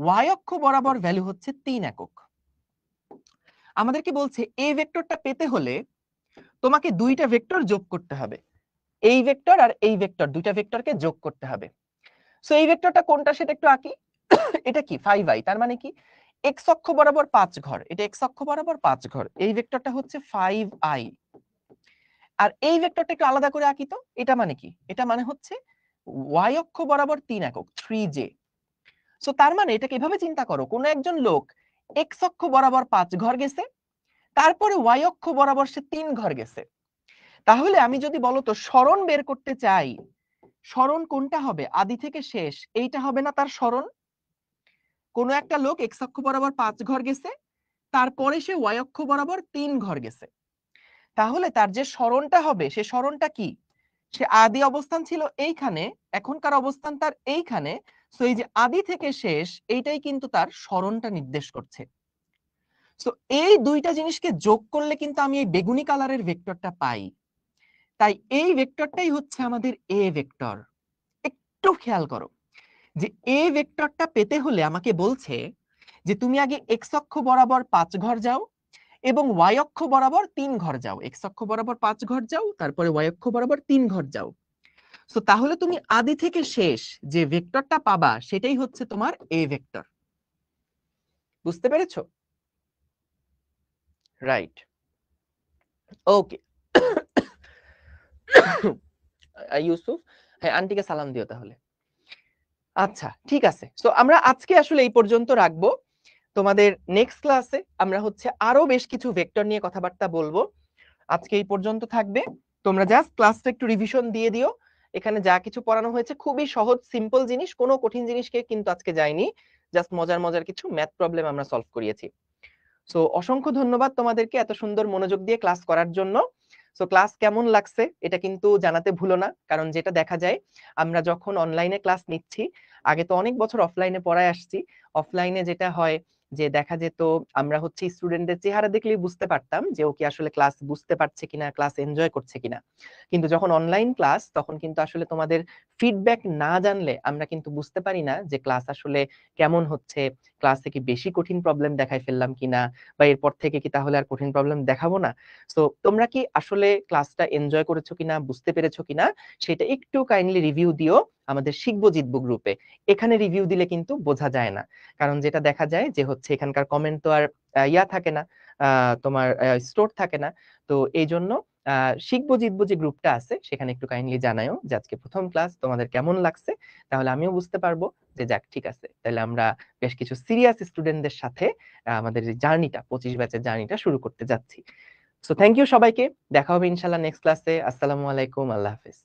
A: ওয়াই অক্ষ বরাবর ভ্যালু হচ্ছে 3 একক। আমাদেরকে বলছে এই ভেক্টরটা পেতে হলে তোমাকে দুইটা ভেক্টর যোগ করতে হবে, এই ভেক্টর আর এই ভেক্টর, দুইটা ভেক্টরকে যোগ করতে হবে। সো এই ভেক্টরটা কোনটা সেটা একটু আঁকি। এটা কি 5i, তার মানে কি এক্স অক্ষ বরাবর 5 ঘর, এটা এক্স অক্ষ বরাবর 5 ঘর, এই ভেক্টরটা হচ্ছে 5i। আর এই ভেক্টরটা একটু আলাদা করে আঁকি তো, এটা মানে কি? এটা মানে হচ্ছে ওয়াই অক্ষ বরাবর 3 একক, 3j। সো তার মানে এটাকে এভাবে চিন্তা করো, কোন একজন লোক এক্স অক্ষ বরাবর 5 ঘর গেছে, তারপরে ওয়াই অক্ষ বরাবর সে 3 ঘর গেছে। তাহলে আমি যদি বলো তো সরণ বের করতে চাই, সরণ কোনটা হবে আদি থেকে শেষ, এইটা হবে না তার সরণ? কোন একটা লোক এক্স অক্ষ বরাবর 5 ঘর গেছে, তারপরে সে ওয়াই অক্ষ বরাবর 3 ঘর গেছে, তাহলে তার যে সরণটা হবে সে সরণটা কি? সে আদি অবস্থান ছিল এইখানে, এখনকার অবস্থান তার এইখানে। সো এই যে আদি থেকে শেষ, এইটাই কিন্তু তার সরণটা নির্দেশ করছে। সো এই দুইটা জিনিসকে যোগ করলে কিন্তু আমি এই বেগুনি কালারের ভেক্টরটা পাই। তাই এই ভেক্টরটাই হচ্ছে আমাদের এ ভেক্টর। একটু খেয়াল করো যে এ ভেক্টরটা পেতে হলে আমাকে বলছে যে তুমি আগে এক্স অক্ষ বরাবর 5 ঘর যাও এবং ওয়াই অক্ষ বরাবর 3 ঘর যাও, এক্স অক্ষ বরাবর 5 ঘর যাও, তারপরে ওয়াই অক্ষ বরাবর 3 ঘর যাও। সো তাহলে তুমি আদি থেকে শেষ যে ভেক্টরটা পাবা সেটাই হচ্ছে তোমার এ ভেক্টর। বুঝতে পেরেছো? রাইট। ওকে। ইউসুফ, হ্যাঁ আন্টিকে সালাম দিও তাহলে। আচ্ছা ঠিক আছে, সো আমরা আজকে আসলে এই পর্যন্ত রাখবো। তোমাদের নেক্সট ক্লাসে আমরা হচ্ছে আরো বেশ কিছু ভেক্টর নিয়ে কথাবার্তা বলবো। আজকে এই পর্যন্ত থাকবে। তোমরা জাস্ট ক্লাসটা একটু রিভিশন দিয়ে দিও। এখানে যা কিছু পড়ানো হয়েছে খুবই সহজ সিম্পল জিনিস, কোনো কঠিন জিনিসকে কিন্তু আজকে যায়নি, জাস্ট মজার মজার কিছু ম্যাথ প্রবলেম আমরা সলভ করিয়েছি। সো অসংখ্য ধন্যবাদ তোমাদেরকে এত সুন্দর মনোযোগ দিয়ে ক্লাস করার জন্য। সো ক্লাস কেমন লাগছে এটা কিন্তু জানাতে ভুলো না, কারণ যেটা দেখা যায় আমরা যখন অনলাইনে ক্লাস নিচ্ছি, আগে তো অনেক বছর অফলাইনে পড়ায় আসছি, অফলাইনে যেটা হয় যে দেখা যেত আমরা হচ্ছে স্টুডেন্টদের চেহারা দেখলেই বুঝতে পারতাম যে ও কি আসলে ক্লাস বুঝতে পারছে কিনা, ক্লাস এনজয় করছে কিনা। কিন্তু যখন অনলাইন ক্লাস, তখন কিন্তু আসলে তোমাদের ফিডব্যাক না জানলে আমরা কিন্তু বুঝতে পারি না যে ক্লাস আসলে কেমন হচ্ছে, ক্লাসে কি বেশি কঠিন প্রবলেম দেখাই ফেললাম কিনা, বা এরপর থেকে কি তাহলে আর কঠিন প্রবলেম দেখাবো না। সো তোমরা কি আসলে ক্লাসটা এনজয় করেছো কিনা, বুঝতে পেরেছো কিনা, সেটা একটু কাইন্ডলি রিভিউ দিও আমাদের শিখবো জিতবো গ্রুপে। এখানে রিভিউ দিলে কিন্তু বোঝা যায় না, কারণ যেটা দেখা যায় যে হচ্ছে এখানকার কমেন্ট তো আর ইয়া থাকে না, তোমার স্টোর থাকে না। তো এই জন্য শিখবো জিতবো যে গ্রুপটা আছে সেখানে একটু কাইন্ডলি জানাও যে আজকে প্রথম ক্লাস তোমাদের কেমন লাগছে, তাহলে আমিও বুঝতে পারবো যে যাক ঠিক আছে, তাহলে আমরা বেশ কিছু সিরিয়াস স্টুডেন্টদের সাথে আমাদের যে জার্নিটা, 25 ব্যাচের জার্নিটা শুরু করতে যাচ্ছি। সো থ্যাংক ইউ সবাইকে, দেখা হবে ইনশাল্লাহ নেক্সট ক্লাসে। আসসালামু আলাইকুম, আল্লাহ হাফেজ।